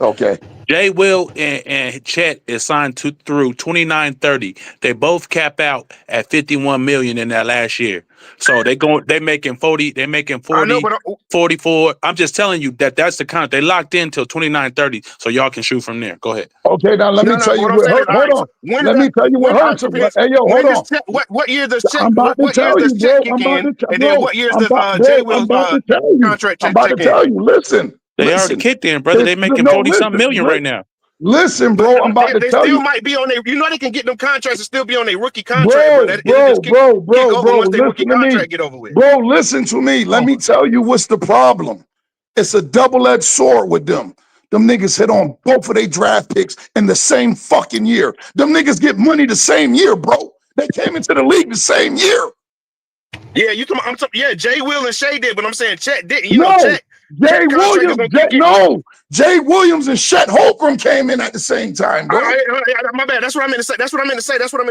Okay. Jay Will and Chet is signed through 29-30. They both cap out at 51 million in that last year. So they making 40, they making 40, 44. I'm just telling you that's the contract. They locked in till 29-30. So y'all can shoot from there. Go ahead. Okay, now let me tell you what I'm what saying is, hurt. Hold on. Let me tell you what hurts him. Hey, yo, hold on. What year does Chet? I'm about to What years tell you, does bro. Chet kick I'm about in? to And then what years does Jay Will's contract I'm about to check in? tell you. Listen. They already kicked in, brother. They making 40-something million right now. Listen, bro. I'm about to They tell still you. might be on their. You know they can get them contracts and still be on their rookie contract, bro. It'll just kick over once their rookie contract get over with. Bro, listen to me. Let me tell you what's the problem. It's a double-edged sword with them. Them niggas hit on both of their draft picks in the same fucking year. Them niggas get money the same year, bro. They came into the league the same year. Yeah, yeah, Jay Will and Shea did, but I'm saying Chet didn't. Jay Williams and Chet Holmgren came in at the same time, bro. My bad. That's what I meant to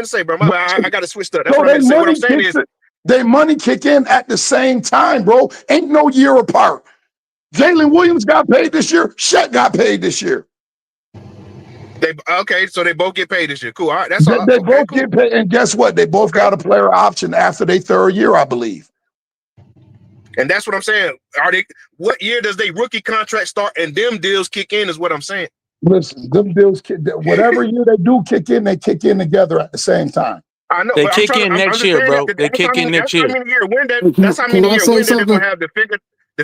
say. Bro. My bad. I got to switch up. That's what I meant to say. What I'm saying is, they money kick in at the same time, bro. Ain't no year apart. Jalen Williams got paid this year. Chet got paid this year. So they both get paid this year. Cool. All right, that's all. They both get paid, and guess what? They both got a player option after their third year, I believe. And that's what I'm saying. What year does their rookie contract start and them deals kick in? Is what I'm saying. Listen, them deals, whatever year they do kick in, they kick in together at the same time. I know. They kick in next year, bro. They kick in next year. That's how many years when they're gonna have to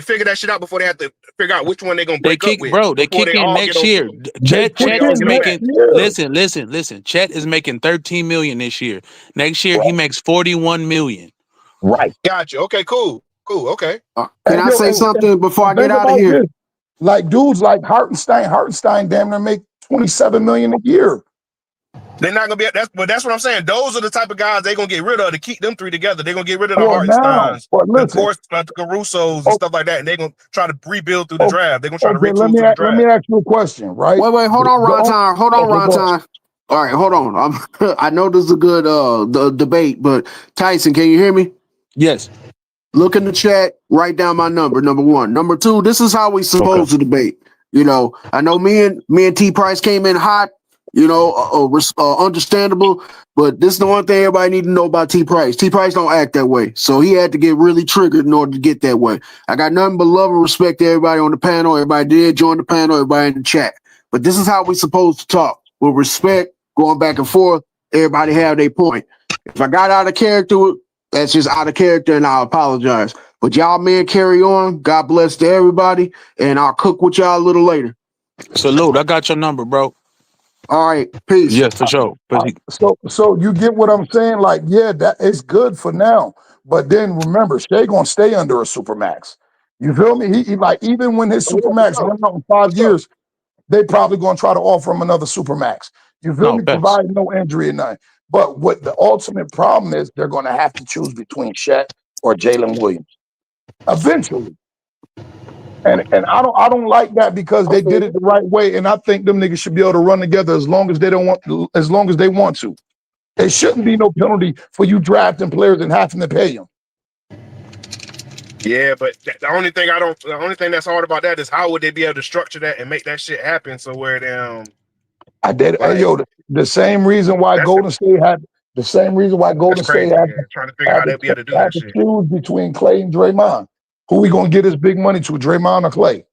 figure that shit out before they have to figure out which one they're gonna break up with. Bro, they kick in next year. Chet is making. Listen. Chet is making 13 million this year. Next year he makes 41 million. Right. Gotcha. Okay. Cool. Okay. Can I say something before I get out of here? Like dudes like Hartenstein damn near make 27 million a year. They're not gonna be but that's what I'm saying. Those are the type of guys they're gonna get rid of to keep them three together. They're gonna get rid of the Hartensteins, the Carusos and stuff like that, and they're gonna try to rebuild through the draft. They're gonna try to retool through the draft. Let me ask you a question, right? Wait, hold on, Ron Time. All right, hold on. I know this is a good the debate, but Tyson, can you hear me? Yes. Look in the chat, write down my number 1. Number 2, this is how we supposed to debate. You know, I know me and T Price came in hot, understandable, but this is the one thing everybody need to know about T Price. T Price don't act that way. So he had to get really triggered in order to get that way. I got nothing but love and respect to everybody on the panel. Everybody did join the panel, everybody in the chat. But this is how we supposed to talk. With respect, going back and forth, everybody have their point. If I got out of character, that's just out of character, and I apologize. But y'all men carry on. God bless to everybody, and I'll cook with y'all a little later. Salute. I got your number, bro. All right. Peace. Yes, for sure. So you get what I'm saying? Like, yeah, that is good for now. But then remember, Shea gonna stay under a supermax. You feel me? He like even when his supermax runs out in 5 years, they probably gonna try to offer him another supermax. You feel me? Provide no injury or nothing. But what the ultimate problem is, they're going to have to choose between Chet or Jalen Williams eventually. And I don't like that because they did it the right way, and I think them niggas should be able to run together as long as they want to. There shouldn't be no penalty for you drafting players and having to pay them. Yeah, but the only thing that's hard about that is how would they be able to structure that and make that shit happen so where they the same reason why Golden State had trying to figure out how they'll be able to do that shit. Choose between Clay and Draymond. Who we gonna get his big money to, Draymond or Clay?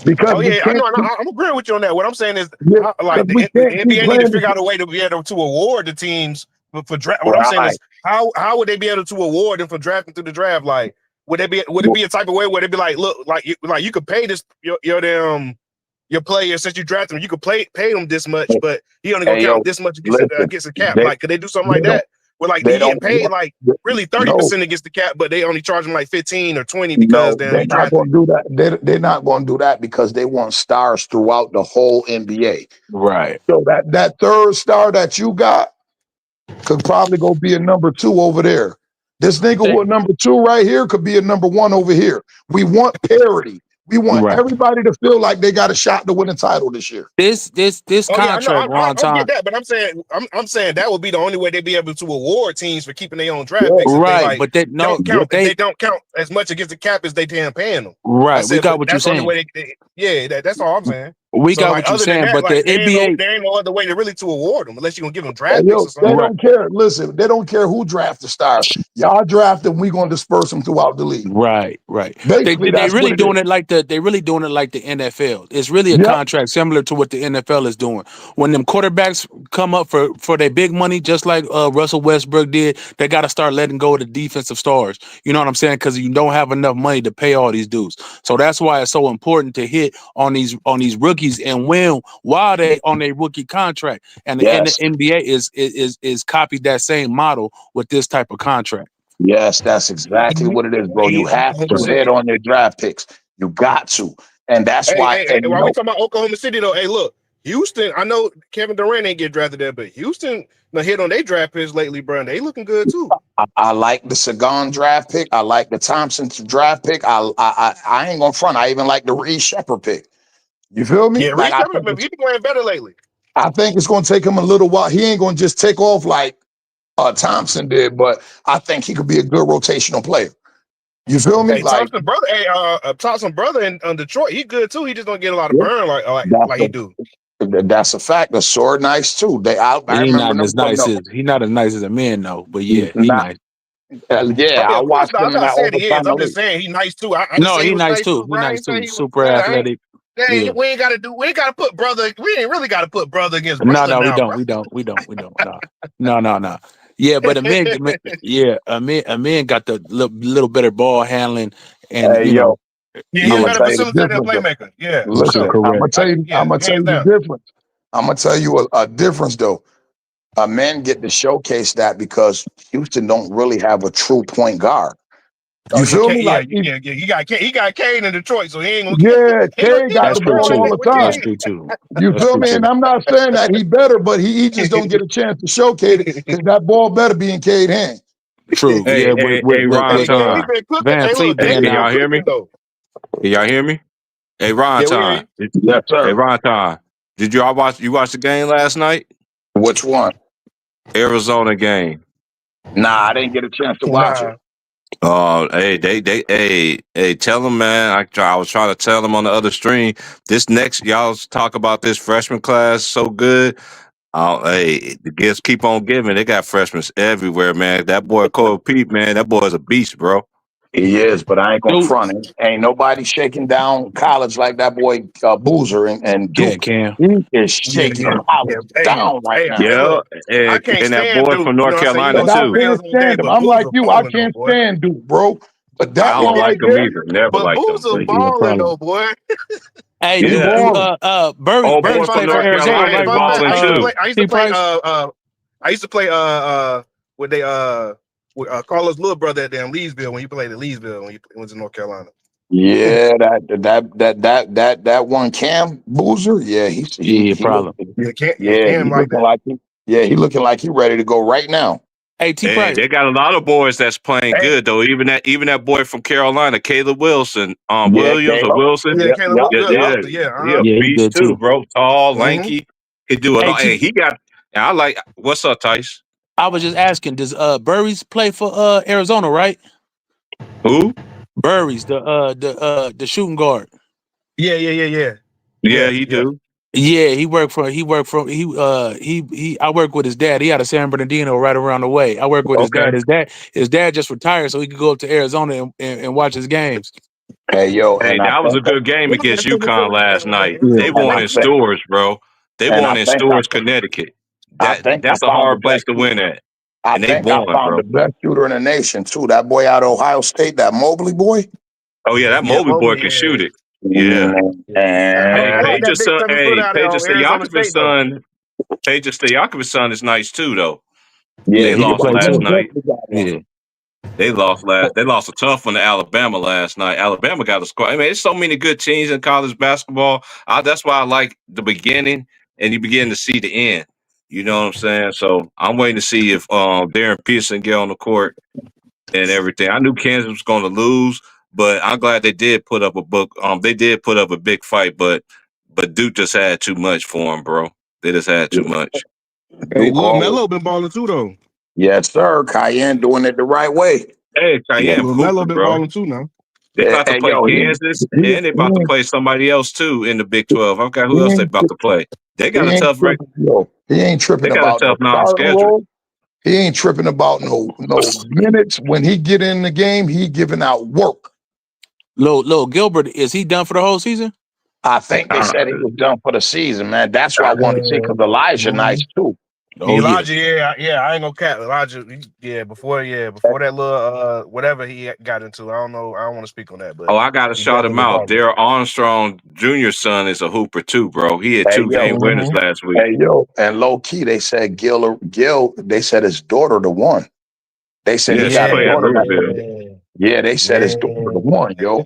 Because I'm agreeing with you on that. What I'm saying is, the NBA need to figure out a way to be able to award the teams for draft. What I'm saying is, how would they be able to award them for drafting through the draft? Like, would it be a type of way where they'd be like, look, like you could pay this your damn your players since you draft them. You could pay them this much, but he only gonna Hey, count yo, this much listen, against the cap. they, Like, could they do something they like don't, that? Where like they he getting don't paid want, like really no, 30% against the cap, but they only charge him like 15 or 20 because no, then they're he not drafted. going to do that. They're not going to do that because they want stars throughout the whole NBA. Right. So that third star that you got could probably go be a number 2 over there. This nigga with number 2 right here could be a number 1 over here. We want parity. We want Right. everybody to feel like they got a shot to win a title this year. This Oh yeah, I know. contract, Ron I Tom. get that, but I'm saying that would be the only way they'd be able to award teams for keeping their own draft picks. If Right, they like but they no, don't count. but If they don't count as much against the cap as they damn paying them. I right. We said, got but what you're that's the only saying. way that's all I'm saying. We So got like what you're other than saying, that, but like the NBA, there ain't no other way to really to award them unless you're gonna give them Hey, draft picks yo, or something. they don't care. Listen, they don't care who draft the stars. Y'all draft them, we gonna disperse them throughout the league. right. Basically, They that's really what it doing is. it like the NFL. It's really a Yep. contract similar to what the NFL is doing. When them quarterbacks come up for their big money, just like Russell Westbrook did, they got to start letting go of the defensive stars. You know what I'm saying? Because you don't have enough money to pay all these dudes. So that's why it's so important to hit on these rookies and win while they on their rookie contract. And the Yes. NBA is copied that same model with this type of contract. Yes, that's exactly what it is, bro. You have to 100%. hit on your draft picks. You got to. And that's why, and you while we know, talking about Oklahoma City though, hey, look, Houston. I know Kevin Durant ain't get drafted there, but Houston hit on their draft picks lately, bro. They looking good too. I like the Sagan draft pick. I like the Thompson draft pick. I ain't gonna front. I even like the Reed Shepard pick. You feel me? Yeah, Like Reed Shepard, he's been playing better lately. I think it's gonna take him a little while. He ain't gonna just take off like Thompson did, but I think he could be a good rotational player. You feel me? Hey, Like Thompson brother in Detroit, he good too. He just don't get a lot of burn like he do. That's a fact. The sword nice too. I He remember not them as nice putting up. as he not as nice as a man though, but yeah, he Nah, nice. yeah, I mean, I of course watched not. I'm him in not that saying he is. overtime I'm just elite. saying he nice too. I didn't No, say he was nice nice too. too, He bro. I nice ain't say too. he was. Super athletic. Yeah. We ain't gotta we ain't gotta put brother. We ain't really gotta put brother against No, brother we now, don't. bro. We don't. No. Yeah, but a man got the little better ball handling, and Hey, yo, Yeah, I'm he's a gonna better tell you the facilitator and difference. playmaker. Yeah, for Listen, sure. I'm gonna tell you. I'm gonna tell you Hands the down. difference. I'm gonna tell you a difference though. Men get to showcase that because Houston don't really have a true point guard. Oh You yeah, feel me? Like he got Kane in Detroit, so he ain't gonna yeah, he ain't gonna K get got no the That's true ball ball all too. the with time. That's Kane. true too. You That's feel true me? too. And I'm not saying that he better, but he just don't get a chance to showcase it because that ball better be in Cade's hand. True. Hey, Yeah, hey, Ron Hey, Kane, he Time. been cooking. Van Hey, Fleet look, Hey, Kane being can been y'all out. hear cooking me? though. Can y'all hear me? Hey, Ron Yeah, we hear you. Time. Yes, Hey, sir. Ron Time. Did you all watch the game last night? Which one? Arizona game. Nah, I didn't get a chance to watch it. Nah. Hey, hey, tell them, man. I was trying to tell them on the other stream. This next, y'all talk about this freshman class so good. Hey, the gifts keep on giving. They got freshmen everywhere, man. That boy Cole Pete, man, that boy is a beast, bro. He is, but I ain't gonna Dude. front it. Ain't nobody shaking down college like that boy Boozer and Yeah, Duke. Cam. He is shaking college down right now. Hey, Yeah, look, I can't and that stand boy Duke. from You North know what I'm saying? You Carolina gonna And see I too. fans can't all day, stand him. but I'm like Boozer you. I balling though, can't boy. stand Duke, bro. But I that one don't right like him there, either. Never But liked him. Boozer But Yeah, balling probably. though, boy. Hey, he do balling. Burris Oh, boy played from for North Arizona, Carolina right, Fun Ron? fact, balling too. I used T to play Price? with Carlos' little brother at damn Leesville when he played at Leesville when he went to North Carolina. Yeah, that one Cam Boozer. Yeah, he Yeah, probably. looking. Yeah, Yeah, Cam he like looking that. like he. Yeah, he looking like he ready to go right now. Hey, T Hey, Price. they got a lot of boys that's playing Hey, good though. Even that boy from Carolina, Caleb Wilson, Yeah, Williams or Caleb. Wilson. yeah, Yep, Caleb yep, Yeah, yep. he a Yeah, he beast good too, too. bro. Tall, Mm-hmm. lanky. He do it Hey, all. Hey, he got. And I like. What's up, Tice? I was just asking, does Burris play for Arizona, right? Who? Burris, the shooting guard. Yeah. Yeah, he do. Yeah, he I work with his dad. He out of San Bernardino right around the way. I work with his Okay. dad. His dad just retired so he could go up to Arizona and watch his games. Hey, yo, Hey, and I that was a think, good game against UConn last night. Yeah, They and won I in think, Stores, bro. They and won I in think, Stores, Connecticut. I think I That's a found the hard place best. to win at, I and they think I won, found bro. the best shooter in the nation too. That boy out of Ohio State, that Mobley boy. Oh yeah, that Yeah, Mobley boy Mobley. can shoot it. Yeah. Hey, I like that Paige, big son. 7 foot Hey, out there Paige on Arizona Stoyakovic's State though. son. Paige Stoyakovic's son is nice too, though. Yeah, They he can lost play last too. night. Yeah. They lost a tough one to Alabama last night. Alabama got a squad. I mean, there's so many good teams in college basketball. That's why I like the beginning, and you begin to see the end. You know what I'm saying? So I'm waiting to see if Darren Pearson get on the court and everything. I knew Kansas was going to lose, but I'm glad they did put up a book. They did put up a big fight, but Duke just had too much for him, bro. They just had too much. Hey, Duke Lil always. Melo been balling too though. Yes, sir. Cayenne doing it the right way. Hey, Cayenne Lil Melo hooping, been bro. balling too now. They about to Hey, play yo, Kansas, and they about to play somebody else too in the Big 12. Okay, who else they about to play? They got a tough he ain't They tripping got a about no tough starting non-schedule. role. He ain't tripping about no minutes. When he get in the game, he giving out work. Lil Gilbert, is he done for the whole season? I think they said he was done for the season, man. That's why I want to see because Elijah nice too. Oh yeah. Elijah, yeah, I ain't gonna cap Elijah. Before that little whatever he got into, I don't know. I don't want to speak on that, but Oh, I gotta shout him out. Darryl Armstrong Jr.'s son is a hooper too, bro. He had 2 game winners last week. Hey yo, and low key they said Gil. They said his daughter the one. They said he got a played at daughter. Louisville. Yeah, they said his daughter the one, yo.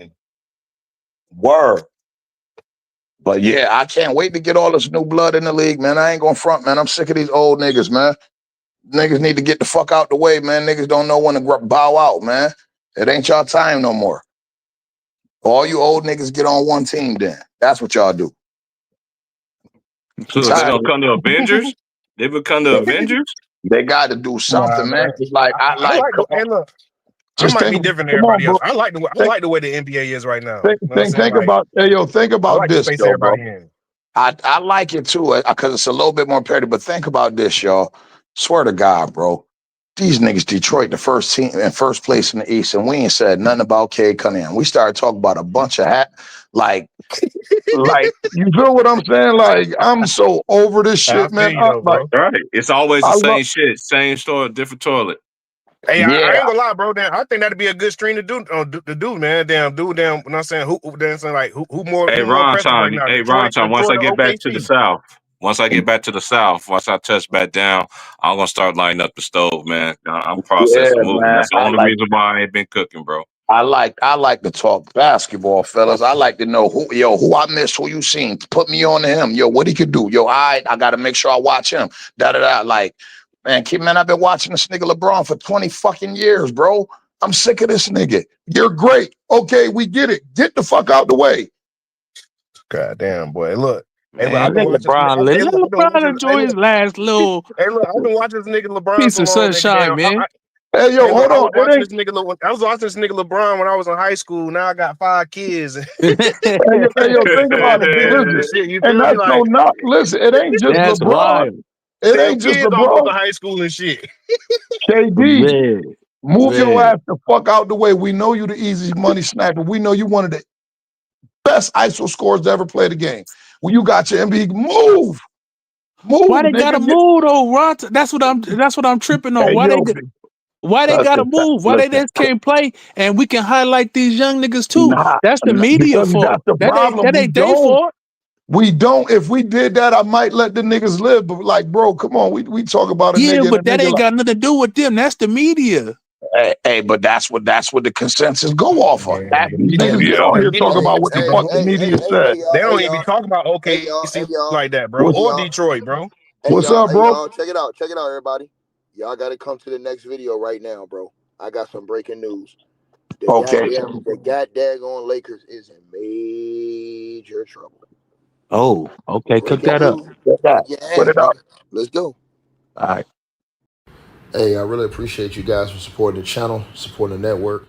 Word. But yeah, I can't wait to get all this new blood in the league, man. I ain't gonna front, man. I'm sick of these old niggas, man. Niggas need to get the fuck out the way, man. Niggas don't know when to bow out, man. It ain't y'all time no more. All you old niggas get on one team then. That's what y'all do. So they don't come to Avengers? They become the Avengers? They got to do something, man. Like I like hey, look, I might be different than everybody else. I like the way the NBA is right now. Think about this, this, though, bro. I like it too because it's a little bit more parity. But think about this, y'all. Swear to God, bro. These niggas, Detroit, the first team in first place in the East, and we ain't said nothing about Cade Cunningham. We started talking about a bunch of like you feel what I'm saying? Like I'm so over this shit, man. Right. It's always the same shit, same story, different toilet. Hey, I ain't gonna lie, bro. Damn, I think that'd be a good stream to do, man. Damn, you know what I'm saying? Who more? Hey, Ron Time. Once I get back to the South, once I touch back down, I'm gonna start lighting up the stove, man. I'm processing moving. Man. That's the only reason why I ain't been cooking, bro. I like to talk basketball, fellas. I like to know who I missed, who you seen. Put me on to him. Yo, what he could do. Yo, I gotta make sure I watch him. Like, man, I've been watching this nigga LeBron for 20 fucking years, bro. I'm sick of this nigga. You're great. Okay, we get it. Get the fuck out the way. God damn, boy. Look. Hey, I think LeBron enjoy his last little. Hey, look, I've been watching this nigga LeBron piece of sunshine, man. Hey, yo, hold on. I was watching this nigga LeBron when I was in high school. Now I got 5 kids. Hey, yo, think about it. Listen, and that's no knock. Listen, it ain't just That's LeBron. wild. It ain't just LeBron. LeBron. High school and shit. KD, move your ass the fuck out the way. We know you the easy money snacker. We know you one of the best ISO scorers to ever play the game. When you got your NBA, move. Why they gotta move though, Ron? That's what I'm tripping on. Hey, why they gotta move? Why they just can't play and we can highlight these young niggas too? That's the media fault. That's the problem. That ain't their fault. We don't. If we did that, I might let the niggas live. But like, bro, come on. We talk about a nigga. Yeah, but that ain't got nothing to do with them. That's the media. Hey, but that's what the consensus go off of. Niggas get on here talk about what the fuck the media said. They don't even talk about OKC like that, bro. Or Detroit, bro. What's up, bro? Check it out, everybody. Y'all got to come to the next video right now, bro. I got some breaking news. The goddamn Lakers is in major trouble. Oh, okay. Cook that up. Put it up. Let's go. All right. Hey, I really appreciate you guys for supporting the channel, supporting the network.